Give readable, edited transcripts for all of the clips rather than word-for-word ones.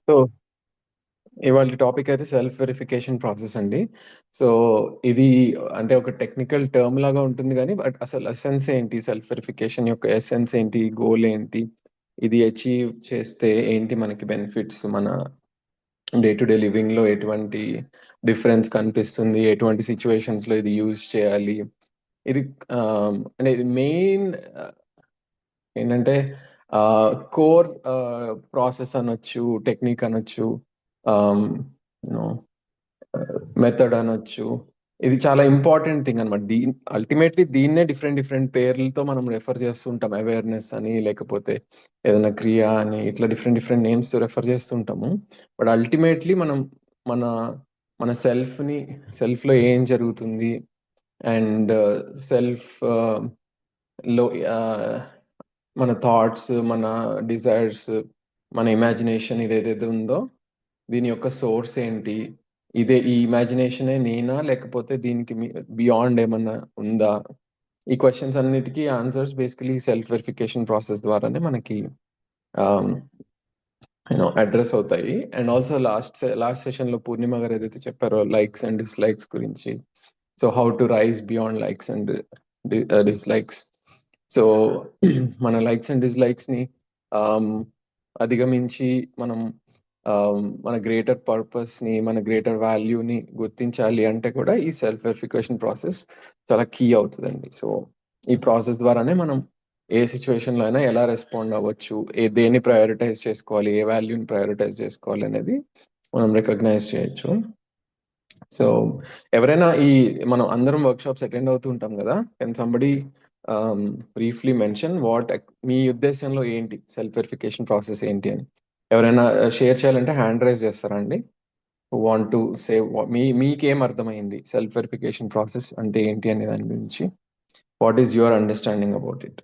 So ఇవాళ topic అయితే self verification process అండి. సో ఇది అంటే ఒక టెక్నికల్ టర్మ్ లాగా ఉంటుంది కానీ బట్ అసలు ఎసెన్స్ ఏంటి, సెల్ఫ్ వెరిఫికేషన్ యొక్క ఎసెన్స్ ఏంటి, గోల్ ఏంటి, ఇది అచీవ్ చేస్తే ఏంటి మనకి బెనిఫిట్స్, మన డే టు డే లివింగ్ లో ఎటువంటి డిఫరెన్స్ కనిపిస్తుంది, ఎటువంటి సిచ్యువేషన్స్ లో ఇది యూజ్ చేయాలి, ఇది అంటే ఇది మెయిన్ ఏంటంటే కోర్ ప్రాసెస్ అనొచ్చు, టెక్నిక్ అనొచ్చు, మెథడ్ అనొచ్చు. ఇది చాలా ఇంపార్టెంట్ థింగ్ అనమాట. అల్టిమేట్లీ దీన్నే డిఫరెంట్ డిఫరెంట్ పేర్లతో మనం రెఫర్ చేస్తుంటాం. అవేర్నెస్ అని, లేకపోతే ఏదైనా క్రియ అని, ఇట్లా డిఫరెంట్ డిఫరెంట్ నేమ్స్ రెఫర్ చేస్తుంటాము. బట్ అల్టిమేట్లీ మనం మన మన సెల్ఫ్ లో ఏం జరుగుతుంది అండ్ సెల్ఫ్ లో మన థాట్స్, మన డిజైర్స్, మన ఇమాజినేషన్ ఇదేదైతే ఉందో దీని యొక్క సోర్స్ ఏంటి, ఈ ఇమాజినేషనే నేనా లేకపోతే దీనికి బియాండ్ ఏమన్నా ఉందా, ఈ క్వశ్చన్స్ అన్నిటికీ answers basically self verification process ద్వారానే మనకి అడ్రస్ అవుతాయి. అండ్ ఆల్సో లాస్ట్ సెషన్ లో పూర్ణిమ గారు ఏదైతే చెప్పారో లైక్స్ అండ్ డిస్లైక్స్ గురించి, so how to rise beyond likes and dislikes. So మన లైక్స్ అండ్ డిస్లైక్స్ ని అధిగమించి మనం మన గ్రేటర్ పర్పస్ ని, మన గ్రేటర్ వాల్యూని గుర్తించాలి అంటే కూడా ఈ సెల్ఫ్ వెరిఫికేషన్ ప్రాసెస్ చాలా కీ అవుతుందండి. సో ఈ ప్రాసెస్ ద్వారానే మనం ఏ సిచ్యువేషన్ లో అయినా ఎలా రెస్పాండ్ అవ్వచ్చు, దేన్ని ప్రయారిటైజ్ చేసుకోవాలి, ఏ వాల్యూని ప్రయారిటైజ్ చేసుకోవాలి అనేది మనం రికగ్నైజ్ చేయొచ్చు. సో ఎవరైనా మనం అందరం వర్క్ షాప్స్ అటెండ్ అవుతూ ఉంటాం కదా, కెన్ సంబడి బ్రీఫ్లీ మెన్షన్ మీ ఉద్దేశంలో ఏంటి సెల్ఫ్ వెరిఫికేషన్ ప్రాసెస్ ఏంటి అని ఎవరైనా షేర్ చేయాలంటే హ్యాండ్ రైజ్ చేస్తారా అండి? వాంట్ టు సే మీకేం అర్థమైంది సెల్ఫ్ వెరిఫికేషన్ ప్రాసెస్ అంటే ఏంటి అనే దాని గురించి? What is your understanding about it?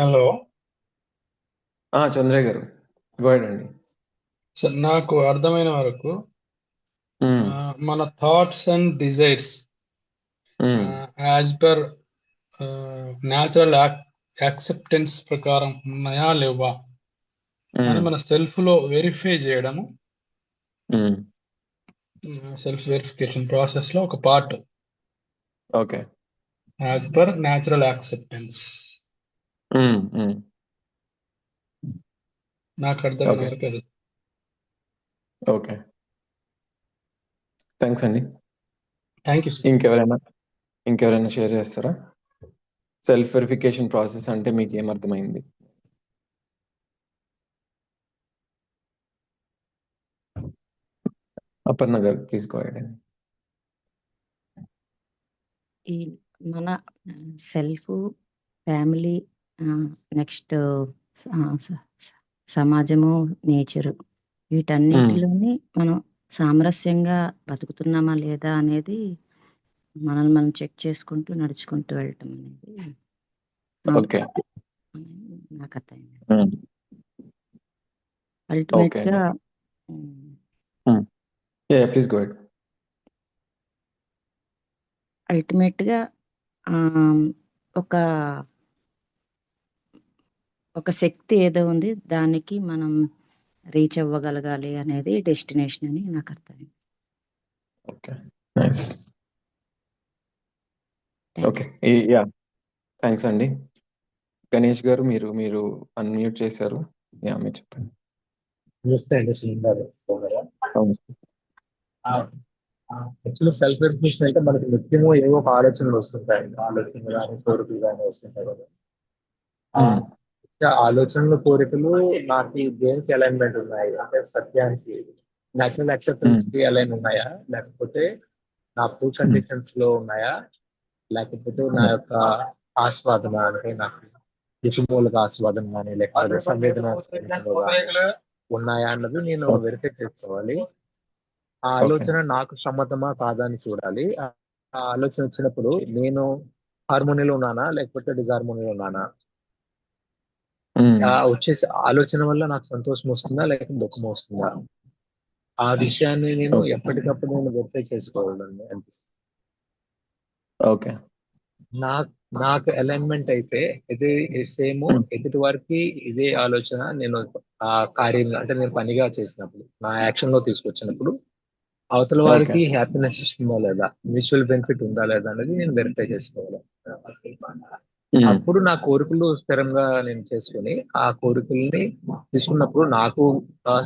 Hello Chandraiah గారు గో అహెడ్ అండి. సార్, నాకు అర్థమైన వరకు మ్మ్. మన thoughts and desires hmm. As per natural acceptance ప్రకారం ఉన్నాయా లేవా అని మ్మ్. మన సెల్ఫ్ లో వెరిఫై చేయడము మ్మ్. సెల్ఫ్ వెరిఫికేషన్ ప్రాసెస్ లో ఒక part. Okay. As per natural acceptance మ్మ్. మ్మ్. నాకు అర్థమైన ఓకే. వరకు అది. ఓకే, థ్యాంక్స్ అండి. Thank you sir. ఇంకెవరైనా షేర్ చేస్తారా? సెల్ఫ్ వెరిఫికేషన్ ప్రాసెస్ అంటే మీకు ఏమర్థమైంది? అపర్ణ గారు ప్లీజ్ గో అహెడ్ అండి. ఈ మన సెల్ఫ్, ఫ్యామిలీ, నెక్స్ట్ సమాజము, నేచరు, వీటన్నిటిలోని మనం సామరస్యంగా బతుకుతున్నామా లేదా అనేది మనల్ని మనం చెక్ చేసుకుంటూ నడుచుకుంటూ వెళ్ళటం అనేది ఓకే. నాకు అర్థమైంది. అల్టిమేట్ గా ప్లీజ్ గో అహెడ్. అల్టిమేట్ గా ఒక ఒక శక్తి ఏదో ఉంది, దానికి మనం రీచ్ అవ్వగలగాలి అనేది డెస్టినేషన్ అని నాకు అర్థమైంది. Okay, nice. Okay, yeah, thanks అండి. గణేష్ గారు మీరు అన్మ్యూట్ చేశారు. యా, మీరు చెప్పండి. నమస్తే అండి సుందర్ సోదరా. యాక్చువల్లీ సెల్ఫ్ వెరిఫికేషన్ అంటే మనకి నిత్యము ఏవో ఒక ఆలోచనలు వస్తుంటాయి, ఆలోచనలు కానీ కోరికలు కానీ వస్తుంటాయి కదా. ఆలోచనలు కోరికలు నాకు దేనికి అలైన్మెంట్ ఉన్నాయి అంటే సత్యానికి, నేచురల్ యాక్సెప్టెన్స్ కి అలైన్ ఉన్నాయా, లేకపోతే నా ప్రీ కండిషన్స్ లో ఉన్నాయా, లేకపోతే నా యొక్క ఆస్వాదన అంటే నాకు రుచిమూలక ఆస్వాదన కానీ లేకపోతే సంవేదన ఉన్నాయా అన్నది నేను వెరిఫై చేసుకోవాలి. ఆ ఆలోచన నాకు సమ్మతమా కాదా అని చూడాలి. ఆ ఆలోచన వచ్చినప్పుడు నేను హార్మోనీలో ఉన్నానా లేకపోతే డిజార్మోనీలో ఉన్నానా, వచ్చేసి ఆలోచన వల్ల నాకు సంతోషం వస్తుందా లేకపోతే దుఃఖం వస్తుందా, ఆ విషయాన్ని నేను ఓకే ఎప్పటికప్పుడు నేను వెరిఫై చేసుకోవాలని అనిపిస్తుంది. ఓకే నాకు అలైన్మెంట్ అయితే ఇది సేమ్ ఎదుటి వారికి ఇదే ఆలోచన నేను ఆ కార్యంగా అంటే నేను పనిగా చేసినప్పుడు నా యాక్షన్ లో తీసుకొచ్చినప్పుడు అవతల ఓకే వారికి హ్యాపీనెస్ ఇస్తుందా లేదా, మ్యూచువల్ బెనిఫిట్ ఉందా లేదా అనేది నేను వెరిఫై చేసుకోవాలి. అప్పుడు నా కోరికలు స్థిరంగా నేను చేసుకుని ఆ కోరికల్ని తీసుకున్నప్పుడు నాకు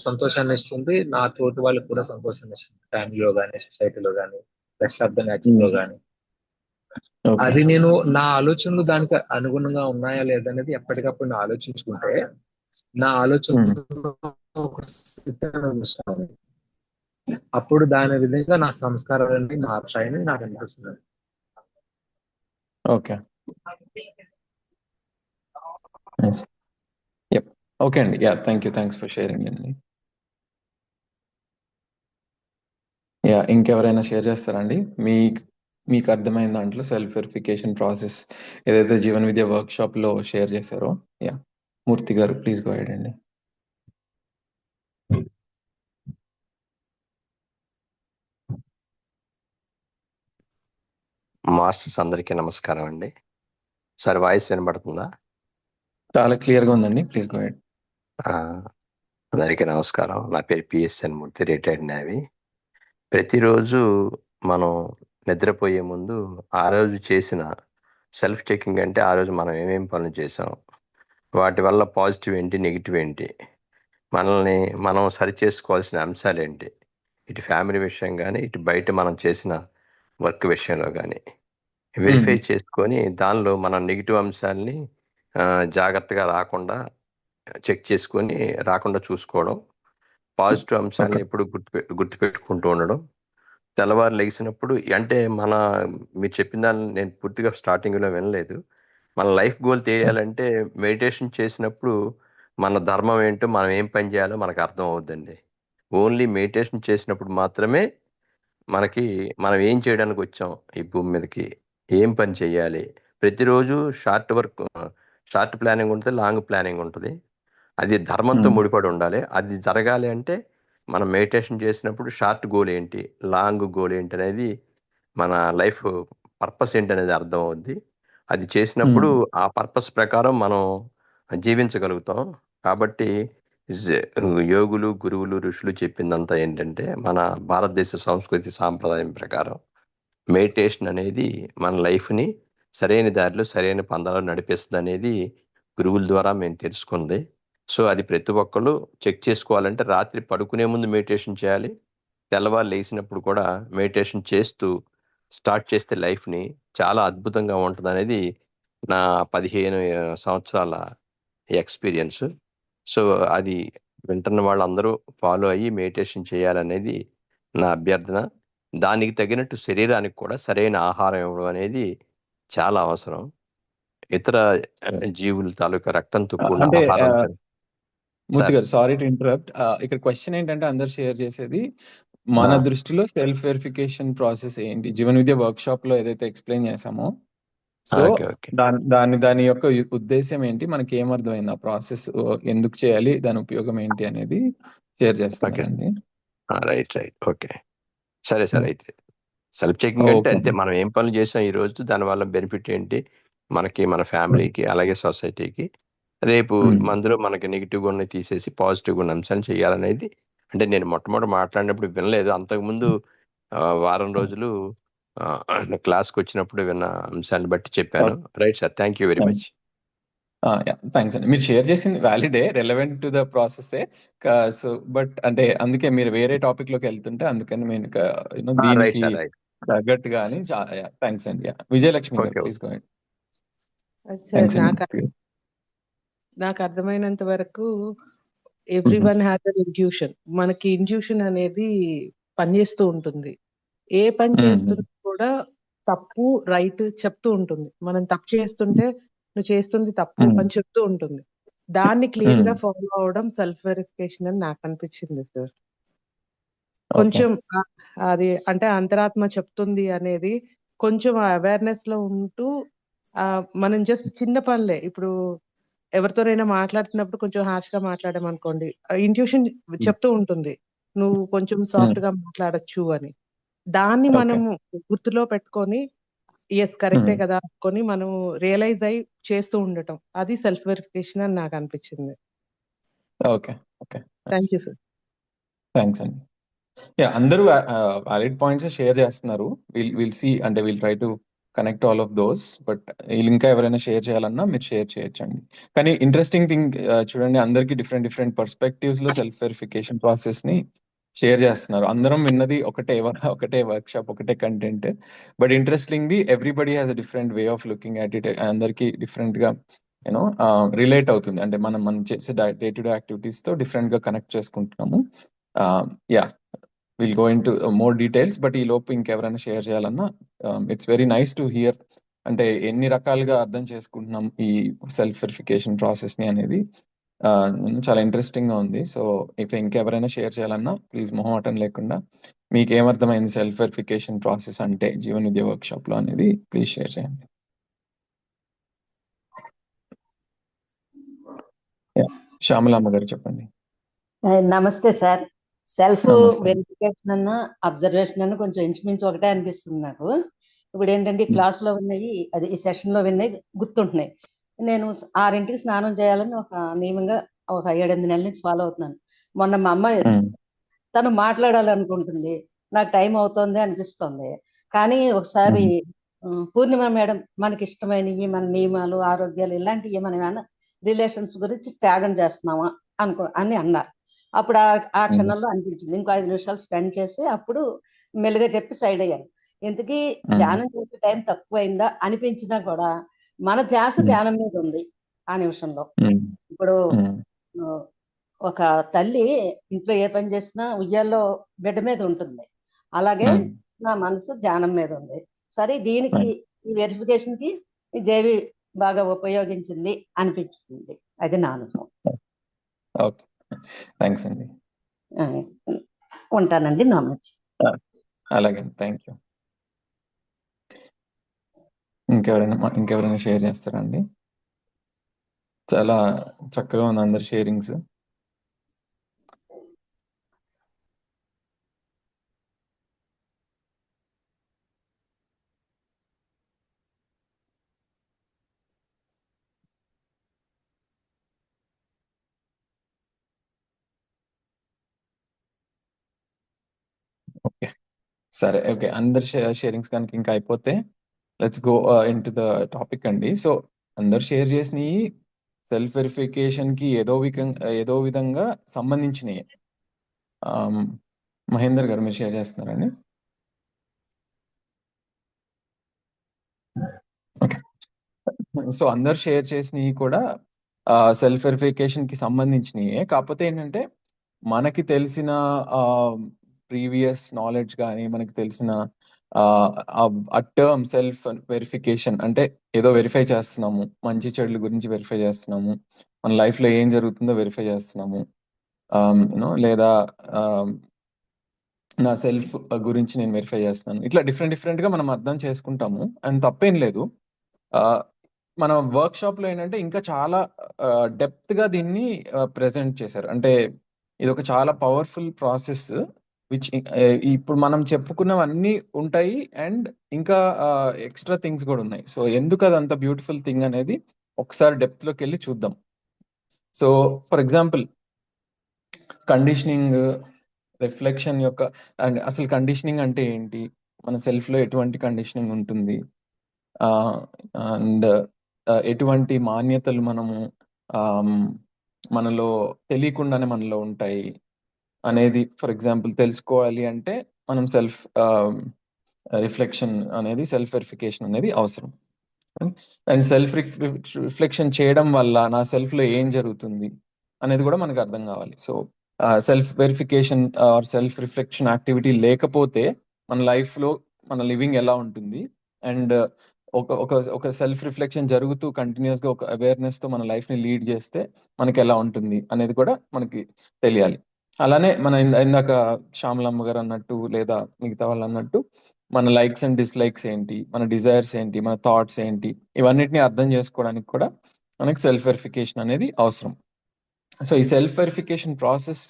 సంతోషాన్ని ఇస్తుంది, నా తోటి వాళ్ళకి కూడా సంతోషాన్ని ఇస్తుంది, ఫ్యామిలీలో కానీ సొసైటీలో కానీ రెస్ట్ ఆఫ్ ద నేచర్ లో కానీ. ఓకే అది నేను నా ఆలోచనలు దానికి అనుగుణంగా ఉన్నాయా లేదా అనేది ఎప్పటికప్పుడు నేను ఆలోచించుకుంటే నా ఆలోచనలో ఒక స్థితిని వస్తాను. అప్పుడు దాని విధంగా నా సంస్కారాలన్నీ మారుతాయని నాకు అనిపిస్తుంది. Okay nice. యప్. ఓకే అండి. యా థ్యాంక్స్ ఫర్ షేరింగ్ అండి. యా ఇంకెవరైనా షేర్ చేస్తారండి మీకు అర్థమైన దాంట్లో సెల్ఫ్ వెరిఫికేషన్ ప్రాసెస్ ఏదైతే జీవన్ విద్య వర్క్ షాప్ లో షేర్ చేశారో? యా మూర్తి గారు ప్లీజ్ గో అహెడ్ అండి. మాస్టర్స్ అందరికీ నమస్కారం అండి. సార్ వాయిస్ వినబడుతుందా? చాలా క్లియర్ గా ఉందండి, ప్లీజ్ గో అహెడ్. అందరికీ నమస్కారం. నా పేరు పిఎస్ఎన్ మూర్తి, రిటైర్డ్ నేవీ. ప్రతిరోజు మనం నిద్రపోయే ముందు ఆ రోజు చేసిన సెల్ఫ్ చెకింగ్ అంటే ఆ రోజు మనం ఏమేం పనులు చేసాం, వాటి వల్ల పాజిటివ్ ఏంటి, నెగిటివ్ ఏంటి, మనల్ని మనం సరి చేసుకోవాల్సిన అంశాలు ఏంటి, ఇటు ఫ్యామిలీ విషయం కానీ ఇటు బయట మనం చేసిన వర్క్ విషయంలో కానీ వెరిఫై చేసుకొని దానిలో మన నెగిటివ్ అంశాలని జాగ్రత్తగా రాకుండా చెక్ చేసుకొని రాకుండా చూసుకోవడం, పాజిటివ్ అంశాలను ఎప్పుడు గుర్తుపెట్టుకుంటూ ఉండడం, తెల్లవారు లెగిసినప్పుడు అంటే మీరు చెప్పిన దాన్ని నేను పూర్తిగా స్టార్టింగ్లో వినలేదు. మన లైఫ్ గోల్ తెలియాలంటే మెడిటేషన్ చేసినప్పుడు మన ధర్మం ఏంటో మనం ఏం పని చేయాలో మనకు అర్థం అవుద్దండి. ఓన్లీ మెడిటేషన్ చేసినప్పుడు మాత్రమే మనకి మనం ఏం చేయడానికి వచ్చాం ఈ భూమి మీదకి, ఏం పని చేయాలి. ప్రతిరోజు షార్ట్ ప్లానింగ్ ఉంటుంది, లాంగ్ ప్లానింగ్ ఉంటుంది. అది ధర్మంతో ముడిపడి ఉండాలి. అది జరగాలి అంటే మనం మెడిటేషన్ చేసినప్పుడు షార్ట్ గోల్ ఏంటి, లాంగ్ గోల్ ఏంటి అనేది, మన లైఫ్ పర్పస్ ఏంటి అనేది అర్థం అవుద్ది. అది చేసినప్పుడు ఆ పర్పస్ ప్రకారం మనం జీవించగలుగుతాం. కాబట్టి యోగులు, గురువులు, ఋషులు చెప్పిందంతా ఏంటంటే మన భారతదేశ సంస్కృతి సాంప్రదాయం ప్రకారం మెడిటేషన్ అనేది మన లైఫ్ని సరైన దారిలో సరైన పందాలో నడిపిస్తుంది అనేది గురువుల ద్వారా మేము తెలుసుకుంది. సో అది ప్రతి ఒక్కళ్ళు చెక్ చేసుకోవాలంటే రాత్రి పడుకునే ముందు మెడిటేషన్ చేయాలి, తెల్లవారు లేచినప్పుడు కూడా మెడిటేషన్ చేస్తూ స్టార్ట్ చేస్తే లైఫ్ని చాలా అద్భుతంగా ఉంటుంది అనేది నా 15 సంవత్సరాల ఎక్స్పీరియన్స్. సో అది వింటున్న వాళ్ళందరూ ఫాలో అయ్యి మెడిటేషన్ చేయాలనేది నా అభ్యర్థన. దానికి తగినట్టు శరీరానికి కూడా సరైన ఆహారం ఇవ్వడం అనేది చాలా అవసరం. ఇతర జీవుల తాలూకా రక్తంతో కూడిన అంటే ఆహారం. మూర్తి గారు సారీ టు ఇంటరప్ట్. ఇక్కడ క్వశ్చన్ ఏంటంటే అందరు షేర్ చేసేది మన దృష్టిలో సెల్ఫ్ వెరిఫికేషన్ ప్రాసెస్ ఏంటి, జీవన్ విద్య వర్క్ షాప్ లో ఏదైతే ఎక్స్ప్లెయిన్ చేసామో, సో దాని యొక్క ఉద్దేశం ఏంటి, మనకి ఏమర్థమైంది, ఆ ప్రాసెస్ ఎందుకు చేయాలి, దాని ఉపయోగం ఏంటి అనేది షేర్ చేస్తానండి. రైట్ ఓకే సరే అయితే సెల్ఫ్ చెకింగ్ అంటే అంతే, మనం ఏం పనులు చేసాం ఈ రోజు, దానివల్ల బెనిఫిట్ ఏంటి మనకి, మన ఫ్యామిలీకి, అలాగే సొసైటీకి, రేపు అందులో మనకి నెగిటివ్గా ఉన్నాయి తీసేసి పాజిటివ్గా ఉన్న అంశాలు చేయాలనేది. అంటే నేను మొట్టమొదటి మాట్లాడినప్పుడు వినలేదు, అంతకుముందు వారం రోజులు క్లాస్కి వచ్చినప్పుడు విన్న అంశాన్ని బట్టి చెప్పాను. Right sir, thank you very much. Thanks అండి. మీరు షేర్ చేసింది వ్యాలిడే, రెలవెంట్ టు ద ప్రాసెసే. సో బట్ అంటే అందుకే మీరు వేరే టాపిక్ లోకి వెళ్తుంటే అందుకని నేను దీనికి తగ్గట్టుగా అని. థ్యాంక్స్ అండి. విజయలక్ష్మి గారు ప్లీజ్ గో అహెడ్. నాకు అర్థమైనంత వరకు every one has an intuition. మనకి ఇంట్యూషన్ అనేది పనిచేస్తూ ఉంటుంది. ఏ పని చేస్తున్నా కూడా తప్పు రైట్ చెప్తూ ఉంటుంది. మనం తప్పు చేస్తుంటే నువ్వు చేస్తుంది తప్పు అని చెప్తూ ఉంటుంది. దాన్ని క్లియర్ గా ఫాలో అవడం సెల్ఫ్ వెరిఫికేషన్ అని నాకు అనిపించింది సార్. కొంచెం అది అంటే అంతరాత్మ చెప్తుంది అనేది కొంచెం అవేర్నెస్ లో ఉంటూ మనం జస్ట్ చిన్న పనులే, ఇప్పుడు ఎవరితోనైనా మాట్లాడుతున్నప్పుడు కొంచెం హార్ష్ గా మాట్లాడామనుకోండి, ఇంట్యూషన్ చెప్తూ ఉంటుంది నువ్వు కొంచెం సాఫ్ట్ గా మాట్లాడొచ్చు అని. దాన్ని ఓకే. మనం గుర్తులో పెట్టుకొని ఎస్ కరెక్టే కదా అనుకొని మనం రియలైజ్ అయి చేస్తూ ఉండటం, అది సెల్ఫ్ వెరిఫికేషన్ అని నాకు అనిపించింది. Okay. Okay. Thank you sir. Thanks అండి. అందరూ వ్యాలిడ్ పాయింట్స్ షేర్ చేస్తున్నారు. విల్ సీ, అంటే will try to connect all of those. But ఇంకా ఎవరైనా షేర్ చేయాలన్నా మీరు షేర్ చేయొచ్చండి. కానీ ఇంట్రెస్టింగ్ థింగ్ చూడండి, అందరికి డిఫరెంట్ డిఫరెంట్ పర్స్పెక్టివ్స్ లో సెల్ఫ్ వెరిఫికేషన్ ప్రాసెస్ ని షేర్ చేస్తున్నారు. అందరం విన్నది ఒకటే వర్క్ షాప్, ఒకటే content. But interestingly everybody has a different way of looking at it. అందరికి డిఫరెంట్ గా యూనో రిలేట్ అవుతుంది. అంటే మనం చేసే డే టు డే యాక్టివిటీస్ తో డిఫరెంట్ గా కనెక్ట్ చేసుకుంటున్నాము. Yeah, will go in to more details. But ఈ లోపు ఇంకెవరైనా షేర్ చేయాలన్నా it's very nice to hear. అంటే ఎన్ని రకాలుగా అర్థం చేసుకుంటున్నాం ఈ సెల్ఫ్ వెరిఫికేషన్ ప్రాసెస్ ని అనేది చాలా ఇంట్రెస్టింగ్ గా ఉంది. సో ఇక ఇంకెవరైనా షేర్ చేయాలన్నా ప్లీజ్ మొహమాటం లేకుండా మీకు ఏమర్థమైంది సెల్ఫ్ వెరిఫికేషన్ ప్రాసెస్ అంటే జీవన్ విద్య వర్క్ షాప్ లో అనేది ప్లీజ్ షేర్ చేయండి. శ్యామలమ్మ గారు చెప్పండి. నమస్తే సార్. సెల్ఫ్ నమస్తే. వెరిఫికేషన్ అన్న అబ్జర్వేషన్ అన్న కొంచెం ఇంచుమించు ఒకటే అనిపిస్తుంది నాకు. ఇప్పుడు ఏంటంటే క్లాస్ లో విన్నాయి, అది ఈ సెషన్ లో విన్నాయి గుర్తుంటున్నాయి. నేను 6ంటికి స్నానం చేయాలని ఒక నియమంగా ఒక 7-8 నెలల నుంచి ఫాలో అవుతున్నాను. మొన్న మా అమ్మాయి వచ్చింది, తను మాట్లాడాలనుకుంటుంది, నాకు టైం అవుతుంది అనిపిస్తుంది. కానీ ఒకసారి పూర్ణిమ మేడం మనకి ఇష్టమైనవి, మన నియమాలు, ఆరోగ్యాలు ఇలాంటివి మనం ఏమైనా రిలేషన్స్ గురించి త్యాగం చేస్తున్నామా అని అన్నారు. అప్పుడు ఆ క్షణంలో అనిపించింది ఇంకో 5 నిమిషాలు స్పెండ్ చేసి అప్పుడు మెల్లిగా చెప్పి సైడ్ అయ్యాను. ఇంతకీ ధ్యానం చేసే టైం తక్కువైందా అనిపించినా కూడా మన ధ్యాస ధ్యానం మీద ఉంది ఆ నిమిషంలో. ఇప్పుడు ఒక తల్లి ఇంట్లో ఏ పని చేసినా ఉయ్యాల్లో బిడ్డ మీద ఉంటుంది, అలాగే నా మనసు ధ్యానం మీద ఉంది. సరే, దీనికి ఈ వెరిఫికేషన్ కి జేవి బాగా ఉపయోగించింది అనిపించింది. అది నా అనుభవం. ఓకే, థ్యాంక్స్ అండి. ఉంటానండి. నమస్తే. అలాగే, థ్యాంక్ యూ. ఇంకెవరైనా షేర్ చేస్తారా అండి? చాలా చక్కగా ఉంది అందరి షేరింగ్స్. ఓకే, సరే. ఓకే, అందరి షేరింగ్స్ కనుక ఇంకా అయిపోతే let's go in to the topic అండి. సో అందరు షేర్ చేసినవి సెల్ఫ్ వెరిఫికేషన్ కి ఏదో విధంగా సంబంధించినవి. మహేందర్ గారు మీరు షేర్ చేస్తున్నారండి? ఓకే, సో అందరు షేర్ చేసినవి కూడా సెల్ఫ్ వెరిఫికేషన్ కి సంబంధించినవి. కాకపోతే ఏంటంటే మనకి తెలిసిన ప్రీవియస్ నాలెడ్జ్ కానీ, మనకి తెలిసిన ఆ టర్మ్ సెల్ఫ్ వెరిఫికేషన్ అంటే ఏదో వెరిఫై చేస్తున్నాము, మంచి చెడుల గురించి వెరిఫై చేస్తున్నాము, మన లైఫ్ లో ఏం జరుగుతుందో వెరిఫై చేస్తున్నాము, లేదా నా సెల్ఫ్ గురించి నేను వెరిఫై చేస్తున్నాను. ఇట్లా డిఫరెంట్ గా మనం అర్థం చేసుకుంటాము. అండ్ తప్పేం లేదు. మన వర్క్ షాప్ లో ఏంటంటే ఇంకా చాలా డెప్త్ గా దీన్ని ప్రెజెంట్ చేశారు. అంటే ఇది ఒక చాలా పవర్ఫుల్ ప్రాసెస్ విచ్ ఇప్పుడు మనం చెప్పుకున్నవన్నీ ఉంటాయి అండ్ ఇంకా ఎక్స్ట్రా థింగ్స్ కూడా ఉన్నాయి. సో ఎందుకు అది అంత బ్యూటిఫుల్ థింగ్ అనేది ఒకసారి డెప్త్ లోకి వెళ్ళి చూద్దాం. So for example conditioning, reflection యొక్క అండ్ అసలు కండిషనింగ్ అంటే ఏంటి, మన సెల్ఫ్ లో ఎటువంటి కండిషనింగ్ ఉంటుంది, అండ్ ఎటువంటి మాన్యతలు మనలో తెలియకుండానే మనలో ఉంటాయి అనేది ఫర్ ఎగ్జాంపుల్ తెలుసుకోవాలి అంటే మనం సెల్ఫ్ రిఫ్లెక్షన్ అనేది, సెల్ఫ్ వెరిఫికేషన్ అనేది అవసరం. అండ్ సెల్ఫ్ రిఫ్లెక్షన్ చేయడం వల్ల నా సెల్ఫ్ లో ఏం జరుగుతుంది అనేది కూడా మనకు అర్థం కావాలి. So self verification are self reflection activity లేకపోతే మన లైఫ్ లో మన లివింగ్ ఎలా ఉంటుంది, అండ్ ఒక సెల్ఫ్ రిఫ్లెక్షన్ జరుగుతూ కంటిన్యూస్ గా ఒక అవేర్నెస్ తో మన లైఫ్ ని లీడ్ చేస్తే మనకి ఎలా ఉంటుంది అనేది కూడా మనకి తెలియాలి. అలానే మన ఇందాక శ్యామలమ్మ గారు అన్నట్టు లేదా మిగతా వాళ్ళు అన్నట్టు మన లైక్స్ అండ్ డిస్లైక్స్ ఏంటి, మన డిజైర్స్ ఏంటి, మన థాట్స్ ఏంటి, ఇవన్నిటిని అర్థం చేసుకోవడానికి కూడా మనకి సెల్ఫ్ వెరిఫికేషన్ అనేది అవసరం. సో ఈ సెల్ఫ్ వెరిఫికేషన్ ప్రాసెస్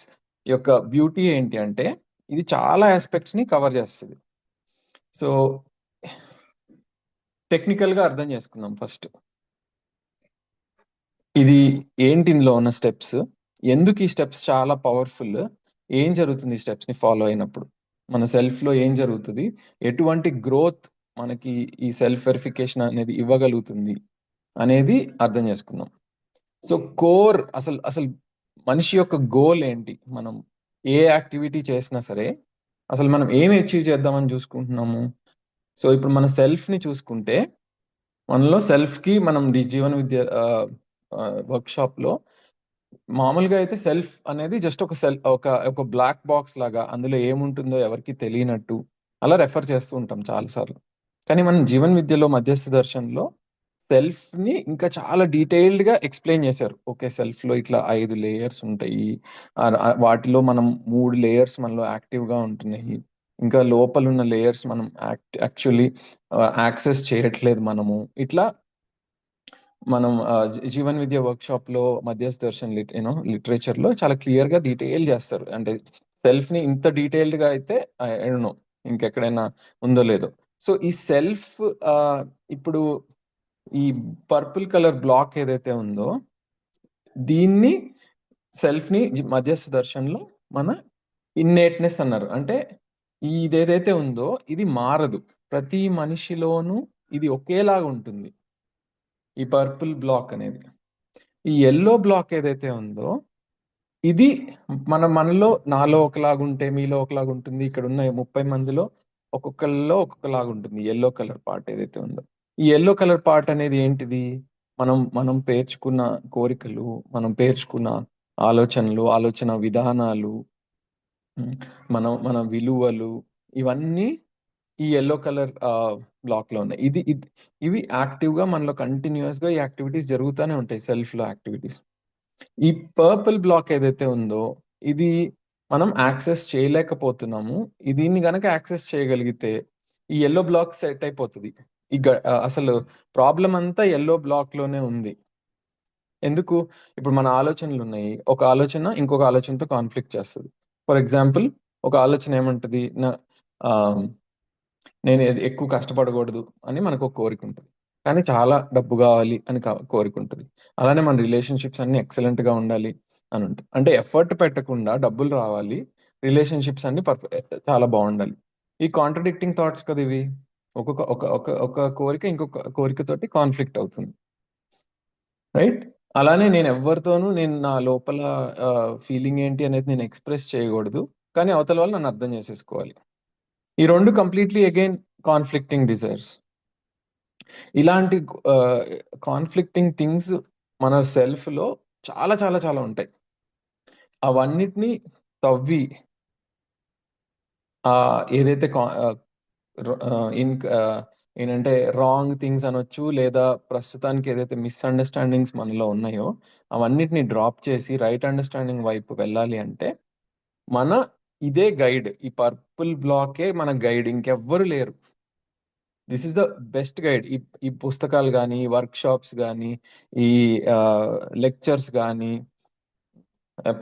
యొక్క బ్యూటీ ఏంటి అంటే ఇది చాలా ఆస్పెక్ట్స్ ని కవర్ చేస్తుంది. సో టెక్నికల్ గా అర్థం చేసుకుందాం ఫస్ట్. ఇది ఏంటి ఇందులో ఉన్న స్టెప్స్, ఎందుకు ఈ స్టెప్స్ చాలా పవర్ఫుల్, ఏం జరుగుతుంది ఈ స్టెప్స్ ని ఫాలో అయినప్పుడు, మన సెల్ఫ్ లో ఏం జరుగుతుంది, ఎటువంటి గ్రోత్ మనకి ఈ సెల్ఫ్ వెరిఫికేషన్ అనేది ఇవ్వగలుగుతుంది అనేది అర్థం చేసుకుందాం. సో కోర్ అసలు మనిషి యొక్క గోల్ ఏంటి, మనం ఏ యాక్టివిటీ చేసినా సరే అసలు మనం ఏమి అచీవ్ చేద్దామని చూసుకుంటున్నాము. సో ఇప్పుడు మన సెల్ఫ్ ని చూసుకుంటే మనలో సెల్ఫ్ కి మనం జీవన విద్య వర్క్ షాప్ లో మామూలుగా అయితే సెల్ఫ్ అనేది జస్ట్ ఒక బ్లాక్ బాక్స్ లాగా, అందులో ఏముంటుందో ఎవరికి తెలియనట్టు అలా రెఫర్ చేస్తూ ఉంటాం చాలాసార్లు. కానీ మనం జీవన్ విద్యలో మధ్యస్థ దర్శన్లో సెల్ఫ్ ని ఇంకా చాలా డీటెయిల్డ్ గా ఎక్స్ప్లెయిన్ చేశారు. ఓకే, సెల్ఫ్ లో ఇట్లా 5 లేయర్స్ ఉంటాయి, వాటిలో మనం 3 లేయర్స్ మనలో యాక్టివ్ గా ఉంటున్నాయి, ఇంకా లోపల ఉన్న లేయర్స్ మనం యాక్చువల్లీ యాక్సెస్ చేయట్లేదు మనము. ఇట్లా మనం జీవన్ విద్య వర్క్ షాప్ లో మధ్యస్థ దర్శన్ లిటరేచర్ లో చాలా క్లియర్ గా డీటెయిల్ చేస్తారు. అంటే సెల్ఫ్ ని ఇంత డీటెయిల్డ్ గా అయితే నో ఇంకెక్కడైనా ఉందో లేదో. సో ఈ సెల్ఫ్ ఇప్పుడు ఈ పర్పుల్ కలర్ బ్లాక్ ఏదైతే ఉందో దీన్ని సెల్ఫ్ ని మధ్యస్థ దర్శన్లో మన ఇన్నేట్నెస్ అన్నారు. అంటే ఇదేదైతే ఉందో ఇది మారదు, ప్రతి మనిషిలోనూ ఇది ఒకేలాగా ఉంటుంది ఈ పర్పుల్ బ్లాక్ అనేది. ఈ ఎల్లో బ్లాక్ ఏదైతే ఉందో ఇది మనలో నాలో ఒకలాగా ఉంటే మీలో ఒకలాగా ఉంటుంది, ఇక్కడ ఉన్న 30 మందిలో ఒక్కొక్కరిలో ఒక్కొక్కలాగా ఉంటుంది ఎల్లో కలర్ పార్ట్ ఏదైతే ఉందో. ఈ ఎల్లో కలర్ పార్ట్ అనేది ఏంటిది, మనం పేర్చుకున్న కోరికలు, మనం పేర్చుకున్న ఆలోచనలు, ఆలోచన విధానాలు, మన విలువలు, ఇవన్నీ ఈ ఎల్లో కలర్ బ్లాక్ లో ఉన్నాయి. ఇవి యాక్టివ్ గా మనలో కంటిన్యూస్ గా ఈ యాక్టివిటీస్ జరుగుతూనే ఉంటాయి, సెల్ఫ్ లో యాక్టివిటీస్. ఈ పర్పుల్ బ్లాక్ ఏదైతే ఉందో ఇది మనం యాక్సెస్ చేయలేకపోతున్నాము. దీన్ని గనక యాక్సెస్ చేయగలిగితే ఈ ఎల్లో బ్లాక్ సెట్ అయిపోతుంది. అసలు ప్రాబ్లం అంతా ఎల్లో బ్లాక్ లోనే ఉంది. ఎందుకు, ఇప్పుడు మన ఆలోచనలు ఉన్నాయి, ఒక ఆలోచన ఇంకొక ఆలోచనతో కాన్ఫ్లిక్ట్ చేస్తుంది. ఫర్ ఎగ్జాంపుల్ ఒక ఆలోచన ఏమంటది, నేను ఎక్కువ కష్టపడకూడదు అని మనకు ఒక కోరిక ఉంటుంది, కానీ చాలా డబ్బు కావాలి అని కోరిక ఉంటుంది. అలానే మన రిలేషన్షిప్స్ అన్ని ఎక్సలెంట్ గా ఉండాలి అని ఉంటుంది. అంటే ఎఫర్ట్ పెట్టకుండా డబ్బులు రావాలి, రిలేషన్షిప్స్ అన్ని చాలా బాగుండాలి. ఈ కాంట్రడిక్టింగ్ థాట్స్ కదా ఇవి. ఒక కోరిక ఇంకొక కోరికతోటి కాన్ఫ్లిక్ట్ అవుతుంది, రైట్? అలానే నేను నా లోపల ఫీలింగ్ ఏంటి అనేది నేను ఎక్స్ప్రెస్ చేయకూడదు, కానీ అవతల వాళ్ళు నన్ను అర్థం చేసేసుకోవాలి. ఈ రెండు కంప్లీట్లీ అగైన్ కాన్ఫ్లిక్టింగ్ డిజైర్స్. ఇలాంటి కాన్ఫ్లిక్టింగ్ థింగ్స్ మన సెల్ఫ్ లో చాలా చాలా చాలా ఉంటాయి. అవన్నిటిని తవ్వి ఏదైతే ఏంటంటే రాంగ్ థింగ్స్ అనొచ్చు, లేదా ప్రస్తుతానికి ఏదైతే మిస్అండర్స్టాండింగ్స్ మనలో ఉన్నాయో అవన్నిటిని డ్రాప్ చేసి రైట్ అండర్స్టాండింగ్ వైపు వెళ్ళాలి అంటే మన ఇదే గైడ్, ఈ పర్పుల్ బ్లాకే మన గైడ్, ఇంకెవ్వరు లేరు. This is the best guide. ఈ పుస్తకాలు కానీ, వర్క్ షాప్స్ కానీ, ఈ లెక్చర్స్ కానీ,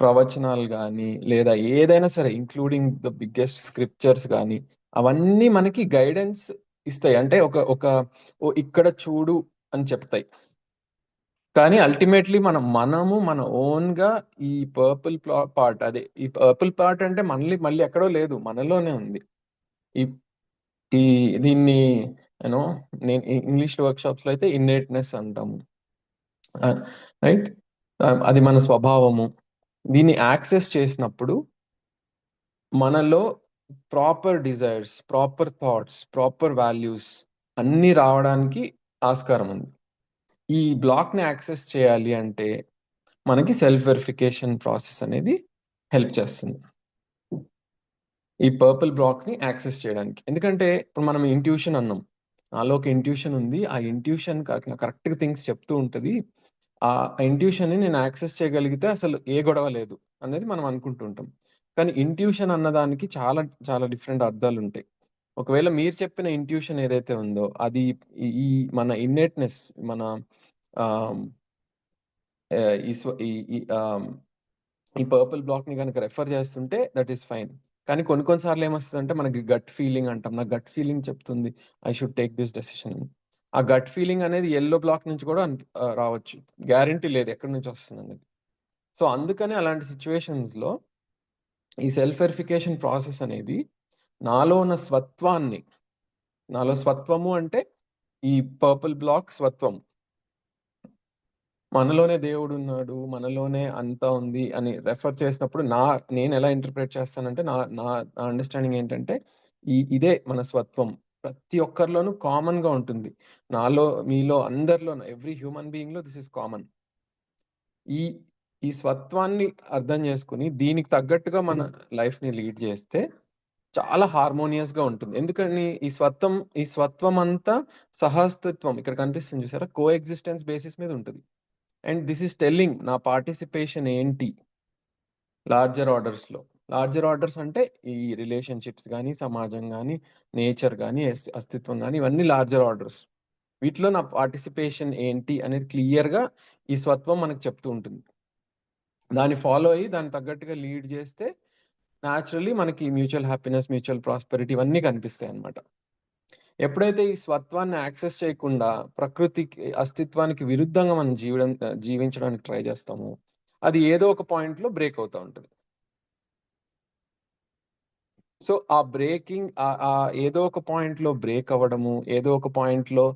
ప్రవచనాలు కానీ, లేదా ఏదైనా సరే ఇంక్లూడింగ్ ద బిగ్గెస్ట్ స్క్రిప్చర్స్ కానీ, అవన్నీ మనకి గైడెన్స్ ఇస్తాయి. అంటే ఇక్కడ చూడు అని చెప్తాయి. కానీ అల్టిమేట్లీ మనము మన ఓన్ గా ఈ పర్పుల్ పార్ట్, అదే ఈ పర్పుల్ పార్ట్ అంటే మళ్ళీ ఎక్కడో లేదు, మనలోనే ఉంది. దీన్ని నేను ఇంగ్లీష్ వర్క్ షాప్స్ లో అయితే ఇన్నేట్నెస్ అంటాము, రైట్? అది మన స్వభావము. దీన్ని యాక్సెస్ చేసినప్పుడు మనలో proper desires, proper thoughts, proper values అన్ని రావడానికి ఆస్కారం ఉంది. ఈ బ్లాక్ ని యాక్సెస్ చేయాలి అంటే మనకి సెల్ఫ్ వెరిఫికేషన్ ప్రాసెస్ అనేది హెల్ప్ చేస్తుంది ఈ పర్పుల్ బ్లాక్ ని యాక్సెస్ చేయడానికి. ఎందుకంటే ఇప్పుడు మనం ఇంట్యూషన్ అన్నాం, నాలో ఒక ఇంట్యూషన్ ఉంది, ఆ ఇంట్యూషన్ కరెక్ట్ థింగ్స్ చెప్తూ ఉంటది, ఆ ఇంట్యూషన్ ని నేను యాక్సెస్ చేయగలిగితే అసలు ఏ గొడవ లేదు అనేది మనం అనుకుంటుంటాం. కానీ ఇంట్యూషన్ అన్నదానికి చాలా చాలా డిఫరెంట్ అర్థాలు ఉంటాయి. ఒకవేళ మీరు చెప్పిన ఇంట్యూషన్ ఏదైతే ఉందో అది ఈ మన ఇన్నేట్నెస్, మన ఈ ఈ పర్పుల్ బ్లాక్ ని కనుక రెఫర్ చేస్తుంటే దట్ ఈస్ ఫైన్. కానీ కొన్నిసార్లు ఏమొస్తుందంటే మనకి గట్ ఫీలింగ్ అంటాం, నా గట్ ఫీలింగ్ చెప్తుంది I should take this decision. ఆ గట్ ఫీలింగ్ అనేది ఎల్లో బ్లాక్ నుంచి కూడా రావచ్చు, గ్యారంటీ లేదు ఎక్కడి నుంచి వస్తుంది అనేది. సో అందుకని అలాంటి సిచ్యువేషన్స్ లో ఈ సెల్ఫ్ వెరిఫికేషన్ ప్రాసెస్ అనేది నాలో ఉన్న స్వత్వాన్ని, నాలో స్వత్వము అంటే ఈ పర్పుల్ బ్లాక్ స్వత్వం, మనలోనే దేవుడు ఉన్నాడు, మనలోనే అంతా ఉంది అని రెఫర్ చేసినప్పుడు నేను ఎలా ఇంటర్ప్రిట్ చేస్తానంటే నా నా అండర్స్టాండింగ్ ఏంటంటే ఇదే మన స్వత్వం ప్రతి ఒక్కరిలోనూ కామన్ గా ఉంటుంది. నాలో, మీలో, అందరిలో, ఎవ్రీ హ్యూమన్ బీయింగ్ లో దిస్ ఇస్ కామన్. ఈ ఈ స్వత్వాన్ని అర్థం చేసుకుని దీనికి తగ్గట్టుగా మన లైఫ్ ని లీడ్ చేస్తే చాలా హార్మోనియస్ గా ఉంటుంది. ఎందుకని ఈ స్వత్వం అంతా సహస్తిత్వం ఇక్కడ కనిపిస్తుంది చూసారా, కో ఎగ్జిస్టెన్స్ బేసిస్ మీద ఉంటుంది. అండ్ దిస్ ఈస్ టెల్లింగ్ నా పార్టిసిపేషన్ ఏంటి లార్జర్ ఆర్డర్స్ లో. లార్జర్ ఆర్డర్స్ అంటే ఈ రిలేషన్షిప్స్ కానీ, సమాజం కానీ, నేచర్ కానీ, అస్తిత్వం కానీ, ఇవన్నీ లార్జర్ ఆర్డర్స్. వీటిలో నా పార్టిసిపేషన్ ఏంటి అనేది క్లియర్ గా ఈ స్వత్వం మనకు చెప్తూ ఉంటుంది. దాన్ని ఫాలో అయ్యి దాన్ని తగ్గట్టుగా లీడ్ చేస్తే న్యాచురల్లీ మనకి మ్యూచువల్ హ్యాపీనెస్, మ్యూచువల్ ప్రాస్పెరిటీ ఇవన్నీ కనిపిస్తాయి అన్నమాట. ఎప్పుడైతే ఈ స్వత్వాన్ని యాక్సెస్ చేయకుండా ప్రకృతికి, అస్తిత్వానికి విరుద్ధంగా మనం జీవించడానికి ట్రై చేస్తాము, అది ఏదో ఒక పాయింట్ లో బ్రేక్ అవుతూ ఉంటుంది. సో ఆ బ్రేకింగ్, ఏదో ఒక పాయింట్ లో బ్రేక్ అవ్వడము, ఏదో ఒక పాయింట్ లో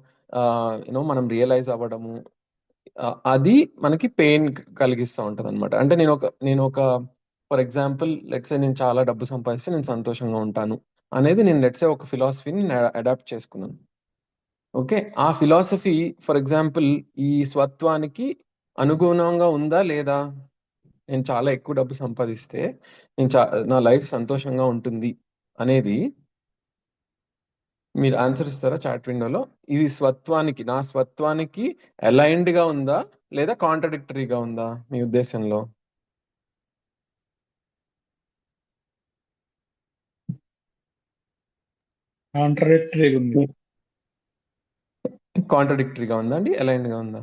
మనం రియలైజ్ అవ్వడము, అది మనకి పెయిన్ కలిగిస్తూ ఉంటది అనమాట. అంటే నేను ఒక ఫర్ ఎగ్జాంపుల్ లెట్సే నేను చాలా డబ్బు సంపాదిస్తే నేను సంతోషంగా ఉంటాను అనేది నేను లెట్సే ఒక ఫిలాసఫీని అడాప్ట్ చేసుకున్నాను. ఓకే, ఆ ఫిలాసఫీ ఫర్ ఎగ్జాంపుల్ ఈ స్వత్వానికి అనుగుణంగా ఉందా లేదా? నేను చాలా ఎక్కువ డబ్బు సంపాదిస్తే నా లైఫ్ సంతోషంగా ఉంటుంది అనేది మీరు ఆన్సర్ ఇస్తారా చాట్ విండోలో? ఇది నా స్వత్వానికి అలైన్డ్ గా ఉందా లేదా కాంట్రడిక్టరీగా ఉందా మీ ఉద్దేశంలో? కాంట్రడిక్టరీగా ఉంది. కాంట్రడిక్టరీగా ఉందా అండి, అలైన్డ్ గా ఉందా?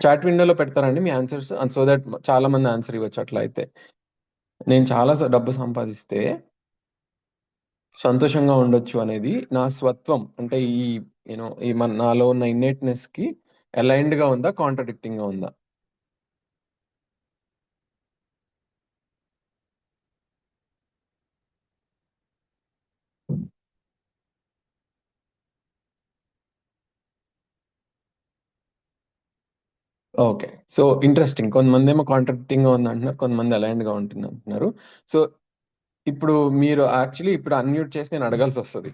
చాట్ విండోలో పెడతారండి మీ ఆన్సర్స్, సో దట్ చాలా మంది ఆన్సర్ ఇవ్వచ్చు. అట్లా అయితే నేను చాలా డబ్బు సంపాదిస్తే సంతోషంగా ఉండొచ్చు అనేది నా స్వత్వం అంటే నాలో ఉన్న ఇన్నేట్నెస్ కి అలైన్డ్ గా ఉందా, కాంట్రడిక్టింగ్ గా ఉందా? Okay, so interesting. కొంతమంది ఏమో కాంట్రడిక్టింగ్ గా ఉంది అంటున్నారు, కొంతమంది అలైన్డ్ గా ఉంటుంది అంటున్నారు. సో ఇప్పుడు మీరు యాక్చువల్లీ ఇప్పుడు అన్మ్యూట్ చేసి నేను అడగాల్సి వస్తుంది.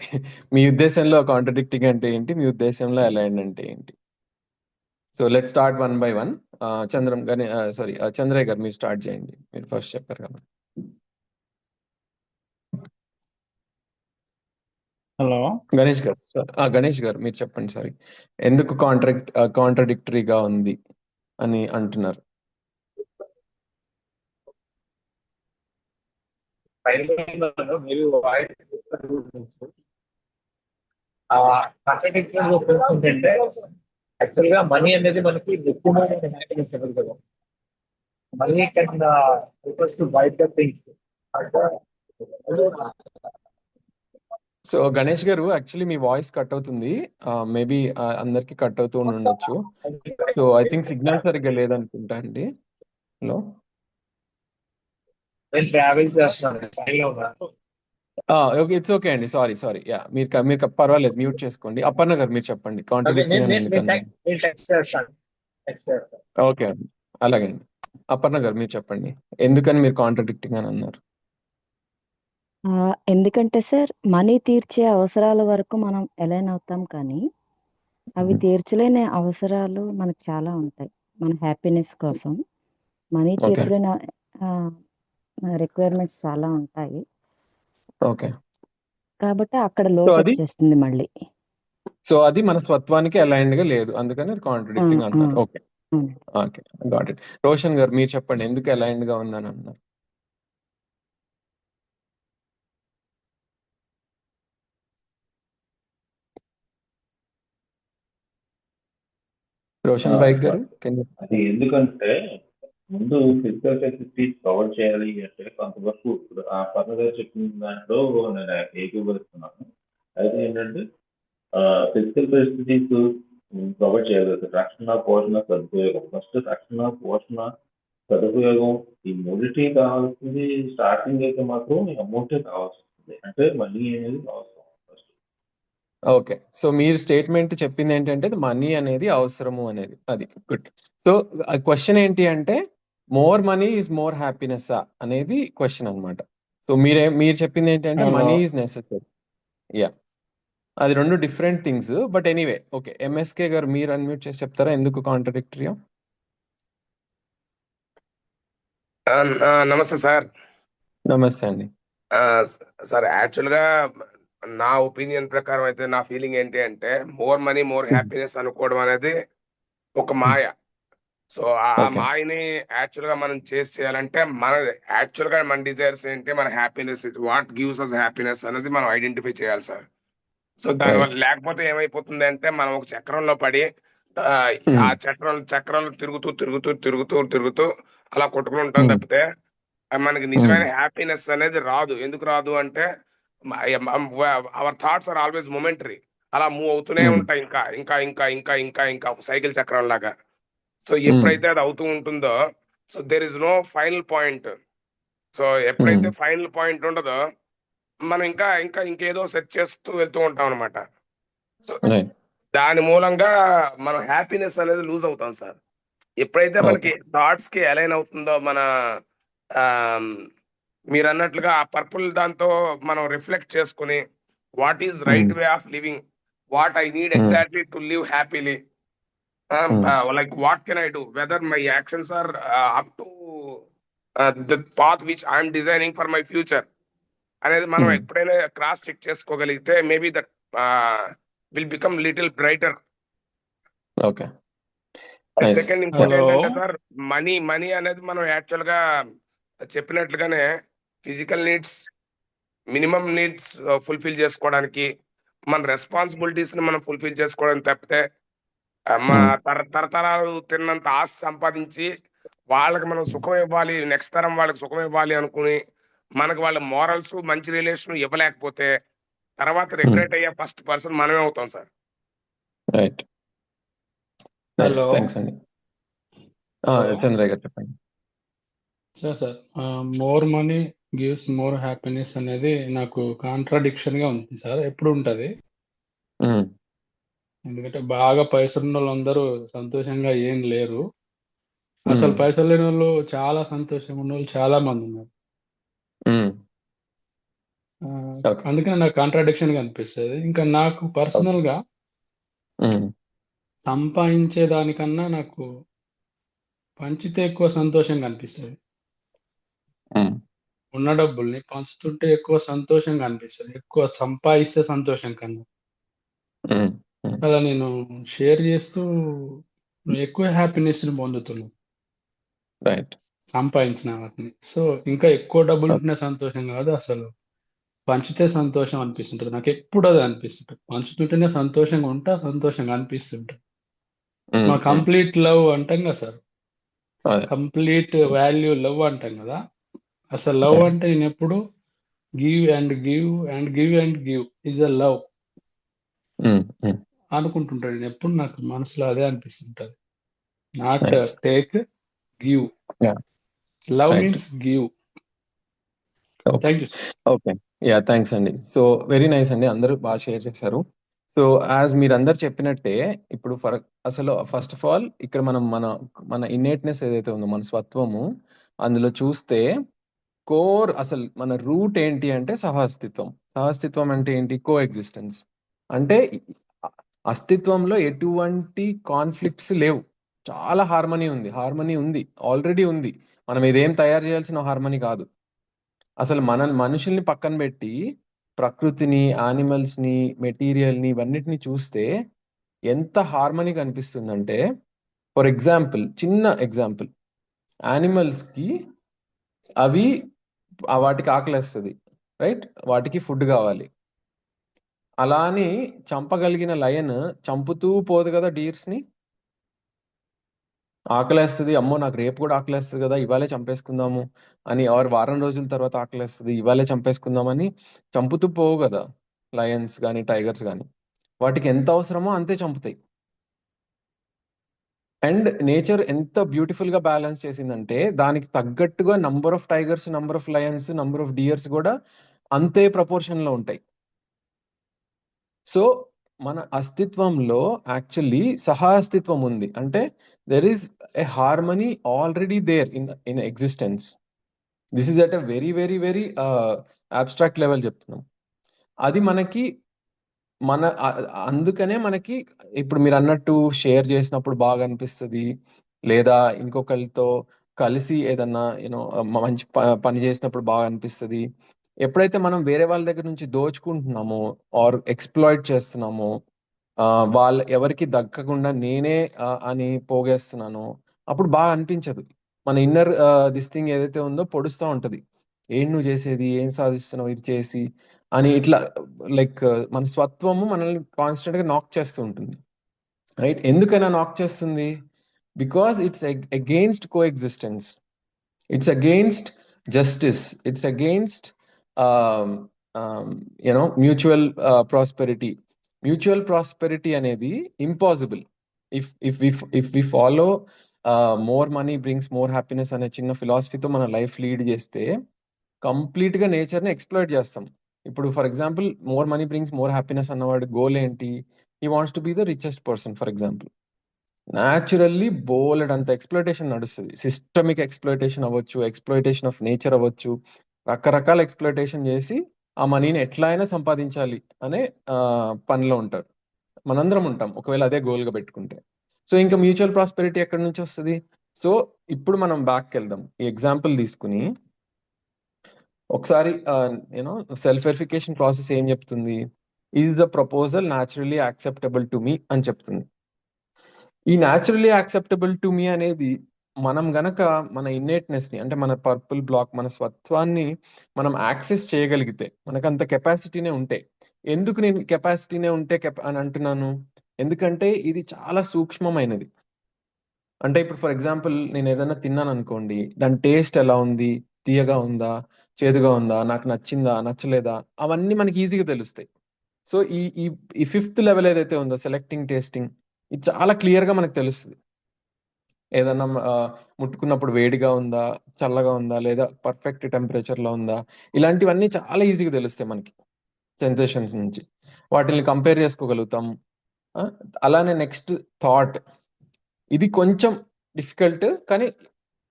మీ ఉద్దేశంలో కాంట్రడిక్టింగ్ అంటే ఏంటి, మీ ఉద్దేశంలో అలైన్డ్ అంటే ఏంటి? So let start one by one. Chandraiah గారు మీరు స్టార్ట్ చేయండి, మీరు ఫస్ట్ చెప్పారు కదా. హలో, గణేష్ గారు మీరు చెప్పండి. సారీ, ఎందుకు కాంట్రడిక్టరీగా ఉంది అని అంటున్నారు? ఏంటంటే యాక్చువల్ గా మనీ అనేది మనకి ముఖ్యమైన హ్యాపీనెస్ ఇవ్వదు కదా. Money can to buy the things. So Ganesh గారు యాక్చువల్లీ మీ వాయిస్ కట్ అవుతుంది, మేబీ అందరికి కట్ అవుతూ ఉండొచ్చు. సో ఐ థింక్ సిగ్నల్ సరిగ్గా లేదనుకుంటా అండి. హలో, నేను ట్రావెల్ చేస్తున్నాను. ఓకే, ఇట్స్ ఓకే అండి. సారీ యా, మీరు పర్వాలేదు, మ్యూట్ చేసుకోండి. అపర్ణ గారు మీరు చెప్పండి కాంట్రడిక్టింగ్ అని ఎందుకన్నారు? ఓకే అండి, అలాగే అండి. అపర్ణ గారు మీరు చెప్పండి, ఎందుకని మీరు కాంట్రడిక్టింగ్ అని అన్నారు? ఎందుకంటే సార్, మనీ తీర్చే అవసరాల వరకు మనం అలైన్ అవుతాం, కానీ అవి తీర్చలేని అవసరాలు మనకు చాలా ఉంటాయి. మన హ్యాపీనెస్ కోసం మనీ ఓకే తీర్చలేని రిక్వైర్మెంట్స్ చాలా ఉంటాయి. ఓకే, కాబట్టి అక్కడ సో లోటు అది వచ్చేస్తుంది మళ్ళీ. మన స్వత్వానికి అలైన్డ్ గా లేదు, అందుకని అది కాంట్రడిక్టింగ్ అన్నారు. Okay okay, got it. Roshan గారు మీరు చెప్పండి, ఎందుకు అలైన్డ్ గా ఉందని అన్నారు? రోషన్ బైక్ గారు కెన్ యూ అది ఎందుకంటే ముందు ఫిజికల్ ఫెసిలిటీస్ కవర్ చేయాలి అంటే కొంతవరకు ఇప్పుడు ఆ పర్ణ గారు చెప్పిన దాంట్లో నేను ఏకీభవిస్తున్నాను. అయితే ఏంటంటే ఫిజికల్ ఫెసిలిటీస్ ప్రొవైడ్ చేయగలుగుతారు. రక్షణ, పోషణ, సదుపయోగం. ఫస్ట్ రక్షణ, పోషణ, సదుపయోగం ఈ మూడిటి కావాల్సింది. స్టార్టింగ్ అయితే మాత్రం అమౌంటే కావాల్సి వస్తుంది, అంటే మనీ అనేది అవసరం ఫస్ట్. ఓకే. సో మీరు స్టేట్మెంట్ చెప్పింది ఏంటంటే మనీ అనేది అవసరము అనేది. అది గుడ్. సో క్వశ్చన్ ఏంటి అంటే more money is more happiness అనేది క్వశ్చన్ అన్నమాట. సో మీరు చెప్పింది ఏంటంటే మనీ ఈజ్ నెసెసరీ. యా, అది రెండు different things. But anyway okay. MSK గారు మీరు అన్మ్యూట్ చేసి చెప్తారా ఎందుకు కాంట్రడిక్టరీ? నమస్తే సార్. నమస్తే అండి. సార్ యాక్చువల్గా నా ఒపీనియన్ ప్రకారం అయితే నా ఫీలింగ్ ఏంటి అంటే మోర్ మనీ మోర్ హ్యాపీనెస్ అనుకోవడం అనేది ఒక మాయ. సో ఆ Okay. మాయని యాక్చువల్ గా మనం చేయాలంటే యాక్చువల్ గా మన డిజైర్స్ ఏంటి, మన happiness, what gives us happiness అనేది మనం ఐడెంటిఫై చేయాలి సార్. సో దానివల్ల లేకపోతే ఏమైపోతుంది అంటే మనం ఒక చక్రంలో పడి ఆ చక్రంలో తిరుగుతూ తిరుగుతూ తిరుగుతూ తిరుగుతూ అలా కొట్టుకుని ఉంటాం తప్పితే మనకి నిజమైన హ్యాపీనెస్ అనేది రాదు. ఎందుకు రాదు అంటే our thoughts are always momentary. అలా మూవ్ అవుతూనే ఉంటాయి ఇంకా ఇంకా ఇంకా ఇంకా ఇంకా ఇంకా సైకిల్ చక్రం లాగా. సో ఎప్పుడైతే అది అవుతూ ఉంటుందో so there is no final point. So ఎప్పుడైతే ఫైనల్ పాయింట్ ఉండదో మనం ఇంకా ఇంకా ఇంకేదో సెట్ చేస్తూ వెళ్తూ ఉంటాం అనమాట. So Right. దాని మూలంగా మనం హ్యాపీనెస్ అనేది లూజ్ అవుతాం సార్. ఎప్పుడైతే మనకి థాట్స్ కి అలైన్ అవుతుందో మన మీరు అన్నట్లుగా ఆ పర్పుల్ దాంతో మనం రిఫ్లెక్ట్ చేసుకుని what is right way of living, what I need exactly to live happily, like what can I do, whether my actions are up to the path which I am designing for my future అనేది మనం ఎప్పుడైనా cross check చేసుకోగలిగితే maybe that will become little brighter. Okay. Nice. Second ఇంకోటి Hello. ఏంటంటే sir money అనేది మనం actual గా చెప్పినట్లుగానే physical needs, minimum needs fulfil చేసుకోవడానికి, మన రెస్పాన్సిబిలిటీస్ ని మనం ఫుల్ఫిల్ చేసుకోవడానికి తప్పితే మా తరతరాలు తిన్నంత ఆస్తి సంపాదించి వాళ్ళకి మనం సుఖం ఇవ్వాలి, నెక్స్ట్ తరం వాళ్ళకి సుఖం ఇవ్వాలి అనుకుని మనకు వాళ్ళ మోరల్స్ మంచి రిలేషన్ ఇవ్వలేకపోతే తర్వాత రిగ్రెట్ అయ్యే ఫస్ట్ పర్సన్ మనమే అవుతాం sir. Right. Nice, Hello. Thanks అండి. చంద్రయ్య గారు చెప్పండి. Sir more money gives more happiness అనేది నాకు కాంట్రాడిక్షన్ గా ఉంది సార్. ఎప్పుడు ఉంటది? ఎందుకంటే బాగా పైసలు ఉన్న వాళ్ళందరూ సంతోషంగా ఏం లేరు. అసలు పైసలు లేని వాళ్ళు చాలా సంతోషంగా ఉన్న వాళ్ళు చాలా మంది ఉన్నారు. Okay. అందుకని నాకు కాంట్రాడిక్షన్ గా అనిపిస్తుంది. ఇంకా నాకు పర్సనల్ గా సంపాదించే దానికన్నా నాకు పంచితే ఎక్కువ సంతోషంగా అనిపిస్తుంది. ఉన్న డబ్బుల్ని పంచుతుంటే ఎక్కువ సంతోషంగా అనిపిస్తుంది, ఎక్కువ సంపాదిస్తే సంతోషం కన్నా. అలా నేను షేర్ చేస్తూ ఎక్కువ హ్యాపీనెస్ ని పొందుతున్నాను రైట్. సంపాదించిన వాటిని. సో ఇంకా ఎక్కువ డబ్బులు ఉంటున్న సంతోషం కాదు, అసలు పంచితే సంతోషం అనిపిస్తుంటది. నాకు ఎప్పుడు అది అనిపిస్తుంటది, పంచుతుంటేనే సంతోషంగా ఉంటా, సంతోషంగా అనిపిస్తుంటది. మా కంప్లీట్ లవ్ అంటాం కదా సార్, కంప్లీట్ వాల్యూ లవ్ అంటాం కదా. అసలు లవ్ అంటే నేను ఎప్పుడు give and give and give and give is a love అనుకుంటుంటాడు. నేను ఎప్పుడు నాకు మనసులో అదే అనిపిస్తుంటది. Not Nice. Take, give. Yeah. Love Right. Means give. Okay. Thank you. Okay. Yeah, thanks అండి. సో వెరీ నైస్ అండి, అందరూ బాగా షేర్ చేశారు. సో యాజ్ మీరందరు చెప్పినట్టే ఇప్పుడు అసలు ఫస్ట్ ఆఫ్ ఆల్ ఇక్కడ మనం మన ఇన్నేట్నెస్ ఏదైతే ఉందో, మన స్వత్వము, అందులో చూస్తే కోర్ అసలు మన రూట్ ఏంటి అంటే సహాస్తిత్వం. సహాస్తిత్వం అంటే ఏంటి? కో ఎగ్జిస్టెన్స్. అంటే అస్తిత్వంలో ఎటువంటి కాన్ఫ్లిక్ట్స్ లేవు, చాలా హార్మనీ ఉంది, ఆల్రెడీ ఉంది. మనం ఇదేం తయారు చేయాల్సిన హార్మనీ కాదు. అసలు మనుషుల్ని పక్కన పెట్టి ప్రకృతిని, యానిమల్స్ ని, మెటీరియల్ ని, ఇవన్నిటిని చూస్తే ఎంత హార్మనీ కనిపిస్తుందంటే, ఫర్ ఎగ్జాంపుల్, చిన్న ఎగ్జాంపుల్, యానిమల్స్ కి అవి వాటికి ఆకలేస్తుంది, రైట్? వాటికి ఫుడ్ కావాలి. అలా అని చంపగలిగిన లయన్ చంపుతూ పోదు కదా డీర్స్ ని. ఆకలేస్తుంది, అమ్మో నాకు రేపు కూడా ఆకలేస్తుంది కదా ఇవాళే చంపేసుకుందాము అని, ఆర్ వారం రోజుల తర్వాత ఆకలేస్తుంది ఇవాళే చంపేసుకుందామని చంపుతూ పోవు కదా లయన్స్ కానీ టైగర్స్ కానీ. వాటికి ఎంత అవసరమో అంతే చంపుతాయి. అండ్ నేచర్ ఎంత బ్యూటిఫుల్ గా బ్యాలెన్స్ చేసిందంటే దానికి తగ్గట్టుగా number of tigers, number of lions, number of deers కూడా అంతే ప్రపోర్షన్ లో ఉంటాయి. సో మన అస్తిత్వంలో యాక్చువల్లీ సహా అస్తిత్వం ఉంది. అంటే there is a harmony already there in existence. This is at a very very very abstract level చెప్తున్నాం. అది మనకి అందుకనే మనకి ఇప్పుడు మీరు అన్నట్టు షేర్ చేసినప్పుడు బాగా అనిపిస్తుంది, లేదా ఇంకొకరితో కలిసి ఏదన్నా యూనో మంచి పని చేసినప్పుడు బాగా అనిపిస్తుంది. ఎప్పుడైతే మనం వేరే వాళ్ళ దగ్గర నుంచి దోచుకుంటున్నామో ఆర్ ఎక్స్ప్లాయిట్ చేస్తున్నామో, వాళ్ళ ఎవరికి దక్కకుండా నేనే అని పోగేస్తున్నానో అప్పుడు బాగా అనిపించదు. మన ఇన్నర్ దిస్ థింగ్ ఏదైతే ఉందో పొడుస్తూ ఉంటది, ఏం నువ్వు చేసేది, ఏం సాధిస్తున్నావు ఇది చేసి అని. ఇట్లా లైక్ మన స్వత్వము మనల్ని కాన్స్టెంట్ గా నాక్ చేస్తూ ఉంటుంది, రైట్? ఎందుకైనా నాక్ చేస్తుంది? Because it's against coexistence, it's against justice, it's against you know mutual prosperity. Mutual prosperity అనేది impossible if we follow more money brings more happiness అనే చిన్న ఫిలాసఫీతో మన లైఫ్ లీడ్ చేస్తే కంప్లీట్ గా నేచర్ ని ఎక్స్ప్లోయిట్ చేస్తాం. ఇప్పుడు for example more money brings more happiness అన్నవాడు గోల్ ఏంటి? He wants to be the richest person for example. Naturally బోలెడ్ అంత ఎక్స్ప్లోయిటేషన్ నడుస్తుంది. సిస్టమిక్ ఎక్స్ప్లోయిటేషన్ అవ్వచ్చు, ఎక్స్ప్లోయిటేషన్ ఆఫ్ నేచర్ అవ్వచ్చు, రకరకాల ఎక్స్ప్లోయిటేషన్ చేసి ఆ మనీని ఎట్లా అయినా సంపాదించాలి అనే పనిలో ఉంటారు. మనందరం ఉంటాం ఒకవేళ అదే గోల్గా పెట్టుకుంటే. సో ఇంకా మ్యూచువల్ ప్రాస్పెరిటీ ఎక్కడి నుంచి వస్తుంది? సో ఇప్పుడు మనం బ్యాక్ వెళ్దాం, ఈ ఎగ్జాంపుల్ తీసుకుని ఒకసారి యూనో సెల్ఫ్ వెరిఫికేషన్ ప్రాసెస్ ఏం చెప్తుంది? Is the proposal naturally acceptable to me అని చెప్తుంది. ఈ న్యాచురల్లీ యాక్సెప్టబుల్ టు మీ అనేది మనం గనక మన ఇన్నేట్నెస్ ని, అంటే మన పర్పుల్ బ్లాక్, మన స్వత్వాన్ని మనం యాక్సెస్ చేయగలిగితే, మనకు అంత కెపాసిటీనే ఉంటే. ఎందుకు నేను కెపాసిటీనే ఉంటే అని అంటున్నాను? ఎందుకంటే ఇది చాలా సూక్ష్మమైనది. అంటే ఇప్పుడు ఫర్ ఎగ్జాంపుల్ నేను ఏదైనా తిన్నాను అనుకోండి, దాని టేస్ట్ ఎలా ఉంది, తీయగా ఉందా, చేదుగా ఉందా, నాకు నచ్చిందా నచ్చలేదా, అవన్నీ మనకి ఈజీగా తెలుస్తాయి. సో ఈ ఈ ఫిఫ్త్ లెవెల్ ఏదైతే ఉందో సెలెక్టింగ్, టేస్టింగ్, ఇది చాలా క్లియర్ గా మనకు తెలుస్తుంది. ఏదన్నా ముట్టుకున్నప్పుడు వేడిగా ఉందా, చల్లగా ఉందా, లేదా పర్ఫెక్ట్ టెంపరేచర్ లో ఉందా, ఇలాంటివన్నీ చాలా ఈజీగా తెలుస్తాయి మనకి సెన్సేషన్స్ నుంచి. వాటిని కంపేర్ చేసుకోగలుగుతాం. అలానే నెక్స్ట్ థాట్, ఇది కొంచెం డిఫికల్ట్ కానీ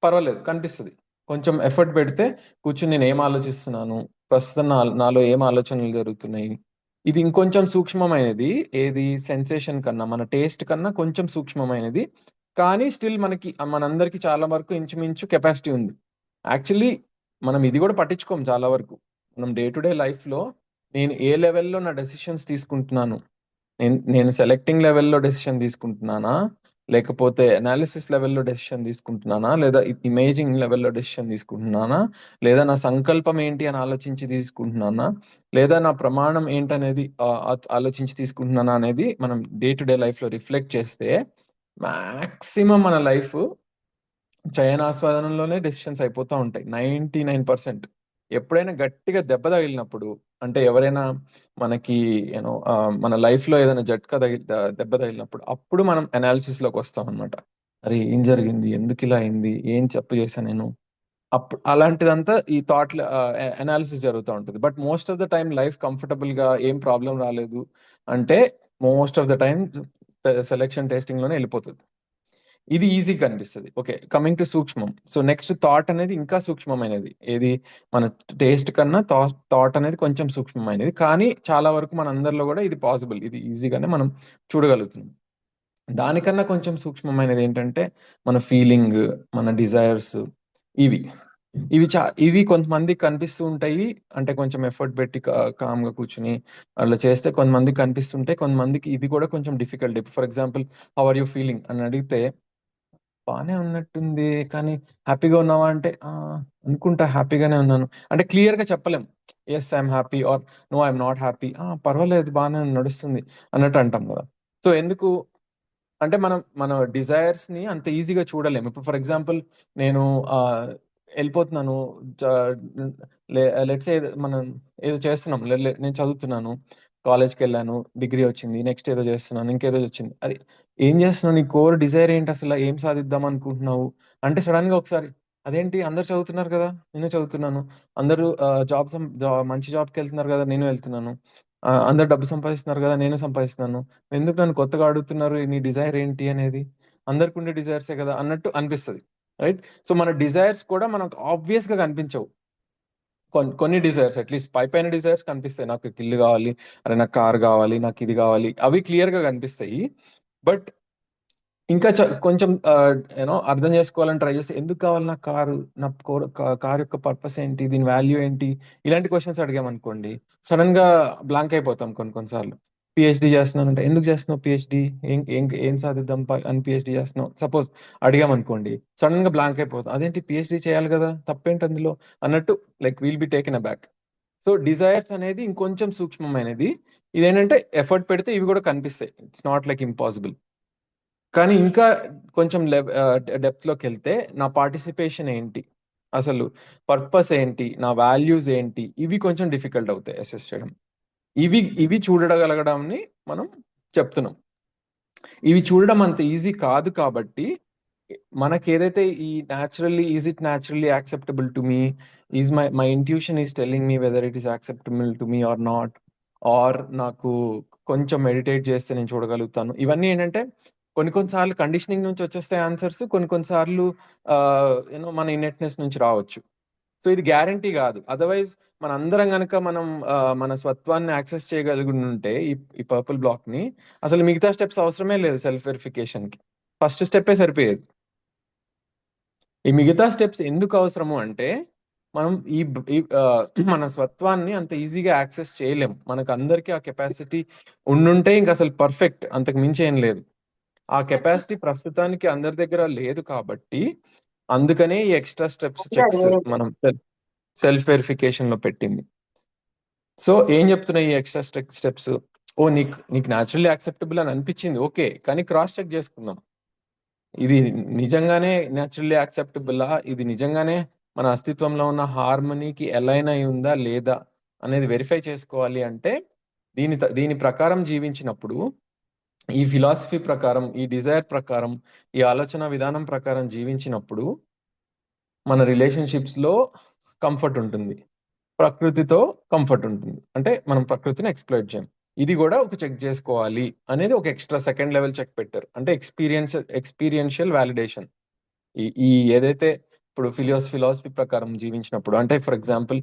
పర్వాలేదు, కనిపిస్తుంది. కొంచెం ఎఫర్ట్ పెడితే కూర్చుని నేను ఏం ఆలోచిస్తున్నాను, ప్రస్తుతం నాలో ఏం ఆలోచనలు జరుగుతున్నాయి, ఇది ఇంకొంచెం సూక్ష్మమైనది. ఏది? సెన్సేషన్ కన్నా, మన టేస్ట్ కన్నా కొంచెం సూక్ష్మమైనది. కానీ స్టిల్ మనకి మనందరికి చాలా వరకు ఇంచుమించు కెపాసిటీ ఉంది. యాక్చువల్లీ మనం ఇది కూడా పట్టించుకోం చాలా వరకు. మనం డే టు డే లైఫ్ లో నేను ఏ లెవెల్లో నా డెసిషన్స్ తీసుకుంటున్నాను, నేను సెలెక్టింగ్ లెవెల్లో డెసిషన్ తీసుకుంటున్నానా, లేకపోతే అనాలిసిస్ లెవెల్లో డెసిషన్ తీసుకుంటున్నానా, లేదా ఇమేజింగ్ లెవెల్లో డెసిషన్ తీసుకుంటున్నానా, లేదా నా సంకల్పం ఏంటి అని ఆలోచించి తీసుకుంటున్నానా, లేదా నా ప్రమాణం ఏంటనేది ఆలోచించి తీసుకుంటున్నానా అనేది మనం డే టు డే లైఫ్ లో రిఫ్లెక్ట్ చేస్తే మాక్సిమం మన లైఫ్ చయనాస్వాదనంలోనే డెసిషన్స్ అయిపోతూ ఉంటాయి 99%. ఎప్పుడైనా గట్టిగా దెబ్బ తగిలినప్పుడు, అంటే ఎవరైనా మనకి యూనో మన లైఫ్ లో ఏదైనా దెబ్బ తగిలినప్పుడు, అప్పుడు మనం అనాలిసిస్ లోకి వస్తాం అనమాట. అరే ఏం జరిగింది, ఎందుకు ఇలా అయింది, ఏం తప్పు చేశాను నేను, అప్పుడు అలాంటిదంతా ఈ థాట్ అనాలిసిస్ జరుగుతూ ఉంటుంది. But most of the time life comfortable గా ఏం ప్రాబ్లం రాలేదు అంటే most of the time selection testing లోనే వెళ్ళిపోతుంది. ఇది ఈజీగా అనిపిస్తుంది. ఓకే, కమింగ్ టు సూక్ష్మం. సో నెక్స్ట్ థాట్ అనేది ఇంకా సూక్ష్మమైనది. ఏది? మన టేస్ట్ కన్నా థాట్ అనేది కొంచెం సూక్ష్మమైనది, కానీ చాలా వరకు మన అందరిలో కూడా ఇది పాసిబుల్, ఇది ఈజీగానే మనం చూడగలుగుతున్నాం. దానికన్నా కొంచెం సూక్ష్మమైనది ఏంటంటే మన ఫీలింగ్, మన డిజైర్స్. ఇవి ఇవి కొంతమందికి కనిపిస్తూ ఉంటాయి, అంటే కొంచెం ఎఫర్ట్ పెట్టి కామ్గా కూర్చుని అట్లా చేస్తే కొంతమందికి కనిపిస్తుంటాయి. కొంతమందికి ఇది కూడా కొంచెం difficult. For example, how are you feeling అని అడిగితే బానే ఉన్నట్టుంది కానీ హ్యాపీగా ఉన్నావా అంటే అనుకుంటా హ్యాపీగానే ఉన్నాను అంటే క్లియర్ గా చెప్పలేం. Yes I'm happy or no I'm not happy, పర్వాలేదు బాగానే నడుస్తుంది అన్నట్టు అంటాం కదా. సో ఎందుకు అంటే మన డిజైర్స్ ని అంత ఈజీగా చూడలేము. ఇప్పుడు ఫర్ ఎగ్జాంపుల్ నేను వెళ్ళిపోతున్నాను, లెట్స్ మనం ఏదో చేస్తున్నాం, నేను చదువుతున్నాను, కాలేజ్కి వెళ్ళాను, డిగ్రీ వచ్చింది, నెక్స్ట్ ఏదో చేస్తున్నాను, ఇంకేదో వచ్చింది. అరే ఏం చేస్తున్నావు, నీ కోర్ డిజైర్ ఏంటి, అసలు ఏం సాధిద్దాం అనుకుంటున్నావు అంటే సడన్ గా ఒకసారి అదేంటి అందరు చదువుతున్నారు కదా నేను చదువుతున్నాను, అందరూ మంచి జాబ్కి వెళ్తున్నారు కదా నేను వెళ్తున్నాను, అందరు డబ్బు సంపాదిస్తున్నారు కదా నేను సంపాదిస్తున్నాను, ఎందుకు నన్ను కొత్తగా అడుగుతున్నారు, నీ డిజైర్ ఏంటి అనేది, అందరికి ఉండే డిజైర్సే కదా అన్నట్టు అనిపిస్తుంది, రైట్? సో మన డిజైర్స్ కూడా మనకు ఆబ్వియస్ గా కనిపించవు. కొన్ని డిజైర్స్ అట్లీస్ట్ పైన డిజైర్స్ కనిపిస్తాయి, నాకు ఇల్లు కావాలి, అరే నాకు కార్ కావాలి, నాకు ఇది కావాలి, అవి క్లియర్ గా కనిపిస్తాయి. బట్ ఇంకా కొంచెం యూనో అర్థం చేసుకోవాలని ట్రై చేస్తే ఎందుకు కావాలి నాకు కారు, నా కార్ యొక్క పర్పస్ ఏంటి, దీని వాల్యూ ఏంటి, ఇలాంటి క్వశ్చన్స్ అడిగామనుకోండి సడన్ గా బ్లాంక్ అయిపోతాం. కొన్నిసార్లు పిహెచ్డి చేస్తున్నానంటే ఎందుకు చేస్తున్నావు పిహెచ్డి, ఏం సాధిద్దాం అని పిహెచ్డి చేస్తున్నావు సపోజ్ అడిగామనుకోండి, సడన్ గా బ్లాంక్ అయిపోతాం. అదేంటి పిహెచ్డి చేయాలి కదా, తప్పేంటి అందులో అన్నట్టు, like will be taken a back. So desires అనేది ఇంకొంచెం సూక్ష్మమైనది. ఇదేంటంటే ఎఫర్ట్ పెడితే ఇవి కూడా కనిపిస్తాయి, ఇట్స్ నాట్ లైక్ ఇంపాసిబుల్. కానీ ఇంకా కొంచెం డెప్త్ లోకి వెళ్తే నా పార్టిసిపేషన్ ఏంటి, అసలు పర్పస్ ఏంటి, నా వాల్యూస్ ఏంటి, ఇవి కొంచెం డిఫికల్ట్ అవుతాయి అసెస్ చేయడం. ఇవి చూడగలగడాన్ని మనం చెప్తున్నాం. ఇవి చూడడం అంత ఈజీ కాదు కాబట్టి మనకి ఏదైతే ఈ is it naturally acceptable to me, is my intuition is telling me whether it is acceptable to me or not, or నాకు కొంచెం మెడిటేట్ చేస్తే నేను చూడగలుగుతాను. ఇవన్నీ ఏంటంటే కొన్నిసార్లు కండిషనింగ్ నుంచి వచ్చేస్తాయి ఆన్సర్స్, కొన్నిసార్లు యూనో మన ఇన్నెట్నెస్ నుంచి రావచ్చు. సో ఇది గ్యారంటీ కాదు. అదర్వైజ్ మన అందరం కనుక మనం మన స్వత్వాన్ని యాక్సెస్ చేయగలుగుంటే ఈ పర్పుల్ బ్లాక్ ని, అసలు మిగతా స్టెప్స్ అవసరమే లేదు సెల్ఫ్ వెరిఫికేషన్ కి, ఫస్ట్ స్టెప్పే సరిపోయేది. ఈ మిగతా స్టెప్స్ ఎందుకు అవసరము అంటే మనం మన స్వత్వాన్ని అంత ఈజీగా యాక్సెస్ చేయలేం. మనకు అందరికీ ఆ కెపాసిటీ ఉండుంటే ఇంక అసలు పర్ఫెక్ట్, అంతకు మించి ఏం లేదు. ఆ కెపాసిటీ ప్రస్తుతానికి అందరి దగ్గర లేదు కాబట్టి అందుకనే ఈ ఎక్స్ట్రా స్టెప్స్ చెక్స్ మనం సెల్ఫ్ వెరిఫికేషన్ లో పెట్టింది. సో ఏం చెప్తున్నాయి ఈ ఎక్స్ట్రా స్టెప్స్, నీకు న్యాచురల్లీ యాక్సెప్టబుల్ అని అనిపించింది, ఓకే, కానీ క్రాస్ చెక్ చేసుకుందాం, ఇది నిజంగానే న్యాచురల్లీ యాక్సెప్టబుల్లా, ఇది నిజంగానే మన అస్తిత్వంలో ఉన్న హార్మనీకి అలైన్ అయి ఉందా లేదా అనేది వెరిఫై చేసుకోవాలి. అంటే దీని ప్రకారం జీవించినప్పుడు, ఈ ఫిలాసఫీ ప్రకారం, ఈ డిజైర్ ప్రకారం, ఈ ఆలోచన విధానం ప్రకారం జీవించినప్పుడు మన రిలేషన్షిప్స్ లో కంఫర్ట్ ఉంటుంది, ప్రకృతితో కంఫర్ట్ ఉంటుంది, అంటే మనం ప్రకృతిని ఎక్స్ప్లోర్ చేయం. ఇది కూడా ఒక చెక్ చేసుకోవాలి అనేది ఒక ఎక్స్ట్రా సెకండ్ లెవెల్ చెక్ పెట్టారు, అంటే ఎక్స్పీరియన్షియల్ వ్యాలిడేషన్. ఈ ఏదైతే ఇప్పుడు ఫిలాసఫీ ప్రకారం జీవించినప్పుడు, అంటే ఫర్ ఎగ్జాంపుల్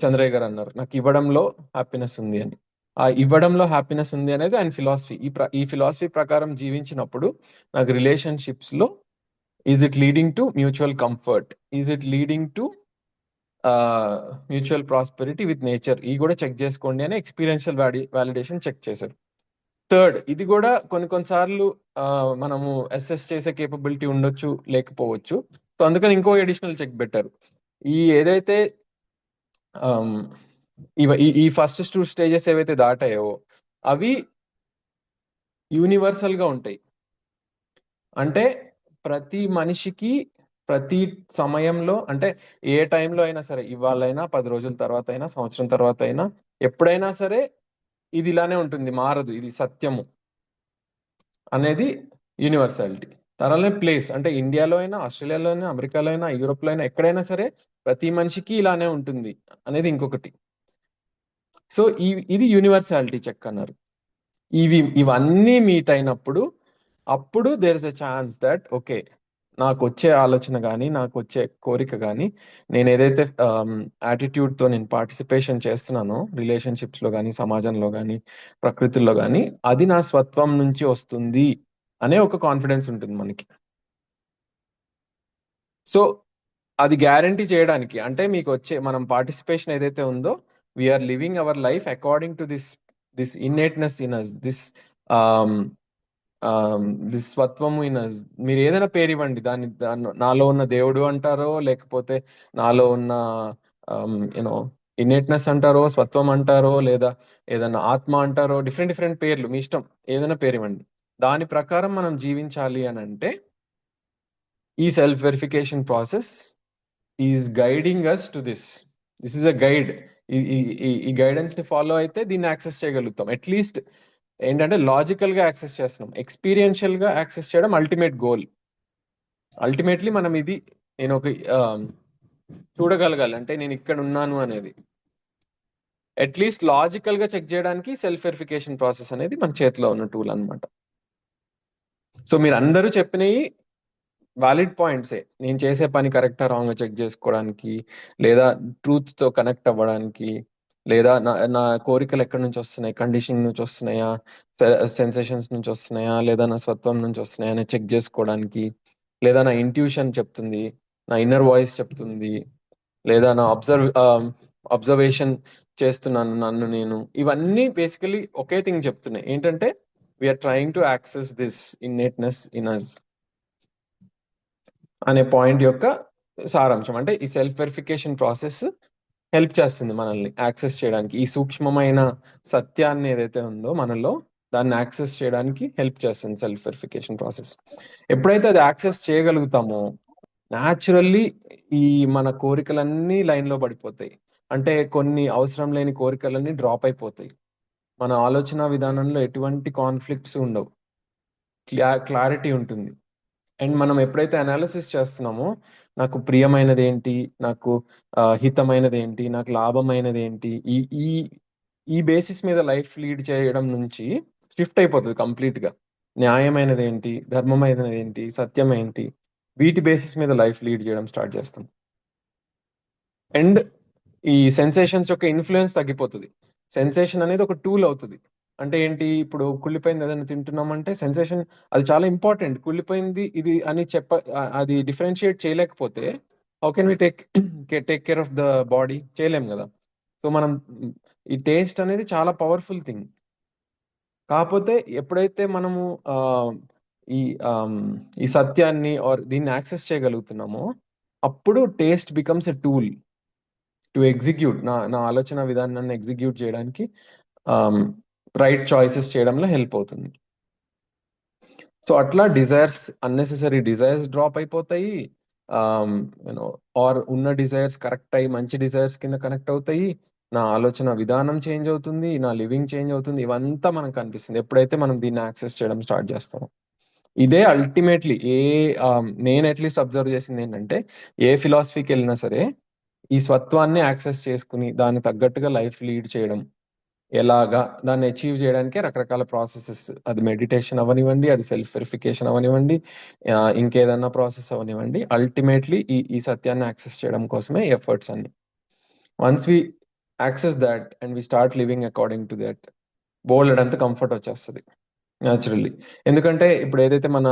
చంద్రయ్య గారు అన్నారు నాకు ఇవ్వడంలో హ్యాపీనెస్ ఉంది అని. ఆ ఇవ్వడంలో హ్యాపీనెస్ ఉంది అనేది ఆయన ఫిలాసఫీ. ఈ ఫిలాసఫీ ప్రకారం జీవించినప్పుడు నాకు రిలేషన్షిప్స్ లో is it leading to mutual comfort, is it leading to mutual prosperity with nature, ఈ కూడా చెక్ చేసుకోండి అని ఎక్స్పీరియన్షియల్ వ్యాలిడేషన్ చెక్ చేశారు. థర్డ్, ఇది కూడా కొన్నిసార్లు మనము అసెస్ చేసే కేపబిలిటీ ఉండొచ్చు, లేకపోవచ్చు. సో అందుకని ఇంకో అడిషనల్ చెక్ పెట్టారు. ఏదైతే ఈ ఫస్ట్ 2 స్టేజెస్ ఏవైతే దాటాయో అవి యూనివర్సల్ గా ఉంటాయి. అంటే ప్రతి మనిషికి ప్రతి సమయంలో, అంటే ఏ టైంలో అయినా సరే, ఇవాళైనా 10 రోజుల తర్వాత అయినా, సంవత్సరం తర్వాత అయినా, ఎప్పుడైనా సరే ఇది ఇలానే ఉంటుంది, మారదు, ఇది సత్యము అనేది యూనివర్సాలిటీ. తరలే ప్లేస్ అంటే ఇండియాలో అయినా, ఆస్ట్రేలియాలో అయినా, అమెరికాలో అయినా, యూరోప్ లో అయినా, ఎక్కడైనా సరే ప్రతి మనిషికి ఇలానే ఉంటుంది అనేది ఇంకొకటి. సో ఇది యూనివర్సాలిటీ చెక్ అన్నారు. ఇవన్నీ మీట్ అయినప్పుడు అప్పుడు there is a chance that okay, నాకు వచ్చే ఆలోచన కానీ, నాకు వచ్చే కోరిక కానీ, నేను ఏదైతే యాటిట్యూడ్ తో నేను పార్టిసిపేషన్ చేస్తున్నానో రిలేషన్షిప్స్ లో కానీ, సమాజంలో కానీ, ప్రకృతిలో కానీ, అది నా స్వత్వం నుంచి వస్తుంది అనే ఒక కాన్ఫిడెన్స్ ఉంటుంది మనకి. సో అది గ్యారంటీ చేయడానికి, అంటే మీకు వచ్చే మనం పార్టిసిపేషన్ ఏదైతే ఉందో, we're living our life according to this innateness in us, this స్వత్వము ఇన్ అస్. మీరు ఏదైనా పేరు ఇవ్వండి, నాలో ఉన్న దేవుడు అంటారో, లేకపోతే నాలో ఉన్న యూనో ఇన్నేట్నెస్ అంటారో, స్వత్వం అంటారో, లేదా ఏదైనా ఆత్మ అంటారో, డిఫరెంట్ డిఫరెంట్ పేర్లు మీ ఇష్టం, ఏదైనా పేరు ఇవ్వండి. దాని ప్రకారం మనం జీవించాలి అని అంటే ఈ self verification process is guiding us to this is a guide. ఈ గైడెన్స్ ని ఫాలో అయితే దీన్ని యాక్సెస్ చేయగలుగుతాం. అట్లీస్ట్ ఏంటంటే లాజికల్ గా యాక్సెస్ చేస్తున్నాం, ఎక్స్పీరియన్షియల్ గా యాక్సెస్ చేయడం అల్టిమేట్ గోల్. అల్టిమేట్లీ మనం ఇది నేను ఒక చూడగలగాలి, అంటే నేను ఇక్కడ ఉన్నాను అనేది అట్లీస్ట్ లాజికల్ గా చెక్ చేయడానికి సెల్ఫ్ వెరిఫికేషన్ ప్రాసెస్ అనేది మన చేతిలో ఉన్న టూల్ అన్నమాట. సో మీరు అందరూ చెప్పినవి వాలిడ్ పాయింట్సే. నేను చేసే పని కరెక్టా రాంగ్ చెక్ చేసుకోవడానికి, లేదా ట్రూత్ తో కనెక్ట్ అవ్వడానికి, లేదా నా కోరికలు ఎక్కడి నుంచి వస్తున్నాయి, కండిషనింగ్ నుంచి వస్తున్నాయా, సెన్సేషన్స్ నుంచి వస్తున్నాయా, లేదా నా స్వత్వం నుంచి వస్తున్నాయా అని చెక్ చేసుకోవడానికి, లేదా నా ఇంట్యూషన్ చెప్తుంది, నా ఇన్నర్ వాయిస్ చెప్తుంది, లేదా నా అబ్జర్వేషన్ చేస్తున్నాను నన్ను నేను. ఇవన్నీ బేసికలీ ఒకే థింగ్ చెప్తున్నాయి, ఏంటంటే we're trying to access this innateness in us అనే పాయింట్ యొక్క సారాంశం. అంటే ఈ సెల్ఫ్ వెరిఫికేషన్ ప్రాసెస్ హెల్ప్ చేస్తుంది మనల్ని యాక్సెస్ చేయడానికి. ఈ సూక్ష్మమైన సత్యాన్ని ఏదైతే ఉందో మనలో, దాన్ని యాక్సెస్ చేయడానికి హెల్ప్ చేస్తుంది సెల్ఫ్ వెరిఫికేషన్ ప్రాసెస్. ఎప్పుడైతే అది యాక్సెస్ చేయగలుగుతామో న్యాచురల్లీ ఈ మన కోరికలన్నీ లైన్లో పడిపోతాయి. అంటే కొన్ని అవసరం లేని కోరికలన్నీ డ్రాప్ అయిపోతాయి. మన ఆలోచన విధానంలో ఎటువంటి కాన్ఫ్లిక్ట్స్ ఉండవు, క్లారిటీ ఉంటుంది. అండ్ మనం ఎప్పుడైతే అనాలిసిస్ చేస్తున్నామో నాకు ప్రియమైనది ఏంటి, నాకు హితమైనది ఏంటి, నాకు లాభమైనది ఏంటి, ఈ ఈ ఈ బేసిస్ మీద లైఫ్ లీడ్ చేయడం నుంచి షిఫ్ట్ అయిపోతుంది కంప్లీట్ గా. న్యాయమైనది ఏంటి, ధర్మమైనది ఏంటి, సత్యం ఏంటి, వీటి బేసిస్ మీద లైఫ్ లీడ్ చేయడం స్టార్ట్ చేస్తాం. అండ్ ఈ సెన్సేషన్స్ యొక్క ఇన్ఫ్లుయెన్స్ తగ్గిపోతుంది. సెన్సేషన్ అనేది ఒక టూల్ అవుతుంది. అంటే ఏంటి, ఇప్పుడు కుళ్ళిపోయింది ఏదైనా తింటున్నామంటే సెన్సేషన్ అది చాలా ఇంపార్టెంట్. కుళ్ళిపోయింది ఇది అని అది డిఫరెన్షియేట్ చేయలేకపోతే how can we take care of the body? చేయలేం కదా. సో మనం ఈ టేస్ట్ అనేది చాలా పవర్ఫుల్ థింగ్. కాకపోతే ఎప్పుడైతే మనము ఈ సత్యాన్ని ఆర్ దీన్ని యాక్సెస్ చేయగలుగుతున్నామో అప్పుడు taste becomes a tool to execute నా ఆలోచన విధానాన్ని ఎగ్జిక్యూట్ చేయడానికి, రైట్ చాయిసెస్ చేయడంలో హెల్ప్ అవుతుంది. సో అట్లా డిజైర్స్, అన్నెసెసరీ డిజైర్స్ డ్రాప్ అయిపోతాయి, యూనో ఆర్ ఉన్న డిజైర్స్ కరెక్ట్ అయ్యి మంచి డిజైర్స్ కింద కనెక్ట్ అవుతాయి, నా ఆలోచన విధానం చేంజ్ అవుతుంది, నా లివింగ్ చేంజ్ అవుతుంది. ఇవంతా మనకు కనిపిస్తుంది ఎప్పుడైతే మనం దీన్ని యాక్సెస్ చేయడం స్టార్ట్ చేస్తామో. ఇదే అల్టిమేట్లీ నేను అట్లీస్ట్ అబ్జర్వ్ చేసింది ఏంటంటే, ఏ ఫిలాసఫీకి వెళ్ళినా సరే ఈ స్వత్వాన్ని యాక్సెస్ చేసుకుని దానికి తగ్గట్టుగా లైఫ్ లీడ్ చేయడం ఎలాగా, దాన్ని అచీవ్ చేయడానికి రకరకాల ప్రాసెసెస్, అది మెడిటేషన్ అవనివ్వండి, అది సెల్ఫ్ వెరిఫికేషన్ అవనివ్వండి, ఇంకేదన్నా ప్రాసెస్ అవనివ్వండి, అల్టిమేట్లీ ఈ సత్యాన్ని యాక్సెస్ చేయడం కోసమే ఎఫర్ట్స్ అన్ని. Once we access that and we start living according to that, బోల్డ్ అంత కంఫర్ట్ వచ్చేస్తుంది న్యాచురల్లీ. ఎందుకంటే ఇప్పుడు ఏదైతే మన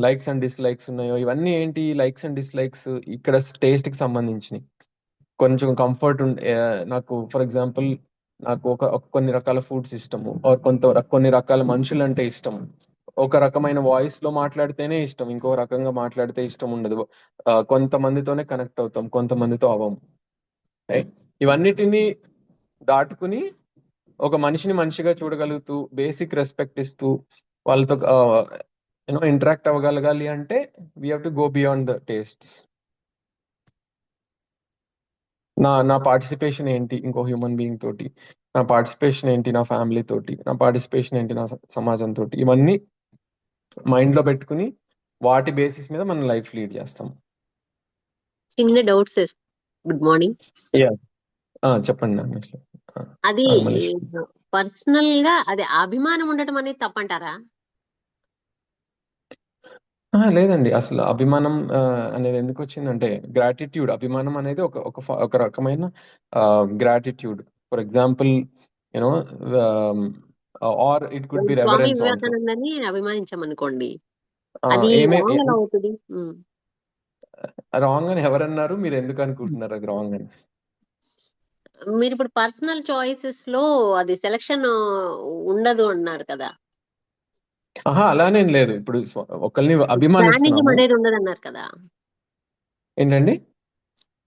లైక్స్ అండ్ డిస్లైక్స్ ఉన్నాయో ఇవన్నీ ఏంటి, లైక్స్ అండ్ డిస్లైక్స్ ఇక్కడ టేస్ట్ కి సంబంధించినవి. కొంచెం కంఫర్ట్ నాకు ఫర్ ఎగ్జాంపుల్ నాకు కొన్ని రకాల ఫుడ్స్ ఇష్టము, ఆర్ కొన్ని రకాల మనుషులు అంటే ఇష్టము. ఒక రకమైన వాయిస్ లో మాట్లాడితేనే ఇష్టం, ఇంకో రకంగా మాట్లాడితే ఇష్టం ఉండదు. కొంతమందితోనే కనెక్ట్ అవుతాం, కొంతమందితో అవ్వము. ఇవన్నిటిని దాటుకుని ఒక మనిషిని మనిషిగా చూడగలుగుతూ, బేసిక్ రెస్పెక్ట్ ఇస్తూ వాళ్ళతో ఇంటరాక్ట్ అవ్వగలగాలి అంటే we have to go beyond the tastes. నా పార్టిసిపేషన్ ఏంటి ఇంకో హ్యూమన్ బీయింగ్ తోటి, నా పార్టిసిపేషన్ ఏంటి నా ఫ్యామిలీ తోటి, నా పార్టిసిపేషన్ ఏంటి నా సమాజం తోటి, ఇవన్నీ మైండ్ లో పెట్టుకుని వాటి బేసిస్ మీద మనం లైఫ్ లీడ్ చేస్తాం. చిన్న డౌట్ సార్. Good morning. చెప్పండి నాగేశ్వరి. అది పర్సనల్ గా అది అభిమానం ఉండటం అనేది తప్పంటారా? లేదండి, అసలు అభిమానం అనేది ఎందుకు వచ్చిందంటే గ్రాటిట్యూడ్. అభిమానం అనేది ఒక రకమైన gratitude. For example you know or it could be Swami reverence also. వివేకానందని అభిమానించామనుకోండి, అది wrong ఎలా అవుతుంది? రాంగ్ అని ఎవరన్నారు? మీరు ఎందుకు అనుకుంటున్నారు అది రాంగ్ అని? మీరు ఇప్పుడు పర్సనల్ చాయిసెస్ లో అది సెలక్షన్ ఉండదు అన్నారు కదా. అలానేం లేదు. ఇప్పుడు ఒకరిని ఫ్యానిజం అభిమానిస్తున్నాము అనేది ఉండదు అన్నారు కదా. ఏంటండి?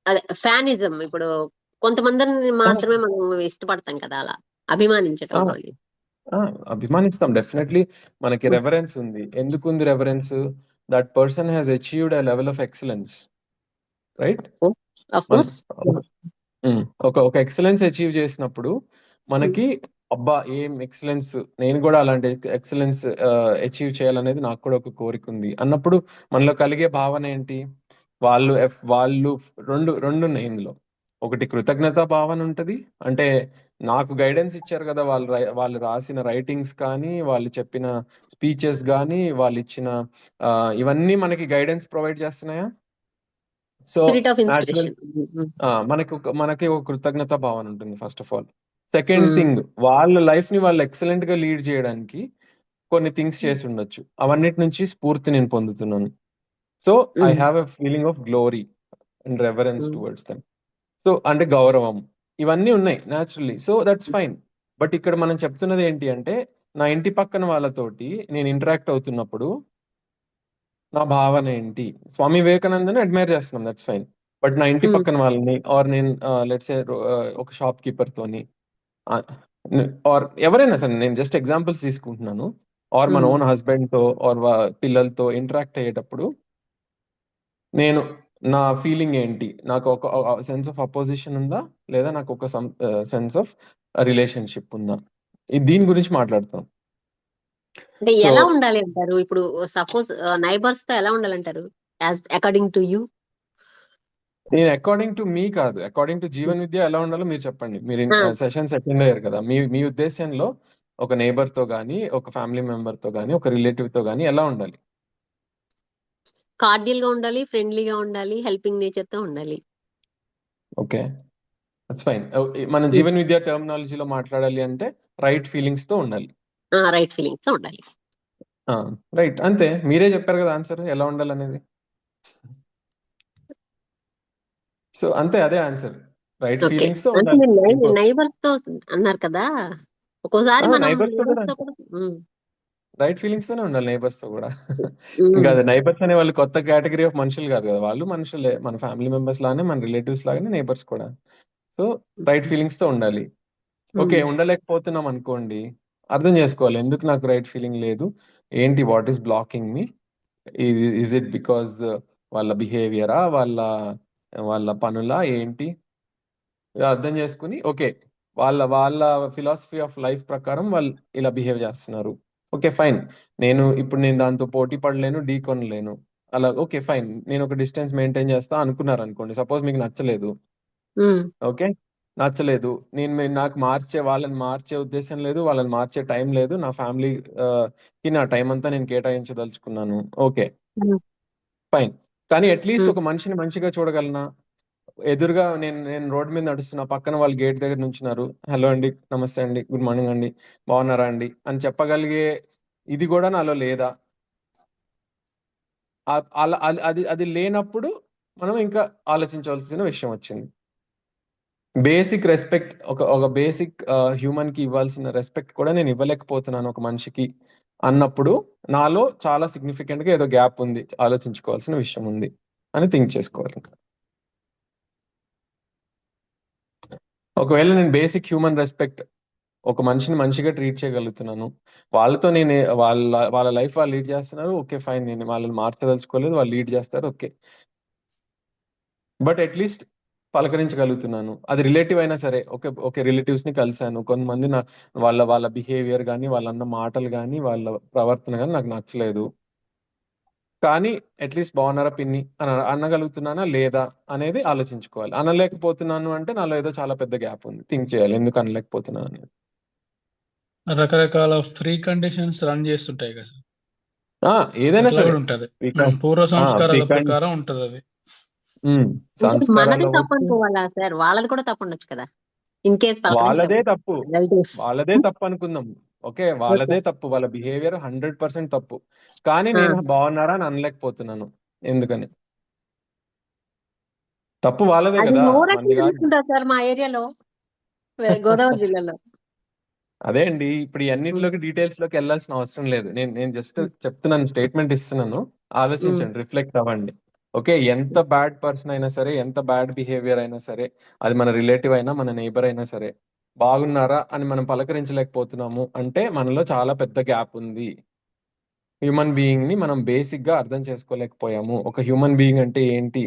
అదే ఫ్యానిజం. ఇప్పుడు కొంతమందిని మాత్రమే మనం ఇష్టపడతాం కదా, అలా అభిమానించటం ఆ, వాళ్ళు. ఆ, అభిమానిస్తాం డెఫినెట్లీ. మనకి రెఫరెన్స్ ఉంది. ఎందుకు ఉంది reference? That person has achieved a level of excellence, right? Of course. ఒక ఒక ఎక్సలెన్స్ అచీవ్ చేసినప్పుడు మనకి అబ్బా ఏం ఎక్సలెన్స్, నేను కూడా అలాంటి ఎక్సలెన్స్ అచీవ్ చేయాలనేది నాకు కూడా ఒక కోరిక ఉంది అన్నప్పుడు మనలో కలిగే భావన ఏంటి? వాళ్ళు రెండు ఉన్నాయి ఇందులో. ఒకటి కృతజ్ఞతా భావన ఉంటది. అంటే నాకు గైడెన్స్ ఇచ్చారు కదా, వాళ్ళు రాసిన రైటింగ్స్ కానీ, వాళ్ళు చెప్పిన స్పీచెస్ కానీ, వాళ్ళు ఇచ్చిన ఇవన్నీ మనకి గైడెన్స్ ప్రొవైడ్ చేస్తున్నాయా? So spirit of natural inspiration. మనకి ఒక కృతజ్ఞత భావన ఉంటుంది first of all. Second thing, వాళ్ళ లైఫ్ ని వాళ్ళు ఎక్సలెంట్ గా లీడ్ చేయడానికి కొన్ని థింగ్స్ చేసి ఉండొచ్చు. అవన్నిటి నుంచి స్ఫూర్తి నేను పొందుతున్నాను. So I have a feeling of glory and reverence towards them. So అంటే గౌరవం, ఇవన్నీ ఉన్నాయి naturally. So that's fine. But ఇక్కడ మనం చెప్తున్నది ఏంటి అంటే, నా ఇంటి పక్కన వాళ్ళతోటి నేను ఇంటరాక్ట్ అవుతున్నప్పుడు నా భావన ఏంటి? స్వామి వివేకానందని అడ్మైర్ చేస్తున్నాం, దట్స్ ఫైన్. బట్ నా ఇంటి పక్కన వాళ్ళని, ఆర్ నేను లెట్స్ సే ఒక షాప్ కీపర్ తోని, ఆర్ ఎవరైనా సరే, నేను జస్ట్ ఎగ్జాంపుల్స్ తీసుకుంటున్నాను. ఆర్ మన ఓన్ హస్బెండ్ తో, ఆర్ పిల్లలతో ఇంటరాక్ట్ అయ్యేటప్పుడు నేను నా ఫీలింగ్ ఏంటి? నాకు ఒక సెన్స్ ఆఫ్ అపోజిషన్ ఉందా, లేదా నాకు ఒక సెన్స్ ఆఫ్ రిలేషన్షిప్ ఉందా? దీని గురించి మాట్లాడుతాం. అంటే సో ఎలా ఉండాలి అంటారు? ఇప్పుడు సపోజ్ నైబర్స్ తో ఎలా ఉండాలంటారు యాజ్ అకార్డింగ్ టు యూ? నేను అకార్డింగ్ టు మీ కాదు, అకార్డింగ్ టు జీవన్ విద్య ఎలా ఉండాలో మీరు చెప్పండి. మీరు సెషన్స్ అటెండ్ అయ్యారు కదా, మీ ఉద్దేశంలో ఒక నేబర్ తో గానీ, ఒక ఫ్యామిలీ మెంబర్ తో గానీ, ఒక రిలేటివ్ తో గానీ ఎలా ఉండాలి? కార్డియల్ గా ఉండాలి, ఫ్రెండ్లీగా ఉండాలి, హెల్పింగ్ నేచర్ తో ఉండాలి. Okay, that's fine. మనం జీవన్ విద్య టర్మినాలజీలో మాట్లాడాలి అంటే రైట్ ఫీలింగ్స్ తో ఉండాలి. రైట్ ఫీలింగ్స్ తో ఉండాలి. రైట్, అంతే. మీరే చెప్పారు కదా ఆన్సర్ ఎలా ఉండాలనేది. సో అంతే, అదే ఆన్సర్. రైట్ ఓకే, ఫీలింగ్స్ తో అంటే ఉండాలి. మీరు నైబర్స్ తో అన్నారు కదా, ఒక్కోసారి మనం నైబర్స్ తో కూడా neighbours తో కూడా రైట్ ఫీలింగ్స్ తోనే ఉండాలి నైబర్స్ తో కూడా. ఇంకా అది నైబర్స్ అనే వాళ్ళు కొత్త కేటగిరీ ఆఫ్ మనుషులు కాదు కదా, వాళ్ళు మనుషులే, మన ఫ్యామిలీ మెంబర్స్ లానే, మన రిలేటివ్స్ లాగానే నైబర్స్ కూడా. సో రైట్ ఫీలింగ్స్ తో ఉండాలి. ఓకే, ఉండలేకపోతున్నాం అనుకోండి, అర్థం చేసుకోవాలి ఎందుకు నాకు రైట్ ఫీలింగ్ లేదు, ఏంటి, what is blocking me, is it because వాళ్ళ బిహేవియరా, వాళ్ళ పనులా ఏంటి, ఇది అర్థం చేసుకుని ఓకే, వాళ్ళ వాళ్ళ ఫిలాసఫీ ఆఫ్ లైఫ్ ప్రకారం వాళ్ళు ఇలా బిహేవ్ చేస్తున్నారు. ఓకే ఫైన్, నేను దాంతో పోటీ పడలేను, ఢీ కొనలేను, అలా ఓకే ఫైన్, నేను ఒక డిస్టెన్స్ మెయింటైన్ చేస్తా అనుకున్నారు అనుకోండి. సపోజ్ మీకు నచ్చలేదు, ఓకే, నచ్చలేదు, నాకు వాళ్ళని మార్చే ఉద్దేశం లేదు, వాళ్ళని మార్చే టైం లేదు, నా ఫ్యామిలీకి నా టైం అంతా నేను కేటాయించదలుచుకున్నాను. ఓకే ఫైన్, కానీ అట్లీస్ట్ ఒక మనిషిని మంచిగా చూడగలనా? ఎదురుగా నేను రోడ్ మీద నడుస్తున్నా, పక్కన వాళ్ళు గేట్ దగ్గర నుంచున్నారు, హలో అండి, నమస్తే అండి, గుడ్ మార్నింగ్ అండి, బాగున్నారా అండి అని చెప్పగలిగే ఇది కూడా నాలో లేదా? అలా అది లేనప్పుడు మనం ఇంకా ఆలోచించవలసిన విషయం వచ్చింది. బేసిక్ రెస్పెక్ట్, ఒక బేసిక్ హ్యూమన్ కి ఇవ్వాల్సిన రెస్పెక్ట్ కూడా నేను ఇవ్వలేకపోతున్నాను ఒక మనిషికి అన్నప్పుడు నాలో చాలా సిగ్నిఫికెంట్ గా ఏదో గ్యాప్ ఉంది, ఆలోచించుకోవాల్సిన విషయం ఉంది అని థింక్ చేసుకోవాలి. ఒకవేళ నేను బేసిక్ హ్యూమన్ రెస్పెక్ట్, ఒక మనిషిని మంచిగా ట్రీట్ చేయగలుగుతున్నాను, వాళ్ళతో నేను వాళ్ళ లైఫ్ వాళ్ళు లీడ్ చేస్తున్నారు, ఓకే ఫైన్, నేను వాళ్ళని మార్చదలుచుకోలేదు, వాళ్ళు లీడ్ చేస్తారు, ఓకే, బట్ అట్లీస్ట్ పలకరించగలుగుతున్నాను. అది రిలేటివ్ అయినా సరే, ఓకే రిలేటివ్స్ ని కలిశాను, కొంతమంది వాళ్ళ బిహేవియర్ కానీ, వాళ్ళ అన్న మాటలు కానీ, వాళ్ళ ప్రవర్తన కానీ నాకు నచ్చలేదు, కానీ అట్లీస్ట్ బాగున్నారా పిన్ని అని అనగలుగుతున్నానా లేదా అనేది ఆలోచించుకోవాలి. అనలేకపోతున్నాను అంటే నాలో ఏదో చాలా పెద్ద గ్యాప్ ఉంది, థింక్ చేయాలి ఎందుకు అనలేకపోతున్నాను అనేది. రకరకాల ఫ్రీ కండిషన్స్ రన్ చేస్తుంటాయి కదా సార్, ఏదైనా అట్లా సరే కూడా ఉంటది. పూర్వ సంస్కారాల ప్రకారం ఉంటది అది. మనదే సంస్కారాలు తప్పు అవ్వచ్చు, అనుకోవాలా సార్? వాళ్ళది కూడా తప్పు ఉండొచ్చు కదా, ఇన్ కేస్ వాళ్ళదే తప్పు, రిలేటివ్స్. వాళ్ళదే తప్పు అనుకుందాం. ఓకే, వాళ్ళదే తప్పు, వాళ్ళ బిహేవియర్ 100% తప్పు, కానీ నేను బాగున్నారా అని అనలేకపోతున్నాను ఎందుకని? తప్పు వాళ్ళదే అది కదా, నోరట్టి మంది కాదు. తెలుసుకుంటారు సార్ మా ఏరియాలో, గోదావరి జిల్లాలో. అదే అండి, ఇప్పుడు ఈ అన్నిటిలోకి డీటెయిల్స్ లోకి వెళ్ళాల్సిన అవసరం లేదు. నేను జస్ట్ చెప్తున్నాను, స్టేట్మెంట్ ఇస్తున్నాను, ఆలోచించండి, రిఫ్లెక్ట్ అవ్వండి. ఓకే, ఎంత బ్యాడ్ పర్సన్ అయినా సరే, ఎంత బ్యాడ్ బిహేవియర్ అయినా సరే, అది మన రిలేటివ్ అయినా మన నైబర్ అయినా సరే, బాగున్నారా అని మనం పలకరించలేకపోతున్నాము అంటే మనలో చాలా పెద్ద గ్యాప్ ఉంది. హ్యూమన్ బీయింగ్ ని మనం బేసిక్ గా అర్థం చేసుకోలేకపోయాము. ఒక హ్యూమన్ బీయింగ్ అంటే ఏంటి,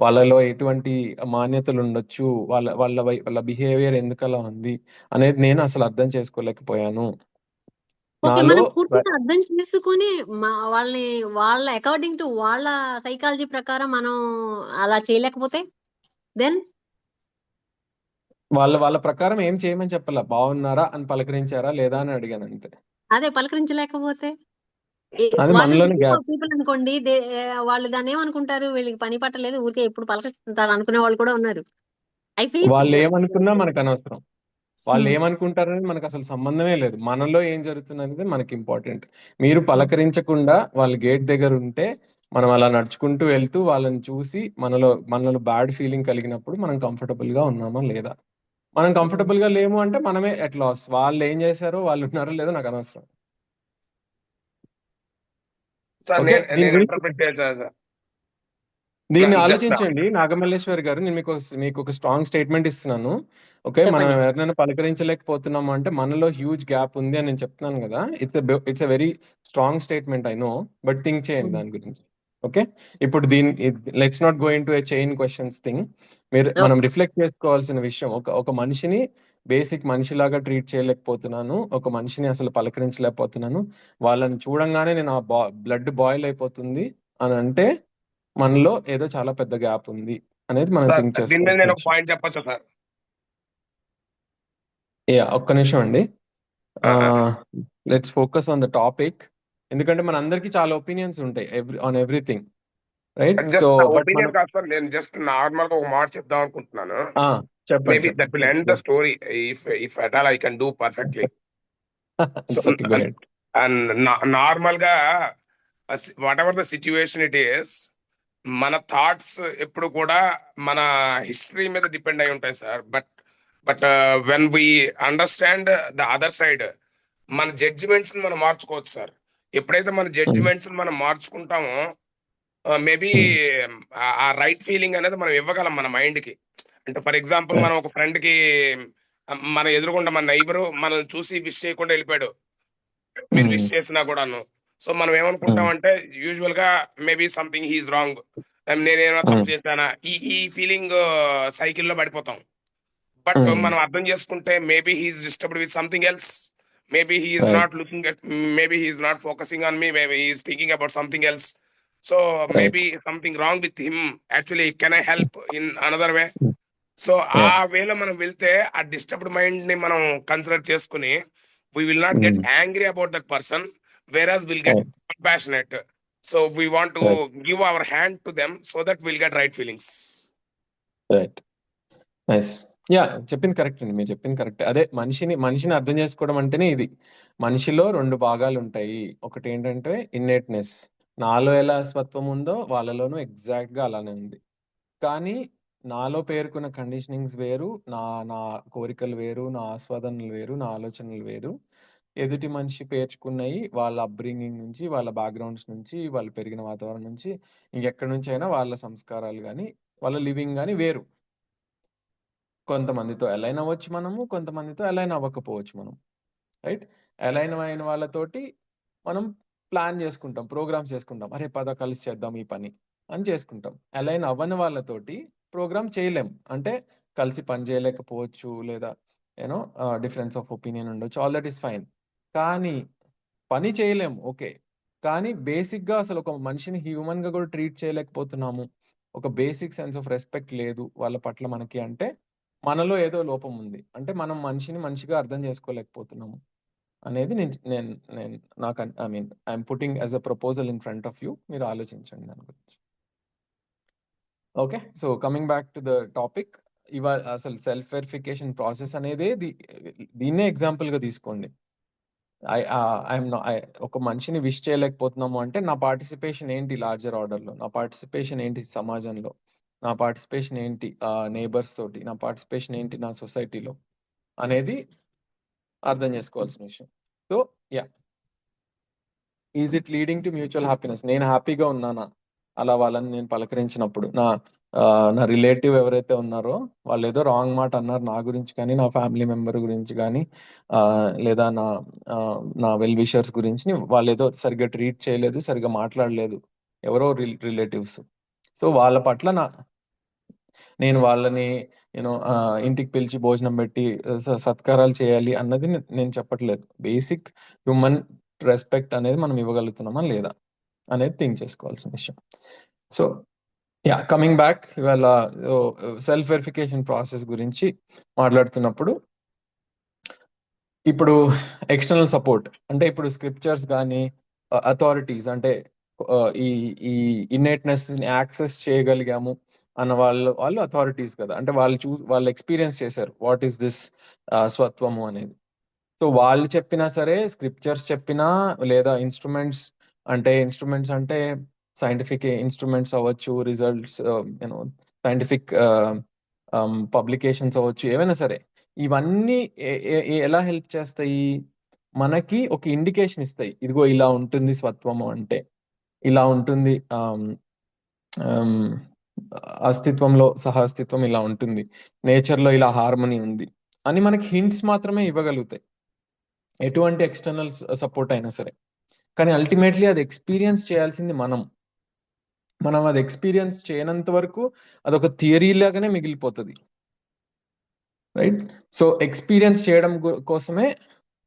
వాళ్ళలో ఎటువంటి మాన్యతలు ఉండొచ్చు, వాళ్ళ బిహేవియర్ ఎందుకు అలా ఉంది అనేది నేను అసలు అర్థం చేసుకోలేకపోయాను. ఓకే, నాలో మనం పూర్తిగా అర్థం చేసుకొని వాళ్ళని వాళ్ళ అకార్డింగ్ టు వాళ్ళ సైకాలజీ ప్రకారం మనం అలా చేయలేకపోతే దెన్ వాళ్ళ ప్రకారం ఏం చేయమని చెప్పాల, బాగున్నారా అని పలకరించారా లేదా అని అడిగాను అంతే. అదే పలకరించలేకపోతే అది వాళ్ళు మనలోని గ్యాప్. పీపుల్ అనుకోండి, వాళ్ళు దాన్ని ఏమనుకుంటారు, వీళ్ళకి పని పట్టలేదు, ఊరికే ఎప్పుడు పలకరిస్తుంటారు అనుకునే వాళ్ళు కూడా ఉన్నారు. ఐ ఫీల్ వాళ్ళు ఏమనుకున్నా మనకు అనవసరం. వాళ్ళు ఏమనుకుంటారనేది మనకు అసలు సంబంధమే లేదు. మనలో ఏం జరుగుతున్నది మనకి ఇంపార్టెంట్. మీరు పలకరించకుండా వాళ్ళ గేట్ దగ్గర ఉంటే, మనం అలా నడుచుకుంటూ వెళ్తూ వాళ్ళని చూసి మనలో బ్యాడ్ ఫీలింగ్ కలిగినప్పుడు మనం కంఫర్టబుల్ గా ఉన్నామా లేదా. మనం కంఫర్టబుల్ గా లేము అంటే మనమే ఎట్ లాస్. వాళ్ళు ఏం చేశారో, వాళ్ళు ఉన్నారో లేదో నాకు అనవసరం. సార్ ఓకే, దీని నేను గురించి ఇంటర్ప్రిట్ చేశాను సార్. దీన్ని జస్ట్ ఆలోచించండి నాగమల్లేశ్వరి గారు. నేను మీకు ఒక స్ట్రాంగ్ స్టేట్మెంట్ ఇస్తున్నాను. ఓకే, మనం చెప్పండి. ఎవరినైనా పలకరించలేకపోతున్నాము అంటే మనలో హ్యూజ్ గ్యాప్ ఉంది అని నేను చెప్తున్నాను కదా. It's a very strong statement, I know, but think చేయండి దాని గురించి. ఓకే, ఇప్పుడు let's not go in to a chain questions thing. మనం రిఫ్లెక్ట్ చేసుకోవాల్సిన విషయం, ఒక మనిషిని బేసిక్ మనిషిలాగా ట్రీట్ చేయలేకపోతున్నాను, ఒక మనిషిని అసలు పలకరించలేకపోతున్నాను, వాళ్ళని చూడంగానే నేను బ్లడ్ బాయిల్ అయిపోతుంది అని అంటే మనలో ఏదో చాలా పెద్ద గ్యాప్ ఉంది అనేది మనం సార్ థింక్ దీని మీద నేను ఒక చేసుకోవాలి. పాయింట్ చెప్పొచ్చా సార్? ఒక్క నిమిషం అండి. Let's focus on the topic. ఎందుకంటే మన అందరికి చాలా ఒపీనియన్స్ ఉంటాయి on everything, right? So just నా బట్ మనం ఒపీనియన్ కాదు సార్, నేను జస్ట్ నార్మల్ గా ఒక మాట చెప్దాం అనుకుంటున్నాను. చెప్పండి maybe that will end the story if at all I can do perfectly. So and normal గా whatever the situation it is, మన థాట్స్ ఎప్పుడు కూడా మన హిస్టరీ మీద డిపెండ్ అయి ఉంటాయి sir. But when we understand the other side, మన judgements మనం మార్చుకోవచ్చు సార్. ఎప్పుడైతే మన జడ్జిమెంట్స్ మనం మార్చుకుంటామో మేబీ ఆ రైట్ ఫీలింగ్ అనేది మనం ఇవ్వగలం మన మైండ్ కి. అంటే ఫర్ ఎగ్జాంపుల్ మనం ఒక ఫ్రెండ్ కి మన ఎదురుగుండా మన నైబర్ మనల్ని చూసి విష్ చేయకుండా వెళ్ళిపోయాడు, మీరు విష్ చేసినా కూడాను. సో మనం ఏమనుకుంటాం అంటే యూజువల్ గా మేబీ సంథింగ్ హీఈస్ రాంగ్, నేనేమో తప్పు చేశానా, ఈ ఫీలింగ్ సైకిల్ లో పడిపోతాం. బట్ మనం అర్థం చేసుకుంటే maybe he's disturbed with something else, maybe he's not looking at, maybe he's not focusing on me, maybe he's thinking about something else. So maybe something wrong with him, actually can I help in another way. So ఆ వేలో మనం వెళ్తే ఆ disturbed mind ని మనం consider చేసుకుని we will not get angry about that person, whereas we'll get compassionate. So we want to give our hand to them so that we'll get right feelings. Right, nice. చెప్పింది correct అండి, మీరు చెప్పింది correct. అదే మనిషిని అర్థం చేసుకోవడం అంటేనే ఇది. మనిషిలో రెండు భాగాలు ఉంటాయి. ఒకటి ఏంటంటే ఇన్నేట్నెస్, నాలో ఎలా స్వత్వం ఉందో వాళ్ళలోనూ ఎగ్జాక్ట్ గా అలానే ఉంది. కానీ నాలో పేర్కొన్న కండిషనింగ్స్ వేరు, నా కోరికలు వేరు, నా ఆస్వాదనలు వేరు, నా ఆలోచనలు వేరు. ఎదుటి మనిషి పేర్చుకున్నాయి వాళ్ళ అప్బ్రింగింగ్ నుంచి, వాళ్ళ బ్యాక్గ్రౌండ్స్ నుంచి, వాళ్ళు పెరిగిన వాతావరణం నుంచి, ఇంకెక్కడి నుంచి అయినా వాళ్ళ సంస్కారాలు కానీ వాళ్ళ లివింగ్ కానీ వేరు. కొంతమందితో అలైన్ అవ్వచ్చు మనము, కొంతమందితో అలైన్ అవ్వకపోవచ్చు మనం, రైట్? అలైన్ అయిన వాళ్ళతోటి మనం ప్లాన్ చేసుకుంటాం, ప్రోగ్రామ్స్ చేసుకుంటాం, అరే పద కలిసి చేద్దాం ఈ పని అని చేసుకుంటాం. అలైన్ అవ్వని వాళ్ళతోటి ప్రోగ్రామ్ చేయలేం, అంటే కలిసి పని చేయలేకపోవచ్చు, లేదా యూనో డిఫరెన్స్ ఆఫ్ ఒపీనియన్ ఉండొచ్చు, ఆల్ దట్ ఈస్ ఫైన్. కానీ పని చేయలేం, ఓకే, కానీ బేసిక్ గా అసలు ఒక మనిషిని హ్యూమన్ గా కూడా ట్రీట్ చేయలేకపోతున్నాము, ఒక బేసిక్ సెన్స్ ఆఫ్ రెస్పెక్ట్ లేదు వాళ్ళ పట్ల మనకి అంటే మనలో ఏదో లోపం ఉంది. అంటే మనం మనిషిని మనిషిగా అర్థం చేసుకోలేకపోతున్నాము అనేది నాకు I'm putting as a proposal in front of you. మీరు ఆలోచించండి దాని గురించి. Okay, so coming back to the topic, ఇవాళ అసలు సెల్ఫ్ వెరిఫికేషన్ ప్రాసెస్ అనేది దీన్నే ఎగ్జాంపుల్ గా తీసుకోండి. ఒక మనిషిని విష్ చేయలేకపోతున్నాము అంటే నా పార్టిసిపేషన్ ఏంటి లార్జర్ ఆర్డర్ లో, నా పార్టిసిపేషన్ ఏంటి సమాజంలో, నా పార్టిసిపేషన్ ఏంటి నేబర్స్ తోటి, నా పార్టిసిపేషన్ ఏంటి నా సొసైటీలో అనేది అర్థం చేసుకోవాల్సిన విషయం. So is it leading to mutual happiness? నేను హ్యాపీగా ఉన్నానా అలా వాళ్ళని నేను పలకరించినప్పుడు నా రిలేటివ్ ఎవరైతే ఉన్నారో వాళ్ళు ఏదో రాంగ్ మాట అన్నారు నా గురించి కానీ, నా ఫ్యామిలీ మెంబర్ గురించి కానీ, లేదా నా వెల్ విషర్స్ గురించి వాళ్ళు ఏదో సరిగ్గా ట్రీట్ చేయలేదు, సరిగ్గా మాట్లాడలేదు, ఎవరో రిలేటివ్స్. సో వాళ్ళ పట్ల నేను వాళ్ళని ఇంటికి పిలిచి భోజనం పెట్టి సత్కారాలు చేయాలి అన్నది నేను చెప్పట్లేదు. బేసిక్ హ్యూమన్ రెస్పెక్ట్ అనేది మనం ఇవ్వగలుగుతున్నామా లేదా అనేది థింక్ చేసుకోవాల్సిన విషయం. సో కమింగ్ బ్యాక్, ఇవాళ సెల్ఫ్ వెరిఫికేషన్ ప్రాసెస్ గురించి మాట్లాడుతున్నప్పుడు, ఇప్పుడు ఎక్స్టర్నల్ సపోర్ట్ అంటే ఇప్పుడు స్క్రిప్చర్స్ కానీ అథారిటీస్ అంటే ఈ ఈ ఇన్నేట్నెస్ ని యాక్సెస్ చేయగలిగాము అన్న వాళ్ళు అథారిటీస్ కదా, అంటే వాళ్ళు ఎక్స్పీరియన్స్ చేశారు వాట్ ఈస్ దిస్ స్వత్వము అనేది. సో వాళ్ళు చెప్పినా సరే, స్క్రిప్చర్స్ చెప్పినా, లేదా ఇన్స్ట్రుమెంట్స్ అంటే సైంటిఫిక్ ఇన్స్ట్రుమెంట్స్ అవ్వచ్చు, రిజల్ట్స్ సైంటిఫిక్ పబ్లికేషన్స్ అవ్వచ్చు, ఏవైనా సరే, ఇవన్నీ ఎలా హెల్ప్ చేస్తాయి? మనకి ఒక ఇండికేషన్ ఇస్తాయి. ఇదిగో ఇలా ఉంటుంది స్వత్వము అంటే, ఇలా ఉంటుంది అస్తిత్వంలో సహాస్తిత్వం ఇలా ఉంటుంది, నేచర్లో ఇలా హార్మనీ ఉంది అని మనకి హింట్స్ మాత్రమే ఇవ్వగలుగుతాయి, ఎటువంటి ఎక్స్టర్నల్ సపోర్ట్ అయినా సరే. కానీ అల్టిమేట్లీ అది ఎక్స్పీరియన్స్ చేయాల్సింది మనం అది ఎక్స్పీరియన్స్ చేయనంత వరకు అదొక థియరీ లాగానే మిగిలిపోతుంది, రైట్? సో ఎక్స్పీరియన్స్ చేయడం కోసమే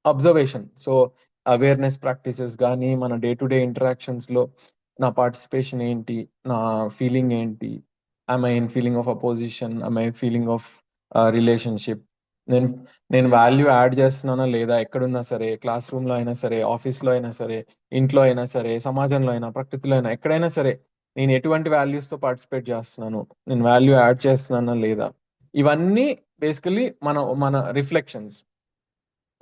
అబ్జర్వేషన్. సో అవేర్నెస్ ప్రాక్టీసెస్ కానీ, మన డే టు డే ఇంటరాక్షన్స్లో నా పార్టిసిపేషన్ ఏంటి, నా ఫీలింగ్ ఏంటి, I'm I in feeling of opposition, I'm I feeling of relationship, నేను వాల్యూ యాడ్ చేస్తున్నానా లేదా, ఎక్కడున్నా సరే, క్లాస్ రూమ్లో అయినా సరే, ఆఫీస్లో అయినా సరే, ఇంట్లో అయినా సరే, సమాజంలో అయినా, ప్రకృతిలో అయినా, ఎక్కడైనా సరే నేను ఎటువంటి వాల్యూస్తో పార్టిసిపేట్ చేస్తున్నాను, నేను వాల్యూ యాడ్ చేస్తున్నానా లేదా, ఇవన్నీ బేసికలీ మన రిఫ్లెక్షన్స్.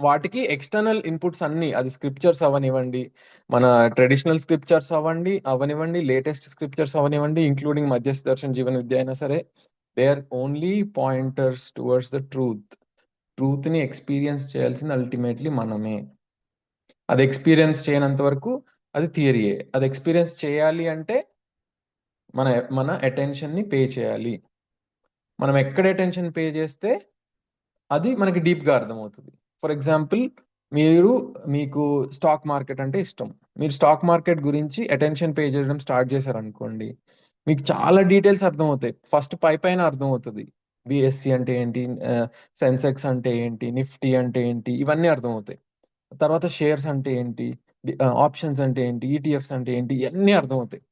వాటికి ఎక్స్టర్నల్ ఇన్పుట్స్ అన్ని, అది స్క్రిప్చర్స్ అవనివ్వండి, మన ట్రెడిషనల్ స్క్రిప్చర్స్ అవనివ్వండి, లేటెస్ట్ స్క్రిప్చర్స్ అవనివ్వండి, ఇంక్లూడింగ్ మధ్యస్థ దర్శన్, జీవన విద్య అయినా సరే, they are only pointers towards the truth ని ఎక్స్పీరియన్స్ చేయాల్సింది అల్టిమేట్లీ మనమే. అది ఎక్స్పీరియన్స్ చేయనంత వరకు అది థియరీయే. అది ఎక్స్పీరియన్స్ చేయాలి అంటే మన అటెన్షన్ ని పే చేయాలి. మనం ఎక్కడ అటెన్షన్ పే చేస్తే అది మనకి డీప్ గా అర్థమవుతుంది. ఫర్ ఎగ్జాంపుల్, మీకు స్టాక్ మార్కెట్ అంటే ఇష్టం, మీరు స్టాక్ మార్కెట్ గురించి అటెన్షన్ పే చేయడం స్టార్ట్ చేశారనుకోండి, మీకు చాలా డీటెయిల్స్ అర్థమవుతాయి. ఫస్ట్ పైన అర్థమవుతుంది, బిఎస్సి అంటే ఏంటి, సెన్సెక్స్ అంటే ఏంటి, నిఫ్టీ అంటే ఏంటి, ఇవన్నీ అర్థమవుతాయి. తర్వాత షేర్స్ అంటే ఏంటి, ఆప్షన్స్ అంటే ఏంటి, ఈటీఎఫ్స్ అంటే ఏంటి, ఇవన్నీ అర్థమవుతాయి.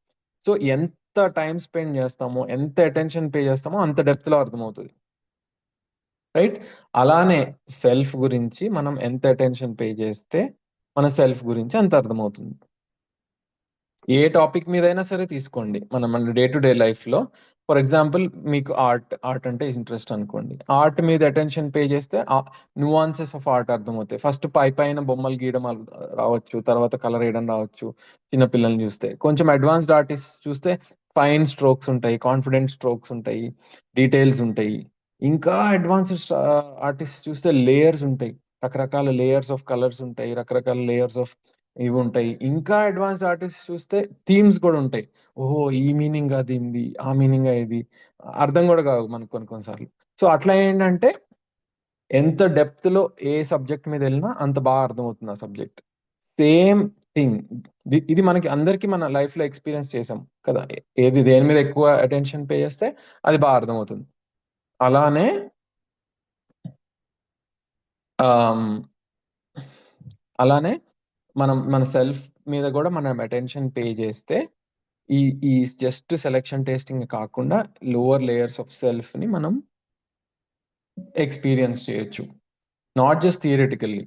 సో ఎంత టైం స్పెండ్ చేస్తామో, ఎంత అటెన్షన్ పే చేస్తామో అంత డెప్త్ లో అర్థమవుతుంది, రైట్? అలానే సెల్ఫ్ గురించి మనం ఎంత అటెన్షన్ పే చేస్తే మన సెల్ఫ్ గురించి అంత అర్థమవుతుంది. ఏ టాపిక్ మీద అయినా సరే తీసుకోండి, మన డే టు డే లైఫ్ లో. ఫర్ ఎగ్జాంపుల్, మీకు ఆర్ట్ అంటే ఇంట్రెస్ట్ అనుకోండి, ఆర్ట్ మీద అటెన్షన్ పే చేస్తే న్యూఆన్సెస్ ఆఫ్ ఆర్ట్ అర్థమవుతాయి. ఫస్ట్ పైన బొమ్మలు గీయడం రావచ్చు, తర్వాత కలర్ వేయడం రావచ్చు. చిన్నపిల్లల్ని చూస్తే, కొంచెం అడ్వాన్స్డ్ ఆర్టిస్ట్ చూస్తే ఫైన్ స్ట్రోక్స్ ఉంటాయి, కాన్ఫిడెంట్ స్ట్రోక్స్ ఉంటాయి, డీటెయిల్స్ ఉంటాయి. ఇంకా అడ్వాన్స్డ్ ఆర్టిస్ట్ చూస్తే లేయర్స్ ఉంటాయి, రకరకాల లేయర్స్ ఆఫ్ కలర్స్ ఉంటాయి, రకరకాల లేయర్స్ ఆఫ్ ఇవి ఉంటాయి. ఇంకా అడ్వాన్స్డ్ ఆర్టిస్ట్ చూస్తే థీమ్స్ కూడా ఉంటాయి. ఓహో, ఈ మీనింగ్ అది ఇది, ఆ మీనింగ్ ఇది, అర్థం కూడా కాదు మనకు కొన్నిసార్లు. సో అట్లా ఏంటంటే, ఎంత డెప్త్ లో ఏ సబ్జెక్ట్ మీద వెళ్ళినా అంత బాగా అర్థమవుతుంది ఆ సబ్జెక్ట్. సేమ్ థింగ్ ఇది మనకి అందరికి మన లైఫ్ లో ఎక్స్పీరియన్స్ చేసాం కదా, దేని మీద ఎక్కువ అటెన్షన్ పే చేస్తే అది బాగా అర్థమవుతుంది. అలానే మన సెల్ఫ్ మీద కూడా మనం అటెన్షన్ పే చేస్తే ఈ జస్ట్ సెలెక్షన్ టెస్టింగ్ కాకుండా లోవర్ లేయర్స్ ఆఫ్ సెల్ఫ్ ని మనం ఎక్స్పీరియన్స్ చేయొచ్చు. Not just theoretically,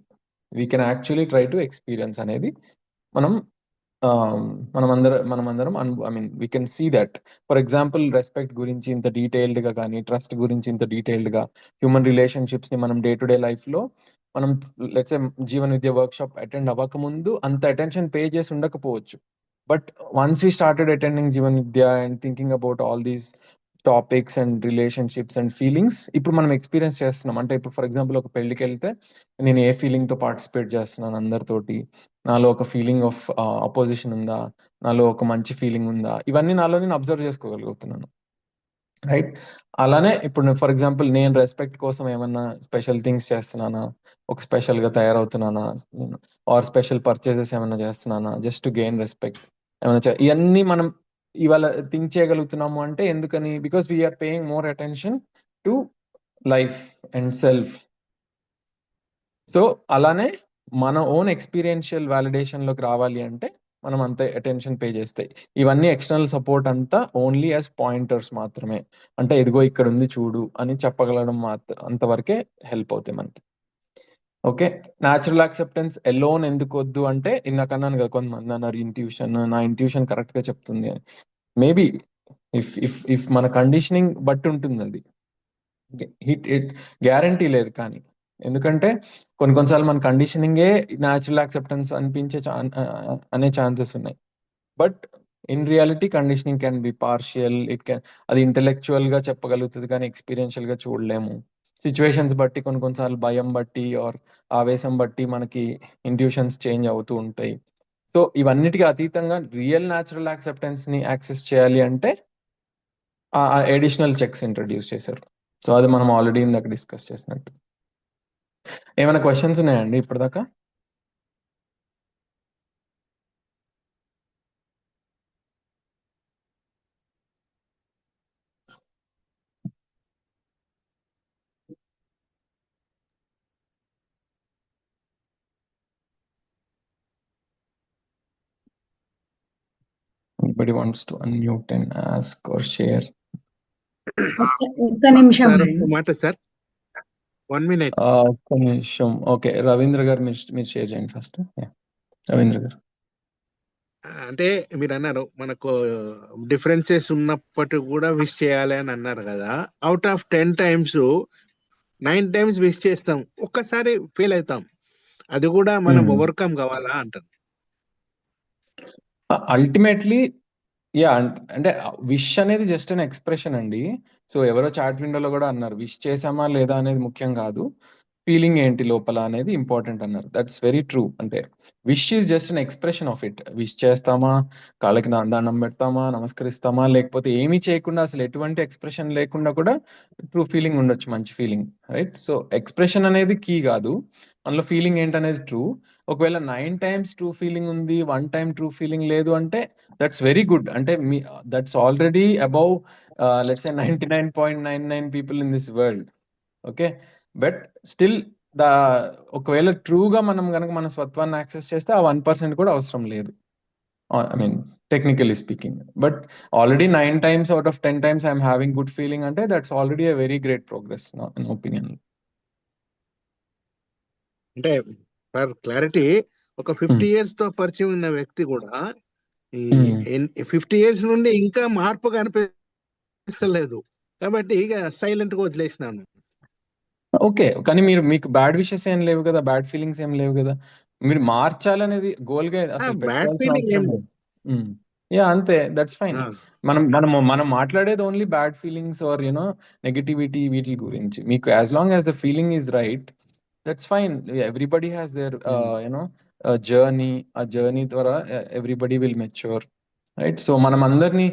we can actually try to experience అనేది మనమందరం I mean we can see that. For example, respect గురించి ఇంత డీటెయిల్డ్ గా కానీ, ట్రస్ట్ గురించి ఇంత డీటెయిల్డ్ గా, హ్యూమన్ రిలేషన్షిప్స్ ని మనం డే టు డే లైఫ్ లో మనం లెట్స్ జీవన విద్య వర్క్ షాప్ అటెండ్ అవ్వకముందు అంత అటెన్షన్ పే చేసి ఉండకపోవచ్చు. But once we started attending Jeevan Vidya and thinking about all these topics and relationships and feelings ఇప్పుడు మనం ఎక్స్పీరియన్స్ చేస్తున్నాం. అంటే ఇప్పుడు ఫర్ ఎగ్జాంపుల్ ఒక పెళ్ళికి వెళ్తే నేను ఏ ఫీలింగ్తో పార్టిసిపేట్ చేస్తున్నాను అందరితోటి, నాలో ఒక ఫీలింగ్ ఆఫ్ అపోజిషన్ ఉందా, నాలో ఒక మంచి ఫీలింగ్ ఉందా, ఇవన్నీ నాలో నేను అబ్జర్వ్ చేసుకోగలుగుతున్నాను. రైట్. అలానే ఇప్పుడు ఫర్ ఎగ్జాంపుల్ నేను రెస్పెక్ట్ కోసం ఏమన్నా స్పెషల్ థింగ్స్ చేస్తున్నానా, ఒక స్పెషల్గా తయారవుతున్నానా, ఆర్ స్పెషల్ పర్చేసెస్ ఏమన్నా చేస్తున్నానా జస్ట్ టు గెయిన్ రెస్పెక్ట్, ఏమైనా ఇవన్నీ మనం ఇవాళ థింక్ చేయగలుగుతున్నాము అంటే ఎందుకని? Because we're paying more attention to life and self. So అలానే మన ఓన్ ఎక్స్పీరియన్షియల్ వ్యాలిడేషన్లోకి రావాలి అంటే మనం అంత అటెన్షన్ పే చేస్తాయి. ఇవన్నీ ఎక్స్టర్నల్ సపోర్ట్ అంతా ఓన్లీ యాజ్ పాయింటర్స్ మాత్రమే. అంటే ఇదిగో ఇక్కడ ఉంది చూడు అని చెప్పగలడం అంతవరకే హెల్ప్ అవుతాయి మనకి. ఓకే. న్యాచురల్ యాక్సెప్టెన్స్ ఎలోన్ ఎందుకు వద్దు అంటే ఇందాక అన్నాను కదా, కొంతమంది అన్నారు ఇంట్యూషన్, నా ఇంట్యూషన్ కరెక్ట్గా చెప్తుంది అని. మేబీ ఇఫ్ మన కండిషనింగ్ బట్టి ఉంటుంది అది, గ్యారంటీ లేదు. కానీ ఎందుకంటే కొన్నిసార్లు మన కండిషనింగే న్యాచురల్ యాక్సెప్టెన్స్ అనిపించే అనే ఛాన్సెస్ ఉన్నాయి. But in reality conditioning can be partial, అది ఇంటెలెక్చువల్ గా చెప్పగలుగుతుంది కానీ ఎక్స్పీరియన్షియల్ గా చూడలేము. సిచ్యువేషన్స్ బట్టి కొన్నిసార్లు భయం బట్టి ఆర్ ఆవేశం బట్టి మనకి ఇంట్యూషన్స్ చేంజ్ అవుతూ ఉంటాయి. సో ఇవన్నిటికీ అతీతంగా రియల్ న్యాచురల్ యాక్సెప్టెన్స్ ని యాక్సెస్ చేయాలి అంటే అడిషనల్ చెక్స్ ఇంట్రడ్యూస్ చేశారు. సో అది మనం ఆల్రెడీ ఇందాక డిస్కస్ చేసినట్టు. ఏమైనా క్వశ్చన్స్ ఉన్నాయండి ఇప్పటిదాకా? Anybody wants to unmute and ask or share? ఒక్క నిమిషం సార్ ఒక మాట సార్, 1 minute. ఒక్క నిమిషం. ఓకే, రవీంద్ర గారు మీరు షేర్ చేయండి ఫస్ట్. రవీంద్ర గారు. అంటే మీరు అన్నారు మనకు డిఫరెన్సెస్ ఉన్నప్పటికీ కూడా విష్ చేయాలి అని అన్నారు కదా. Out of 10 times 9 times wish చేస్తాం, ఒక్కసారి ఫెయిల్ అవుతాం. అది కూడా మనం ఓవర్కమ్ కావాలా అంటారు. అల్టిమేట్లీ యా, అంటే విష్ అనేది జస్ట్ అన్ ఎక్స్ప్రెషన్ అండి. సో ఎవరో చాట్ విండోలో కూడా అన్నారు, విష్ చేసామా లేదా అనేది ముఖ్యం కాదు, ఫీలింగ్ ఏంటి లోపల అనేది ఇంపార్టెంట్ అన్నారు. That's very true. అంటే wish is just an expression of it. Wish చేస్తామా, కాళ్ళకి దండం పెడతామా, నమస్కరిస్తామా, లేకపోతే ఏమీ చేయకుండా అసలు ఎటువంటి ఎక్స్ప్రెషన్ లేకుండా కూడా ట్రూ ఫీలింగ్ ఉండొచ్చు, మంచి ఫీలింగ్. రైట్. సో ఎక్స్ప్రెషన్ అనేది కీ కాదు, అందులో ఫీలింగ్ ఏంటనేది ట్రూ. ఒకవేళ 9 times ట్రూ ఫీలింగ్ ఉంది, 1 time ట్రూ ఫీలింగ్ లేదు అంటే దట్స్ వెరీ గుడ్. అంటే that's already above let's say 99.99 people in this world. Okay. But still ఒకవేళ ట్రూగా మనం కనుక మన స్వత్వాన్ని యాక్సెస్ చేస్తే ఆ 1% కూడా అవసరం లేదు, I mean technically speaking. But already 9 times out of 10 times I'm having good feeling అంటే that's already a very great progress in opinion. అంటే ఫర్ క్లారిటీ, ఒక 50 years తో పరిచయం ఉన్న వ్యక్తి కూడా ఈ 50 years నుండి ఇంకా మార్పు కనిపిస్తలేదు కాబట్టి ఇక సైలెంట్ గా వదిలేసినాను. ఓకే, కానీ మీకు బ్యాడ్ విషెస్ ఏం లేవు కదా, బ్యాడ్ ఫీలింగ్స్ ఏం లేవు కదా, మీరు మార్చాలనేది గోల్ గా అసలు బ్యాడ్ పెట్టుకోవాల్సిన ఫీలింగ్ అవసరం లేదు. యా, అంతే, దట్స్ ఫైన్. మనం మాట్లాడేది only bad feelings or you know negativity వీటి గురించి. మీకు as long as the feeling is right, that's fine. Everybody has their you know journey. ఆ జర్నీ ద్వారా everybody will mature. Right. So మనం అందరినీ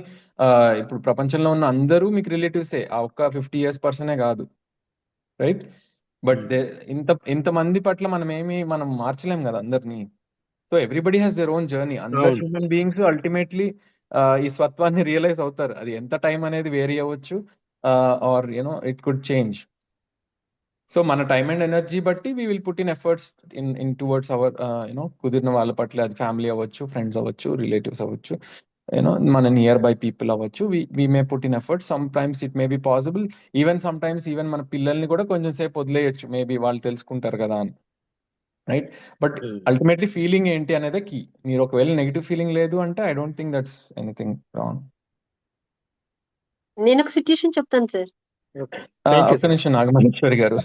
ఇప్పుడు ప్రపంచంలో ఉన్న అందరూ మీకు రిలేటివ్సే, ఆ ఒక్క 50 years పర్సనే కాదు. రైట్. బట్ ఇంతమంది పట్ల మనం మార్చలేం కదా అందరినీ. So everybody has their own journey. అందరు హ్యూమన్ బీయింగ్స్ అల్టిమేట్లీ ఈ స్వత్వాన్ని రియలైజ్ అవుతారు. అది ఎంత టైం అనేది వేరీ అవ్వచ్చు, or you know it could change. So మన టైం అండ్ ఎనర్జీ బట్టి we will put in efforts in towards our you know కుదిరిన వాళ్ళ పట్ల, అది ఫ్యామిలీ అవ్వచ్చు, ఫ్రెండ్స్ అవ్వచ్చు, రిలేటివ్స్ అవ్వచ్చు, యూనో మన నియర్ బై పీపుల్ అవ్వచ్చు. We may put in efforts. Some times it may be possible, even some times even మన పిల్లల్ని కూడా కొంచెం సేపు వదిలేయచ్చు, మేబీ వాళ్ళు తెలుసుకుంటారు కదా అని. రైట్. బట్ అల్టిమేట్లీ ఫీలింగ్ ఏంటి అనేది కీ. మీరు ఒకవేళ నెగిటివ్ ఫీలింగ్ లేదు అంటే I don't think that's anything wrong. నేను ఒక సిట్యుయేషన్ చెప్తాను సార్. ఒక్క నిమిషం, నాగమల్లేశ్వరి గారు,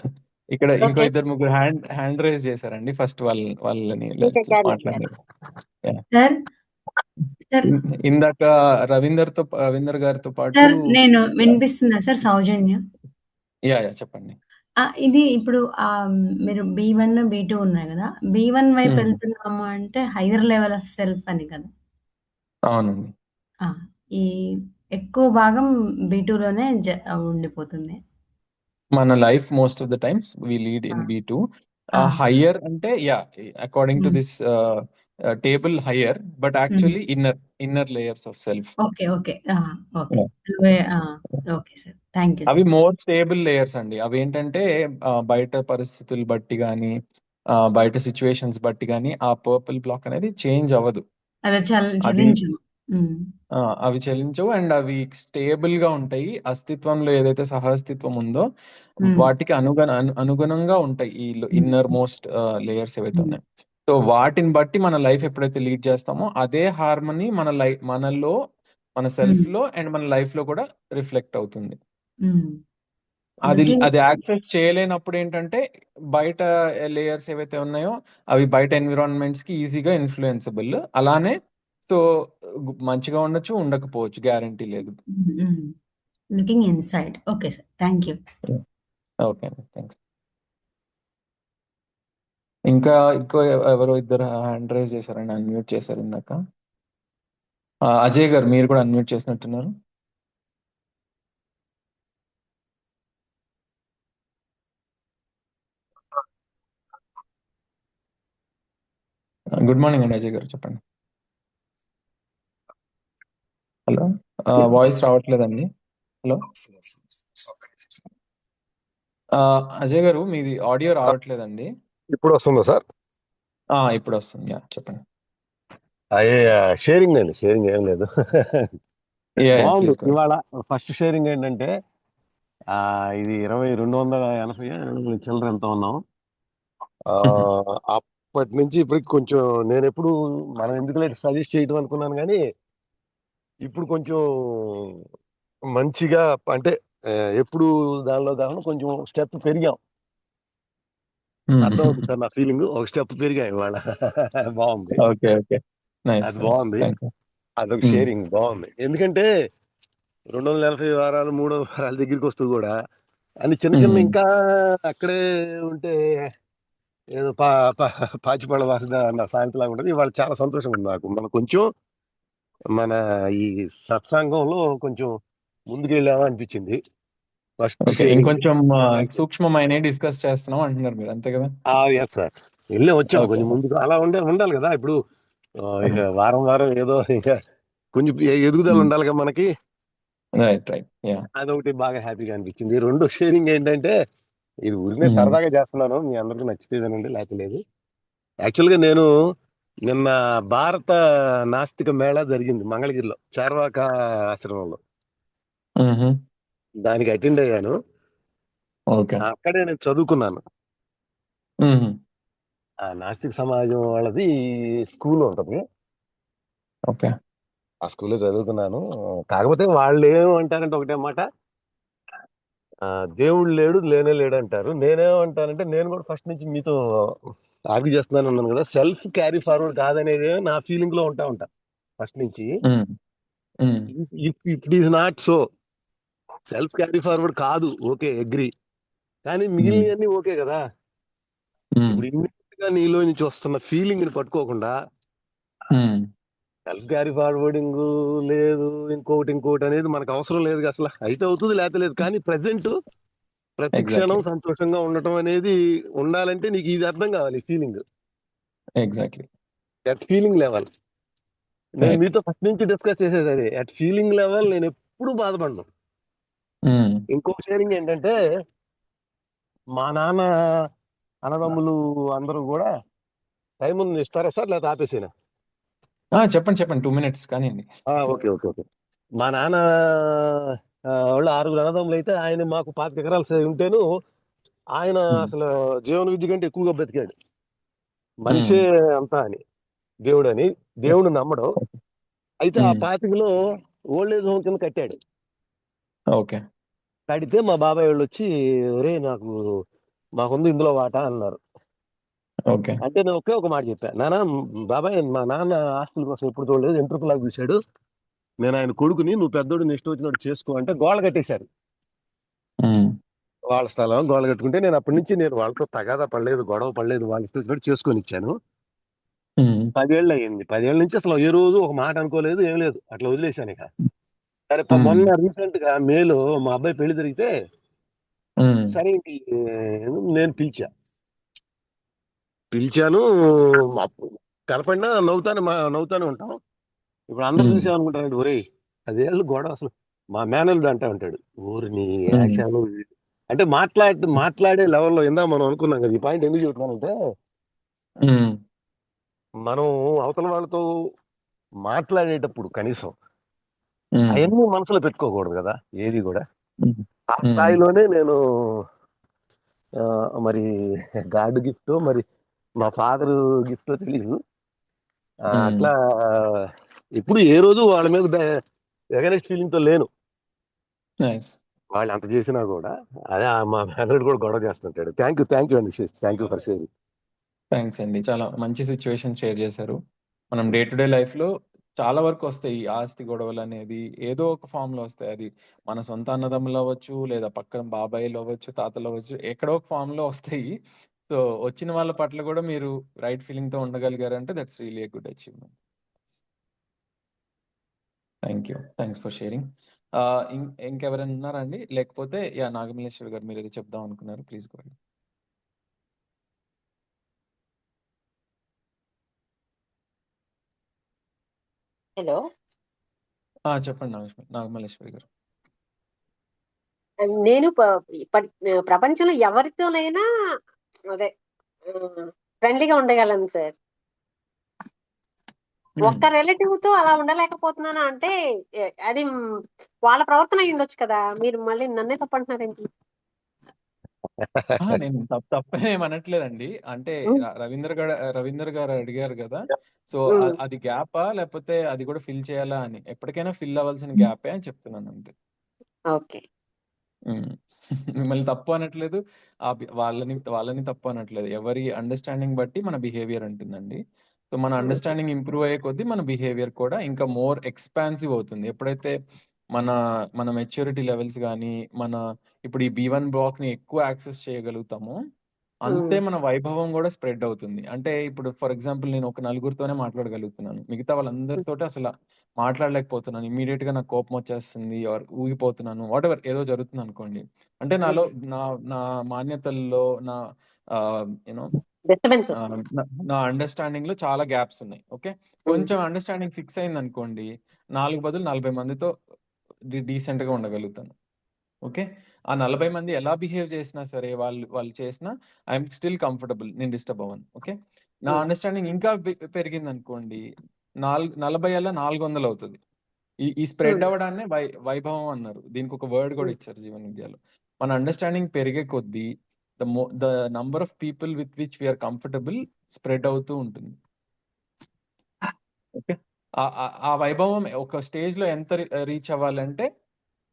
ఇక్కడ ఇంకో 2-3 హ్యాండ్ రైజ్ చేశారండి. ఫస్ట్ వాళ్ళని మాట్లాడారు. సార్ ఇందాక రవీందర్ గారితో పాటు సార్ నేను వినిపిస్తుందా సార్ సౌజన్య? యా చెప్పండి. ఇది ఇప్పుడు మీరు B1, B2 ఉన్నాయి కదా, B1 వైపు వెళ్తున్నాము అంటే హైయర్ లెవెల్ ఆఫ్ సెల్ఫ్ అని కదా. అవునండి. ఈ ఎక్కువ భాగం B2లోనే ఉండిపోతుంది. మన life most of the times we lead in B2. Higher అంటే according to this table higher, but actually inner layers of self. Okay okay okay okay sir, thank you. అవి మోర్ స్టేబుల్ లేయర్స్ అండి. అవి ఏంటంటే బయట పరిస్థితులు బట్టి కానీ బయట సిచ్యువేషన్స్ బట్టి కానీ ఆ పర్పుల్ బ్లాక్ అనేది చేంజ్ అవ్వదు. అదే అది చెల్లించు. అవి చెల్లించవు అండ్ అవి స్టేబుల్ గా ఉంటాయి. అస్తిత్వంలో ఏదైతే సహఅస్తిత్వం ఉందో వాటికి అనుగుణంగా ఉంటాయి ఈ ఇన్నర్ మోస్ట్ లేయర్స్ ఏవైతే ఉన్నాయి. సో వాటిని బట్టి మన లైఫ్ ఎప్పుడైతే లీడ్ చేస్తామో అదే హార్మనీ మనలో, మన సెల్ఫ్ లో అండ్ మన లైఫ్ లో కూడా రిఫ్లెక్ట్ అవుతుంది. అది యాక్సెస్ చేయలేనప్పుడు ఏంటంటే బయట లేయర్స్ ఏవైతే ఉన్నాయో అవి బయట ఎన్విరాన్మెంట్స్ కి ఈజీగా ఇన్ఫ్లుయెన్సబుల్. అలానే సో మంచిగా ఉండొచ్చు, ఉండకపోవచ్చు, గ్యారంటీ లేదు. Looking inside. Okay sir, thank you. Okay అండి, థ్యాంక్స్. ఇంకా ఎవరో ఇద్దరు హ్యాండ్ రైజ్ చేశారండి, అన్మ్యూట్ చేశారు ఇందాక. అజయ్ గారు మీరు కూడా అన్మ్యూట్ చేసినట్టున్నారు. గుడ్ మార్నింగ్ అండి అజయ్ గారు, చెప్పండి. హలో, వాయిస్ రావట్లేదండి. హలో అజయ్ గారు, మీది ఆడియో రావట్లేదండి. ఇప్పుడు వస్తుందా సార్? ఇప్పుడు వస్తుంది, చెప్పండి. అయ్యే షేరింగ్ అండి, షేరింగ్ ఏం లేదు. బాగుంది. ప్లీజ్. ఇవాళ ఫస్ట్ షేరింగ్ ఏంటంటే ఇది 280 చిల్లర ఎంత ఉన్నాం. అప్పటి నుంచి ఇప్పటికి కొంచెం నేను ఎప్పుడు మనం ఎందుకు సజెస్ట్ చేయడం అనుకున్నాను, కానీ ఇప్పుడు కొంచెం మంచిగా అంటే ఎప్పుడు దానిలో కాకుండా కొంచెం స్టెప్ పెరిగాం. అర్థమవుతుంది సార్ నా ఫీలింగ్, ఒక స్టెప్ పెరిగా ఇవాళ. బాగుంది, అది బాగుంది. అదొక షేరింగ్ బాగుంది. ఎందుకంటే 280 వారాలు 300 వారాల దగ్గరికి వస్తూ కూడా అన్ని చిన్న చిన్న ఇంకా అక్కడే ఉంటే ఏదో పాచిపళ్ళ వాసన నా సాయంత్రం ఉంటుంది. ఇవాళ చాలా సంతోషంగా ఉంది నాకు. మనం కొంచెం మన ఈ సత్సంగంలో కొంచెం ముందుకెళ్ళామని అనిపించింది. ఇంకొంచెం సూక్ష్మమైన డిస్కస్ చేస్తున్నాం అంటున్నారు మీరు, అంతే కదా? ఎస్ సార్, వెళ్ళే వచ్చాం కొంచెం ముందుకు. అలా ఉండాలి కదా. ఇప్పుడు వారం ఏదో ఇంకా కొంచెం ఎదుగుదల ఉండాలిగా మనకి. అదొకటి బాగా హ్యాపీగా అనిపించింది. రెండో షేరింగ్ ఏంటంటే, ఇది ఊరినే సరదాగా చేస్తున్నాను, మీ అందరికీ నచ్చితేనండి, లేకపోలేదు. యాక్చువల్గా నేను నిన్న భారత నాస్తిక మేళా జరిగింది మంగళగిరిలో, చార్వాక ఆశ్రమంలో. దానికి అటెండ్ అయ్యాను. అక్కడే నేను చదువుకున్నాను. నాస్తిక సమాజం వాళ్ళది స్కూల్ ఉంటుంది. ఆ స్కూల్లో చదువుకున్నాను. కాకపోతే వాళ్ళు ఏమంటారంటే ఒకటే మాట, దేవుడు లేడు, లేనే లేడు అంటారు. నేనేమంటానంటే, నేను కూడా ఫస్ట్ నుంచి మీతో ఆర్గ్యూ చేస్తున్నాను అన్నాను కదా, సెల్ఫ్ క్యారీ ఫార్వర్డ్ కాదనేది నా ఫీలింగ్ లో ఉంటా ఫస్ట్ నుంచి. If it is not so, self carry forward కాదు, ఓకే అగ్రి, కానీ మిగిలినవన్నీ ఓకే కదా. ఇప్పుడు ఇమ్మీడియట్ గా నీలో నుంచి వస్తున్న ఫీలింగ్ ని పట్టుకోకుండా సెల్ఫ్ క్యారీ ఫార్వర్డింగ్ లేదు, ఇంకోటి అనేది మనకు అవసరం లేదు అసలు. అయితే అవుతుంది, లేకపోతే లేదు. కానీ ప్రజెంట్ ప్రతి క్షణం సంతోషంగా ఉండటం అనేది ఉండాలంటే నీకు ఇది అర్థం కావాలి, feeling. Exactly at feeling level. నేను మీతో ఫస్ట్ నుంచి డిస్కస్ చేసేది అదే, అట్ ఫీలింగ్ లెవెల్ నేను ఎప్పుడు బాధపడను. ఇంకో షేరింగ్ ఏంటంటే, మా నాన్న అన్నదమ్ములు అందరూ కూడా టైం ఉంది ఇస్తారా సార్, లేదా ఆపేసేనా? చెప్పండి 2 minutes కానీ. ఓకే. మా నాన్న వాళ్ళు 6 అన్నదమ్ములు అయితే, ఆయన మాకు 25 ఎకరాలు ఉంటేను ఆయన అసలు జీవన విద్య కంటే ఎక్కువగా బతికాడు. మనిషే అంతా అని, దేవుడు నమ్మడం. అయితే ఆ 25లో ఓల్డ్ ఏజ్ హోమ్ కింద కట్టాడు. కడితే మా బాబాయ్ వాళ్ళు వచ్చి, ఒరే మాకుంది ఇందులో వాటా అన్నారు. ఓకే. అంటే నేను ఒకే ఒక మాట చెప్పా, నాన్న బాబాయ్ మా నాన్న హాస్టల్ కోసం ఎప్పుడు చూడలేదు, ఎంట్రుకులాగా చూశాడు, నేను ఆయన కొడుకుని, నువ్వు పెద్దోడు ఇష్టం వచ్చినట్టు చేసుకో అంటే గోళ కట్టేశారు. వాళ్ళ స్థలం గోళ కట్టుకుంటే నేను అప్పటి నుంచి నేను వాళ్ళతో తగాదా పడలేదు, గొడవ పడలేదు, వాళ్ళ ఇష్టం వచ్చినట్టు చేసుకొని ఇచ్చాను. 10 ఏళ్ళు అయ్యింది. 10 ఏళ్ళ నుంచి అసలు ఏ రోజు ఒక మాట అనుకోలేదు, ఏం లేదు, అట్లా వదిలేశాను. ఇక సరే మొన్న రీసెంట్ గా మేలో మా అబ్బాయి పెళ్లి జరిగితే సరే ఇంక నేను పిలిచాను. కనపడినా నవ్వుతానే ఉంటాం. ఇప్పుడు అందరూ చూసామనుకుంటాడు, ఒరేయ్ 10 ఏళ్ళు గొడవ, అసలు మా మేనల్లుడు అంటా ఉంటాడు, ఊరిని యాక్షన్ అంటే మాట్లాడే లెవెల్లో. ఇందా మనం అనుకున్నాం కదా, ఈ పాయింట్ ఎందుకు చెబుతున్నానంటే, మనం అవతల వాళ్ళతో మాట్లాడేటప్పుడు కనీసం అవన్నీ మనసులో పెట్టుకోకూడదు కదా, ఏది కూడా. ఆ స్థాయిలోనే నేను మరి గాడ్ గిఫ్ట్, మరి మా ఫాదర్ గిఫ్ట్ తెలియదు, అట్లా ఇప్పుడు ఏ రోజు వాళ్ళ మీద ఎగనెస్ట్ ఫీలింగ్ తో లేను. వాళ్ళు అంత చేసినా కూడా అదే మా మేనల్లుడు కూడా గొడవ చేస్తుంటాడు. థ్యాంక్ యూ అండి, thank you for sharing. Thanks అండి. చాలా మంచి సిచ్యువేషన్ షేర్ చేశారు. మనం డే టు డే లైఫ్ లో చాలా వరకు వస్తాయి ఈ ఆస్తి గొడవలు అనేది, ఏదో ఒక ఫామ్ లో వస్తాయి. అది మన సొంత అన్నదమ్ములు అవ్వచ్చు, లేదా పక్కన బాబాయిలు అవ్వచ్చు, తాతలు అవ్వచ్చు, ఎక్కడో ఒక ఫామ్ లో వస్తాయి. సో వచ్చిన వాళ్ళ పట్ల కూడా మీరు రైట్ ఫీలింగ్ తో ఉండగలిగారంటే that's really a good achievement. Thanks for sharing. ఇంకెవరైనా ఉన్నారా అండి? లేకపోతే నాగమల్లేశ్వరి గారు మీరు ఏదో చెప్దాం అనుకున్నారు, ప్లీజ్ గో అహెడ్. హలో, చెప్పండి నాగమల్లేశ్వరి గారు. నేను ప్రపంచంలో ఎవరితోనైనా అదే ఫ్రెండ్లీగా ఉండగలను సార్. ఒక్క రిలేటివ్ తో అలా ఉండలేకపోతున్నాను అంటే అది వాళ్ళ ప్రవర్తన అయి ఉండొచ్చు కదా. మీరు మళ్ళీ నన్నే తప్పంటున్నారేంటి? నేను తప్పేం అనట్లేదండి. అంటే రవీందర్ గారు అడిగారు కదా, సో అది గ్యాపా లేకపోతే అది కూడా ఫిల్ చేయాలా అని. ఎప్పటికైనా ఫిల్ అవ్వాల్సిన గ్యాపే అని చెప్తున్నాను అంతే. ఓకే, మిమ్మల్ని తప్పు అనట్లేదు, వాళ్ళని తప్పు అనట్లేదు. ఎవరి అండర్స్టాండింగ్ బట్టి మన బిహేవియర్ ఉంటుందండి. సో మన అండర్స్టాండింగ్ ఇంప్రూవ్ అయ్యే కొద్దీ మన బిహేవియర్ కూడా ఇంకా మోర్ ఎక్స్పాన్సివ్ అవుతుంది. ఎప్పుడైతే మన మెచ్యూరిటీ లెవెల్స్ కానీ, ఇప్పుడు ఈ B1 బ్లాక్ ని ఎక్కువ యాక్సెస్ చేయగలుగుతామో అంతే మన వైభవం కూడా స్ప్రెడ్ అవుతుంది. అంటే ఇప్పుడు ఫర్ ఎగ్జాంపుల్ నేను ఒక నలుగురితోనే మాట్లాడగలుగుతున్నాను, మిగతా వాళ్ళందరితో అసలు మాట్లాడలేకపోతున్నాను. ఇమీడియట్ గా నాకు కోపం వచ్చేస్తుంది, ఊగిపోతున్నాను, వాట్ ఎవర్ ఏదో జరుగుతుంది అనుకోండి. అంటే నాలో నా మాన్యతల్లో యూనో నా అండర్స్టాండింగ్ లో చాలా గ్యాప్స్ ఉన్నాయి. ఓకే, కొంచెం అండర్స్టాండింగ్ ఫిక్స్ అయింది అనుకోండి, 4 బదులు 40 మందితో డీసెంట్ గా ఉండగలుగుతాను. ఓకే, ఆ 40 మంది ఎలా బిహేవ్ చేసినా సరే, వాళ్ళు చేసినా ఐఎమ్ స్టిల్ కంఫర్టబుల్, నేను డిస్టర్బ్ అవ్వను. ఓకే, నా అండర్స్టాండింగ్ ఇంకా పెరిగింది అనుకోండి, 40 అలా 400 అవుతుంది. ఈ స్ప్రెడ్ అవ్వడాన్ని వైభవం అన్నారు. దీనికి ఒక వర్డ్ కూడా ఇచ్చారు జీవన విద్యలో. మన అండర్స్టాండింగ్ పెరిగే కొద్దీ the number of people with which we're comfortable spread అవుతూ ఉంటుంది. ఓకే, ఆ వైభవం ఒక స్టేజ్ లో ఎంత రీచ్ అవ్వాలంటే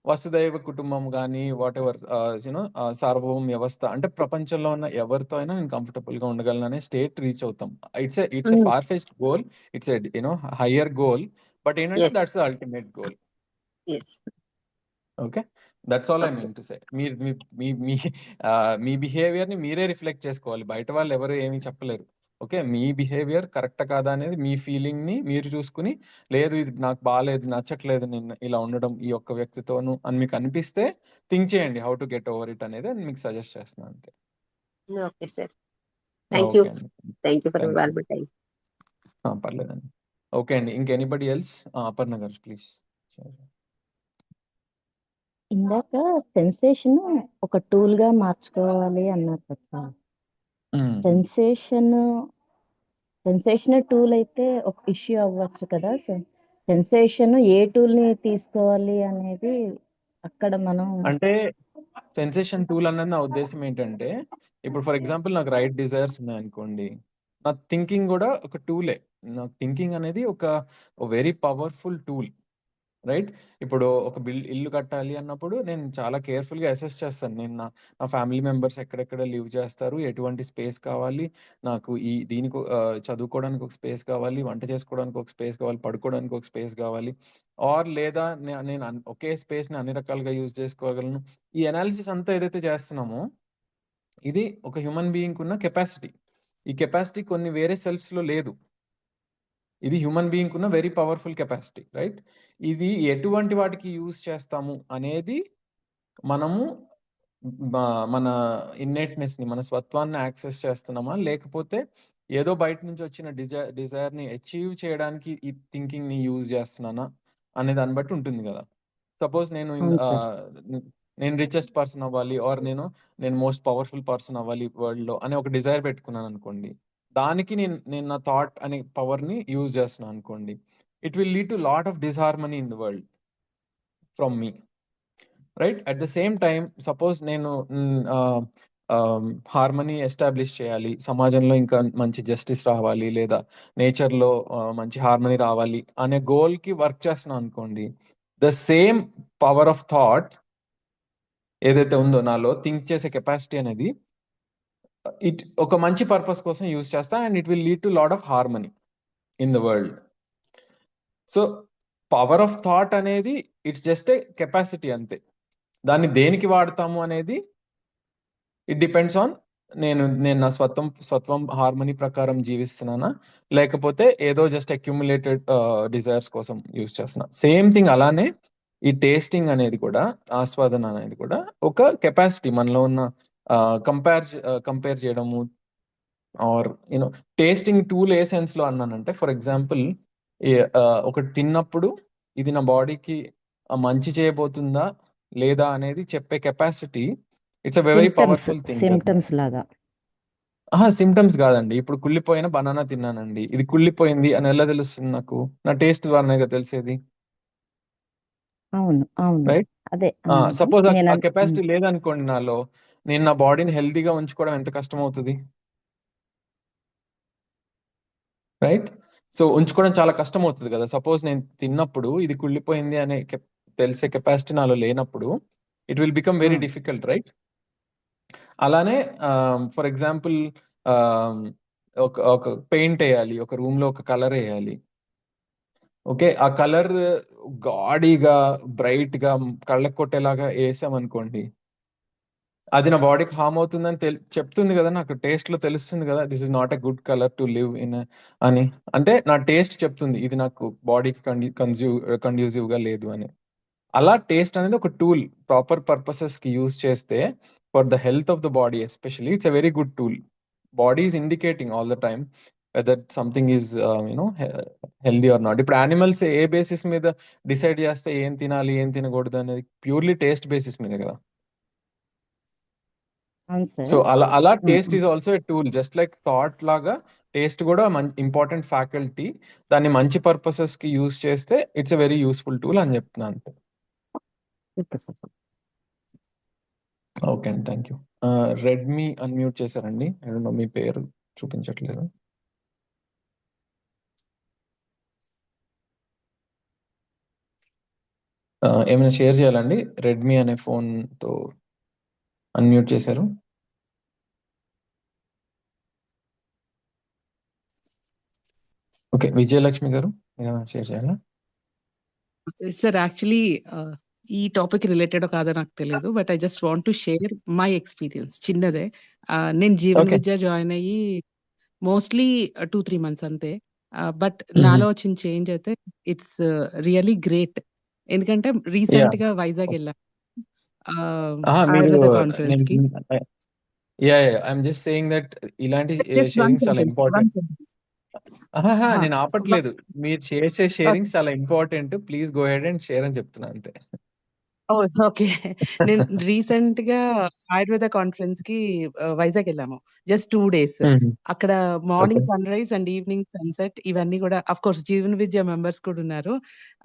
వసుదైవ కుటుంబం కానీ వాట్ ఎవర్ యూనో సార్వభౌమ వ్యవస్థ, అంటే ప్రపంచంలో ఉన్న ఎవరితో అయినా నేను కంఫర్టబుల్ గా ఉండగలను అనే స్టేట్ రీచ్ అవుతాం. It's a far fetched goal, it's a higher goal, but ఏంటంటే that's the ultimate goal. Okay, that's all I mean to say. మీ బిహేవియర్ ని మీరే రిఫ్లెక్ట్ చేసుకోవాలి, బయట వాళ్ళు ఎవరు ఏమీ చెప్పలేరు. ఓకే, మీ బిహేవియర్ కరెక్ట్ కాదా అనేది మీ ఫీలింగ్ ని మీరు చూసుకుని, లేదు ఇది నాకు బాగాలేదు, నచ్చట్లేదు నేను ఇలా ఉండడం ఈ ఒక్క వ్యక్తితోను అని మీకు అనిపిస్తే థింక్ చేయండి how to get over it అనేది మీకు సజెస్ట్ చేస్తున్నాను అంతే. Okay sir, thank you for thanks valuable time. పర్లేదండి. ఓకే అండి, ఇంకెనీబడి ఎల్స్? అపర్ణ గారు ప్లీజ్. ఇందాక సెన్సేషన్ ఒక టూల్ గా మార్చుకోవాలి అన్నారు కదా. సెన్సేషన్ టూల్ అయితే ఒక ఇష్యూ అవ్వచ్చు కదా. సెన్సేషన్ ఏ టూల్ ని తీసుకోవాలి అనేది అక్కడ మనం అంటే సెన్సేషన్ టూల్ అన్నది నా ఉద్దేశం ఏంటంటే, ఇప్పుడు ఫర్ ఎగ్జాంపుల్ నాకు రైట్ డిజైర్స్ ఉన్నాయనుకోండి, నా థింకింగ్ కూడా ఒక టూలే. నాకు థింకింగ్ అనేది ఒక వెరీ పవర్ఫుల్ టూల్. రైట్? ఇప్పుడు ఒక ఇల్లు కట్టాలి అన్నప్పుడు నేను చాలా కేర్‌ఫుల్‌గా అసెస్ చేస్తాను. నేను నా ఫ్యామిలీ మెంబర్స్ ఎక్కడెక్కడ లివ్ చేస్తారు, ఎటువంటి స్పేస్ కావాలి, నాకు చదువుకోవడానికి ఒక స్పేస్ కావాలి, వంట చేసుకోవడానికి ఒక స్పేస్ కావాలి, పడుకోవడానికి ఒక స్పేస్ కావాలి. లేదా నేను ఒకే స్పేస్‌ని అన్ని రకాలుగా యూజ్ చేసుకోగలను. ఈ అనాలిసిస్ అంతా ఏదైతే చేస్తున్నామో, ఇది ఒక హ్యూమన్ బీయింగ్‌కి ఉన్న కెపాసిటీ. ఈ కెపాసిటీ కొన్ని వేరే సెల్ఫ్స్‌లో లేదు. ఇది హ్యూమన్ బీయింగ్ ఉన్న వెరీ పవర్ఫుల్ కెపాసిటీ, రైట్? ఇది ఎటువంటి వాటికి యూజ్ చేస్తాము అనేది మనము మన ఇన్నెట్నెస్ ని, మన స్వత్వాన్ని యాక్సెస్ చేస్తున్నామా, లేకపోతే ఏదో బయట నుంచి వచ్చిన డిజైర్ ని అచీవ్ చేయడానికి ఈ థింకింగ్ ని యూజ్ చేస్తున్నానా అనే దాన్ని బట్టి ఉంటుంది కదా. సపోజ్ నేను రిచెస్ట్ పర్సన్ అవ్వాలి, ఆర్ నేను మోస్ట్ పవర్ఫుల్ పర్సన్ అవ్వాలి వరల్డ్ లో అనే ఒక డిజైర్ పెట్టుకున్నాను అనుకోండి, దానికి నేను నా థాట్ అనే పవర్ ని యూజ్ చేస్తున్నాను అనుకోండి, it will lead to lot of disharmony in the world from me, right? At the same time suppose నేను హార్మనీ ఎస్టాబ్లిష్ చేయాలి, సమాజంలో ఇంకా మంచి జస్టిస్ రావాలి, లేదా నేచర్ లో మంచి హార్మనీ రావాలి అనే గోల్ కి వర్క్ చేస్తున్నాను అనుకోండి, the same power of thought ఏదైతే ఉందో నాలో థింక్ చేసే కెపాసిటీ అనేది ఒక మంచి పర్పస్ కోసం యూజ్ చేస్తా, and it will lead to lot of harmony in the world. So power of thought అనేది ఇట్స్ జస్ట్ ఏ కెపాసిటీ అంతే. దాన్ని దేనికి వాడతాము అనేది ఇట్ డిపెండ్స్ ఆన్ నేను నా స్వత్వం హార్మనీ ప్రకారం జీవిస్తున్నానా, లేకపోతే ఏదో జస్ట్ అక్యుములేటెడ్ డిజైర్స్ కోసం యూజ్ చేస్తున్నా. సేమ్ థింగ్ అలానే ఈ టేస్టింగ్ అనేది కూడా, ఆస్వాదన అనేది కూడా ఒక కెపాసిటీ మనలో ఉన్న కంపేర్ చేయడము, ఆర్ యూనో టేస్టింగ్ టూల్ ఏ సెన్స్ లో అన్నానంటే, ఫర్ ఎగ్జాంపుల్ ఒకటి తిన్నప్పుడు ఇది నా బాడీకి మంచి చేయబోతుందా లేదా అనేది చెప్పే capacity, it's a very powerful thing. Symptoms లాగా. సిమ్టమ్స్ కాదండి. ఇప్పుడు కుళ్ళిపోయిన బనానా తిన్నానండి, ఇది కుళ్ళిపోయింది అని ఎలా తెలుస్తుంది నాకు? నా టేస్ట్ ద్వారానే కదా తెలిసేది, అవును, అవును, రైట్? అదే సపోజ్ ఆ కెపాసిటీ లేదనుకోండి నాలో, నేను నా బాడీని హెల్తీగా ఉంచుకోవడం ఎంత కష్టం అవుతుంది, రైట్? సో ఉంచుకోవడం చాలా కష్టం అవుతుంది కదా. సపోజ్ నేను తిన్నప్పుడు ఇది కుళ్ళిపోయింది అనే తెలిసే కెపాసిటీ నాలో లేనప్పుడు, it will become very difficult, right? అలానే ఫర్ ఎగ్జాంపుల్ ఒక పెయింట్ వేయాలి, ఒక రూమ్ లో ఒక కలర్ వేయాలి. ఓకే, ఆ కలర్ గాడీగా బ్రైట్ గా కళ్ళకు కొట్టేలాగా వేసామనుకోండి, అది నా బాడీకి హార్మ్ అవుతుందని చెప్తుంది కదా, నాకు టేస్ట్ లో తెలుస్తుంది కదా, this is not a good colour to live in అని. అంటే నా టేస్ట్ చెప్తుంది ఇది నాకు బాడీకి కండ్యూసివ్ గా లేదు అని. అలా టేస్ట్ అనేది ఒక టూల్, ప్రాపర్ పర్పసెస్ కి యూజ్ చేస్తే for the health of the body especially it's a very good tool. Body is indicating all the time whether something is healthy or not. ఇప్పుడు యానిమల్స్ ఏ బేసిస్ మీద decide చేస్తే ఏం తినాలి ఏం తినకూడదు అనేది? ప్యూర్లీ టేస్ట్ బేసిస్ మీద కదా. సో అలా taste is also a tool, just like thought లాగా టేస్ట్ కూడా ఇంపార్టెంట్ ఫ్యాకల్టీ. దాన్ని మంచి పర్పసెస్ కి యూజ్ చేస్తే it's a very useful tool అని చెప్తున్నాను అంతే. ఓకే అండి, థ్యాంక్ యూ. రెడ్మీ అన్మ్యూట్ చేశారండి, మీ పేరు చూపించట్లేదు. ఏమైనా షేర్ చేయాలండి? రెడ్మీ అనే ఫోన్ తో అన్మ్యూట్ చేశారు. ఓకే, విజయలక్ష్మి గారు ఏమైనా షేర్ చేయాలా? సార్ యాక్చువల్లీ ఈ టాపిక్ రిలేటెడ్ కాదో నాకు తెలియదు, but I just want to share my experience. చిన్నదే. నేను జీవన్ విద్య జాయిన్ అయ్యి మోస్ట్లీ 2-3 months అంతే. బట్ నాలో వచ్చిన చేంజ్ అయితే ఇట్స్ రియలీ గ్రేట్. ఎందుకంటే రీసెంట్ గా వైజాగ్ వెళ్ళాను ఆయుర్వేద కాన్ఫరెన్స్ కి. ఐఎమ్ జస్ట్ సేయింగ్ దట్ ఇలాంటి షేరింగ్స్ చాలా ఇంపార్టెంట్. నేను ఆపట్లేదు, మీరు చేసే షేరింగ్స్ చాలా important, please go head and share అని చెప్తున్నా అంతే. ఓకే, నేను రీసెంట్ గా ఆయుర్వేద కాన్ఫరెన్స్ కి వైజాగ్ వెళ్ళాము. Just 2 days. అక్కడ morning sunrise and evening sunset ఇవన్నీ కూడా, of course Jeevan Vidya members కూడా ఉన్నారు.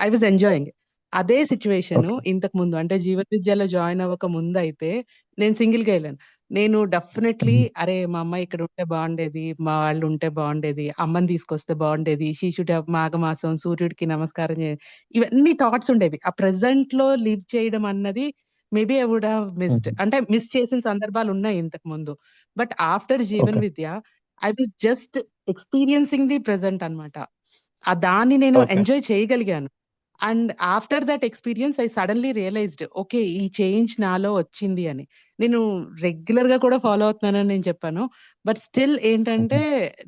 I was enjoying. అదే సిచ్యువేషన్ ఓకే ఇంతకు ముందు అంటే జీవన విద్యలో జాయిన్ అవ్వక ముందు అయితే నేను సింగిల్ గా వెళ్ళాను. నేను డెఫినెట్లీ అరే మా అమ్మాయి ఇక్కడ ఉంటే బాగుండేది, మా వాళ్ళు ఉంటే బాగుండేది, అమ్మని తీసుకొస్తే బాగుండేది, షీ షుడ్ హావ్ మాఘమాసం, సూర్యుడికి నమస్కారం ఇవన్నీ థాట్స్ ఉండేవి. ఆ ప్రెసెంట్ లో లివ్ చేయడం అన్నది maybe I would have missed, అంటే మిస్ చేసిన సందర్భాలు ఉన్నాయి ఇంతకు ముందు. But after Jeevan okay Vidya I was just experiencing the present అనమాట. ఆ దాన్ని నేను ఓకే ఎంజాయ్ చేయగలిగాను. And after that experience I suddenly realised okay ఈ చేంజ్ నాలో వచ్చింది అని. నేను రెగ్యులర్ గా కూడా ఫాలో అవుతున్నానని నేను చెప్పాను. బట్ స్టిల్ ఏంటంటే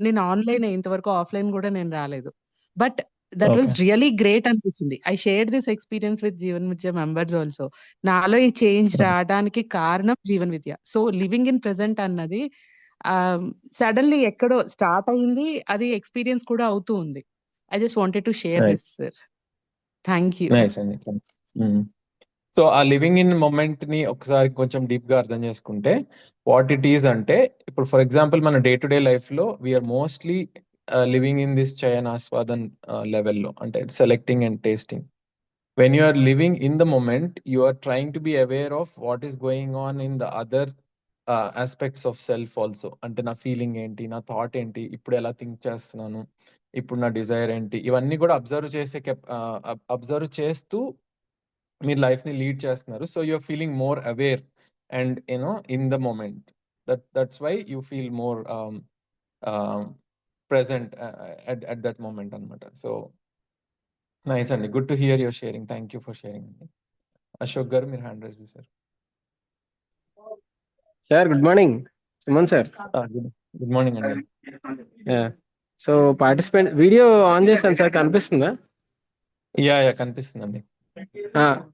నేను ఆన్లైన్ ఇంతవరకు ఆఫ్లైన్ కూడా నేను రాలేదు. But that was okay really great అనిపించింది. I share this experience with Jeevan Vidya members also. నాలో ఈ చేంజ్ రావడానికి కారణం Jeevan Vidya. So living in present అన్నది సడన్లీ ఎక్కడో స్టార్ట్ అయింది, అది ఎక్స్పీరియన్స్ కూడా అవుతూ ఉంది. I just wanted to share nice this sir. Thank you. Nice అండి. సో ఆ లివింగ్ ఇన్ మూమెంట్ ని ఒకసారి కొంచెం డీప్ గా అర్థం చేసుకుంటే వాట్ ఇట్ ఈస్ అంటే, ఇప్పుడు ఫర్ ఎగ్జాంపుల్ మన డే టు డే లైఫ్ లో we're mostly living in this చయన్ ఆస్వాదన్ లెవెల్లో, అంటే selecting and tasting. When you are living in the moment you are trying to be aware of what is going on in the other aspects of self also. అంటే నా feeling ఏంటి, నా thought ఏంటి, ఇప్పుడు ఎలా థింక్ చేస్తున్నాను, ఇప్పుడు నా డిజైర్ ఏంటి, ఇవన్నీ కూడా అబ్జర్వ్ చేస్తూ మీరు లైఫ్ ని లీడ్ చేస్తున్నారు. So you're feeling more aware and you know in the moment. That's why you feel more present at that moment అనమాట. సో నైస్ అండి, good to hear your sharing. Thank you for sharing అండి. అశోక్ గారు మీరు hand raise చేశారు. Sir good morning. Suman sir. Good morning అండి. So participant video on చేశాను sir, కనిపిస్తుందా? Yeah కనిపిస్తుందండి.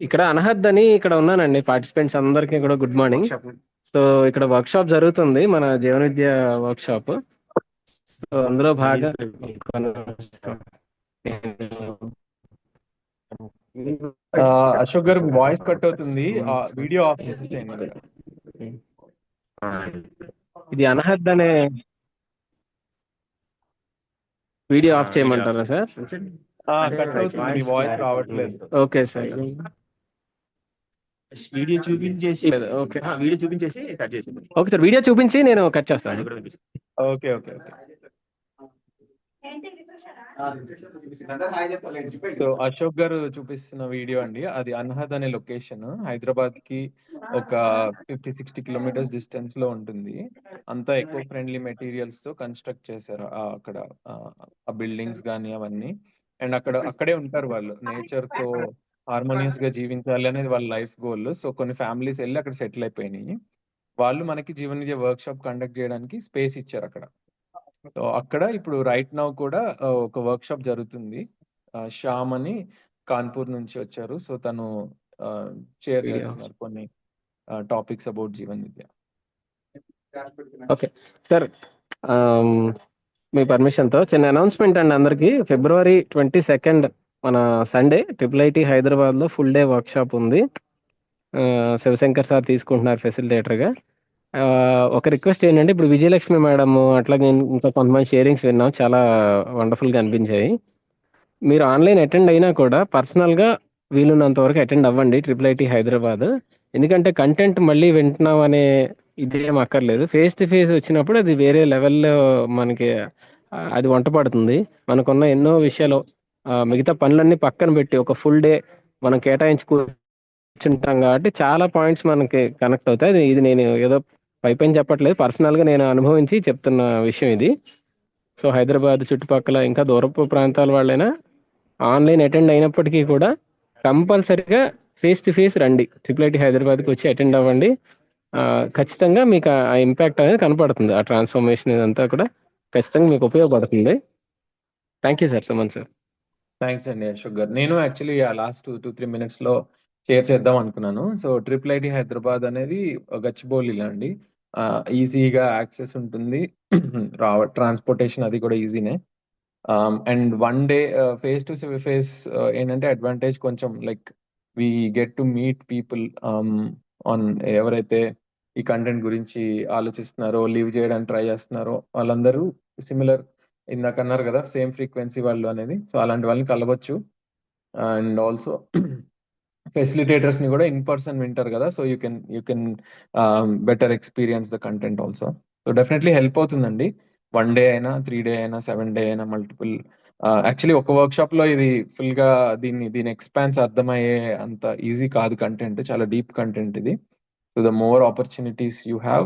ఇక్కడ అనహద్ అని ఇక్కడ ఉన్నానండి. పార్టిసిపెంట్స్ అందరికీ కూడా గుడ్ మార్నింగ్. సో ఇక్కడ వర్క్ షాప్ జరుగుతుంది, మన జీవన విద్య వర్క్ షాప్. సో అందులో భాగంగా అశోక్ గారు వాయిస్ కట్ అవుతుంది, వీడియో ఆఫ్ చేసేయండి. ఇది అనహద్ అనే వీడియో ఆఫ్ చేయమంటారా సార్? కట్ అవుతుంది, మీ వాయిస్ రావట్లేదు. ఓకే సార్, వీడియో చూపించేసి ఓకే వీడియో చూపించేసి కట్ చేసి ఓకే సార్, వీడియో చూపించి నేను కట్ చేస్తాను. Okay okay okay. So Ashok గారు చూపిస్తున్న వీడియో అండి, అది అన్హద్ అనే లొకేషన్ హైదరాబాద్ కి ఒక 50-60 కిలోమీటర్స్ డిస్టెన్స్ లో ఉంటుంది. అంతా ఎకో ఫ్రెండ్లీ మెటీరియల్స్ తో కన్స్ట్రక్ట్ చేశారు అక్కడ, ఆ బిల్డింగ్స్ కానీ అవన్నీ. అండ్ అక్కడే ఉంటారు వాళ్ళు, నేచర్ తో హార్మోనియస్ గా జీవించాలి అనేది వాళ్ళ లైఫ్ గోల్. సో కొన్ని ఫ్యామిలీస్ వెళ్ళి అక్కడ సెటిల్ అయిపోయినాయి. వాళ్ళు మనకి జీవన్ విద్య వర్క్ షాప్ కండక్ట్ చేయడానికి స్పేస్ ఇచ్చారు అక్కడ. సో అక్కడ ఇప్పుడు రైట్ నౌ కూడా ఒక వర్క్ షాప్ జరుగుతుంది. శ్యామ్ అని కాన్పూర్ నుంచి వచ్చారు. సో తను షేర్ చేస్తున్నారు కొన్ని topics about Jeevan Vidya. Okay sir, me permission తో చిన్న అనౌన్స్మెంట్ అండి అందరికి. February 22 మన సండే IIIT హైదరాబాద్ లో ఫుల్ డే వర్క్ షాప్ ఉంది. శివశంకర్ సార్ తీసుకుంటున్నారు ఫెసిలిటేటర్ గా. ఒక రిక్వెస్ట్ ఏంటంటే, ఇప్పుడు విజయలక్ష్మి మేడం అట్లాగే ఇంకా కొంతమంది షేరింగ్స్ విన్నాం, చాలా వండర్ఫుల్ గా అనిపించాయి. మీరు ఆన్లైన్ అటెండ్ అయినా కూడా పర్సనల్ గా వీలున్నంత వరకు అటెండ్ అవ్వండి IIIT హైదరాబాద్. ఎందుకంటే కంటెంట్ మళ్ళీ వింటున్నాం అనే ఇదేం అక్కర్లేదు. ఫేస్ టు ఫేస్ వచ్చినప్పుడు అది వేరే లెవెల్లో మనకి అది వంట పడుతుంది. మనకున్న ఎన్నో విషయాలు మిగతా పనులన్నీ పక్కన పెట్టి ఒక ఫుల్ డే మనం కేటాయించి కూర్చుంటాం కాబట్టి చాలా పాయింట్స్ మనకి కనెక్ట్ అవుతాయి. ఇది నేను ఏదో పైపైన చెప్పట్లేదు, పర్సనల్ గా నేను అనుభవించి చెప్తున్న విషయం ఇది. సో హైదరాబాద్ చుట్టుపక్కల ఇంకా దూరపు ప్రాంతాల వాళ్ళైనా ఆన్లైన్ అటెండ్ అయినప్పటికీ కూడా కంపల్సరీగా ఫేస్ టు ఫేస్ రండి, IIIT హైదరాబాద్కి వచ్చి అటెండ్ అవ్వండి. ఖచ్చితంగా మీకు ఆ ఇంపాక్ట్ అనేది కనపడుతుంది. ఆ ట్రాన్స్ఫర్మేషన్ ఇదంతా కూడా ఖచ్చితంగా మీకు ఉపయోగపడుతుంది. Thank you sir. Suman sir. Thanks అండి అశోక్ గారు. నేను యాక్చువల్లీ లాస్ట్ 2-3 minutes లో షేర్ చేద్దాం అనుకున్నాను. సో IIIT హైదరాబాద్ అనేది గచ్చిబౌలిలో అండి. ఈజీగా యాక్సెస్ ఉంటుంది, ట్రాన్స్పోర్టేషన్ అది కూడా ఈజీనే. And one day face to face ఏంటంటే అడ్వాంటేజ్ కొంచెం like we get to meet people on ఎవరైతే ఈ కంటెంట్ గురించి ఆలోచిస్తున్నారో, లీవ్ చేయడానికి ట్రై చేస్తున్నారో వాళ్ళందరూ సిమిలర్, ఇందాక అన్నారు కదా సేమ్ ఫ్రీక్వెన్సీ వాళ్ళు అనేది. సో అలాంటి వాళ్ళని కలవచ్చు. అండ్ ఆల్సో ఫెసిలిటేటర్స్ ని కూడా ఇన్ పర్సన్ వింటారు కదా, so you can better experience the content also. So definitely help అవుతుందండి. 1 డే అయినా, 3 డే అయినా, 7 డే అయినా, మల్టిపుల్. యాక్చువల్లీ ఒక వర్క్ షాప్ లో ఇది ఫుల్ గా దీని ఎక్స్పాన్స్ అర్థమయ్యే అంత ఈజీ కాదు. కంటెంట్ చాలా డీప్ కంటెంట్ ఇది. So the more opportunities you have,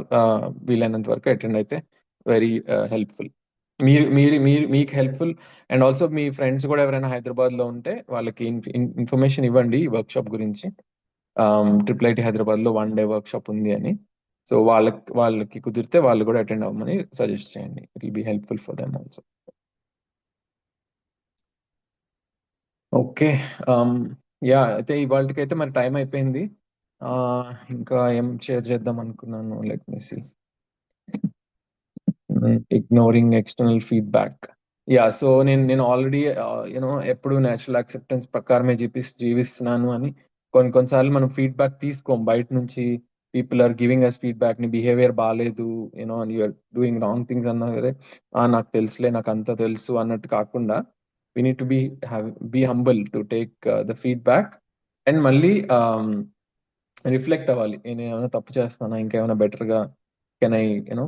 వీలైనంత వరకు అటెండ్ అయితే వెరీ హెల్ప్ఫుల్. మీకు helpful. And also me friends కూడా ఎవరైనా హైదరాబాద్ లో ఉంటే వాళ్ళకి ఇన్ఫర్మేషన్ ఇవ్వండి ఈ వర్క్ షాప్ గురించి. IIIT హైదరాబాద్ లో 1 డే వర్క్ షాప్ ఉంది అని. సో వాళ్ళకి కుదిరితే వాళ్ళు కూడా అటెండ్ అవ్వమని సజెస్ట్ చేయండి. It will be helpful for them also. Okay, yeah అయితే ఇవాళకైతే మరి టైం అయిపోయింది. ఇంకా ఏం షేర్ చేద్దాం అనుకున్నాను, let me see. Ignoring external feedback. Yeah, so నేను ఆల్రెడీ ఎప్పుడు నేచురల్ యాక్సెప్టెన్స్ ప్రకారమే జీవిస్తున్నాను అని. కొన్నిసార్లు మనం ఫీడ్బ్యాక్ తీసుకోం బయట నుంచి. People are giving us feedback, నీ బిహేవియర్ బాగాలేదు, యూఆర్ డూయింగ్ రాంగ్ థింగ్స్ అన్నా సరే, నాకు తెలుసులే, నాకు అంతా తెలుసు అన్నట్టు కాకుండా, we need to be humble to take the feedback and మళ్ళీ రిఫ్లెక్ట్ అవ్వాలి. నేను ఏమైనా తప్పు చేస్తానా, ఇంకేమైనా బెటర్గా can I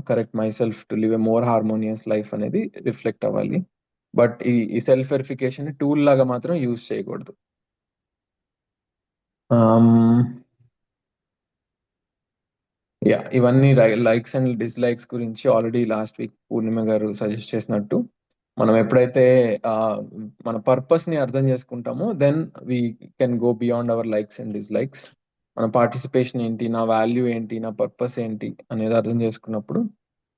correct my self to live a more harmonious life అనేది రిఫ్లెక్ట్ అవ్వాలి. బట్ ఈ సెల్ఫ్ వెరిఫికేషన్ టూల్ లాగా మాత్రం యూజ్ చేయకూడదు. యా, ఇవన్నీ లైక్స్ అండ్ డిస్లైక్స్ గురించి ఆల్రెడీ లాస్ట్ వీక్ పూర్ణిమ గారు సజెస్ట్ చేసినట్టు, మనం ఎప్పుడైతే మన పర్పస్ ని అర్థం చేసుకుంటామో then we can go beyond our likes and dislikes. మన పార్టిసిపేషన్ ఏంటి, నా వాల్యూ ఏంటి, నా పర్పస్ ఏంటి అనేది అర్థం చేసుకున్నప్పుడు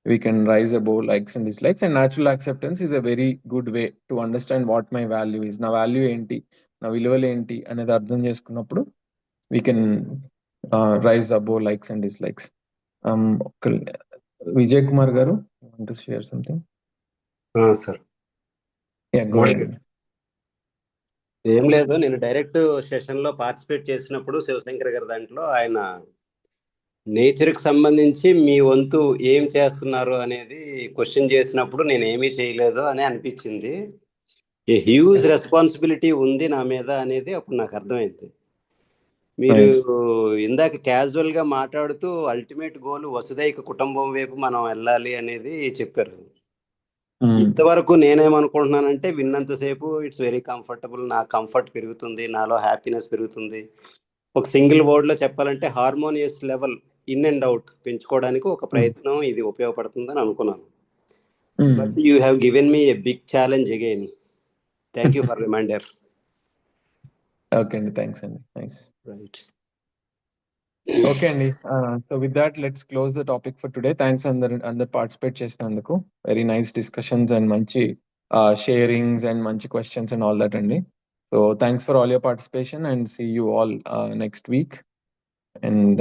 we can rise above likes and dislikes. And natural acceptance is a very good way to understand what my value is. నా వాల్యూ ఏంటి, నా విలువలు ఏంటి అనేది అర్థం చేసుకున్నప్పుడు we can rise above likes and dislikes. Vijay Kumar గారు, want to share something? Sir, Yeah, go ahead. ఏం లేదు, నేను డైరెక్ట్ సెషన్ లో పార్టిసిపేట్ చేసినప్పుడు శివశంకర్ గారి దాంట్లో ఆయన నేచర్కి సంబంధించి మీ వంతు ఏం చేస్తున్నారు అనేది క్వశ్చన్ చేసినప్పుడు నేను ఏమీ చేయలేదు అని అనిపించింది. ఏ హ్యూజ్ రెస్పాన్సిబిలిటీ ఉంది నా మీద అనేది అప్పుడు నాకు అర్థమైంది. మీరు ఇందాక క్యాజువల్ గా మాట్లాడుతూ అల్టిమేట్ గోల్ వసుదైక కుటుంబం వైపు మనం వెళ్ళాలి అనేది చెప్పారు. ఇంతవరకు నేనేమనుకుంటున్నానంటే, విన్నంతసేపు ఇట్స్ వెరీ కంఫర్టబుల్, నా కంఫర్ట్ పెరుగుతుంది, నాలో హ్యాపీనెస్ పెరుగుతుంది. ఒక సింగిల్ వర్డ్ లో చెప్పాలంటే harmonious level in and out పెంచుకోవడానికి ఒక ప్రయత్నం ఇది ఉపయోగపడుతుందని అనుకున్నాను. But you have given me a big challenge again. Thank you for reminder. Okay అండి, థ్యాంక్స్ అండి. నైస్. రైట్. ఓకే అండి, so with that let's close the topic for today. Thanks అందరు పార్టిసిపేట్ చేసినందుకు. వెరీ నైస్ డిస్కషన్స్ అండ్ మంచి sharings and మంచి questions and all that అండి. So thanks for all your participation and see you all next week. And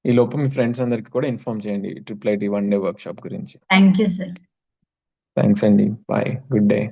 ఈ లోపు మీ friends అందరికి కూడా inform చేయండి IIIT 1 డే వర్క్ షాప్ గురించి. Thank you sir. థ్యాంక్స్ అండి, బాయ్, గుడ్ డే.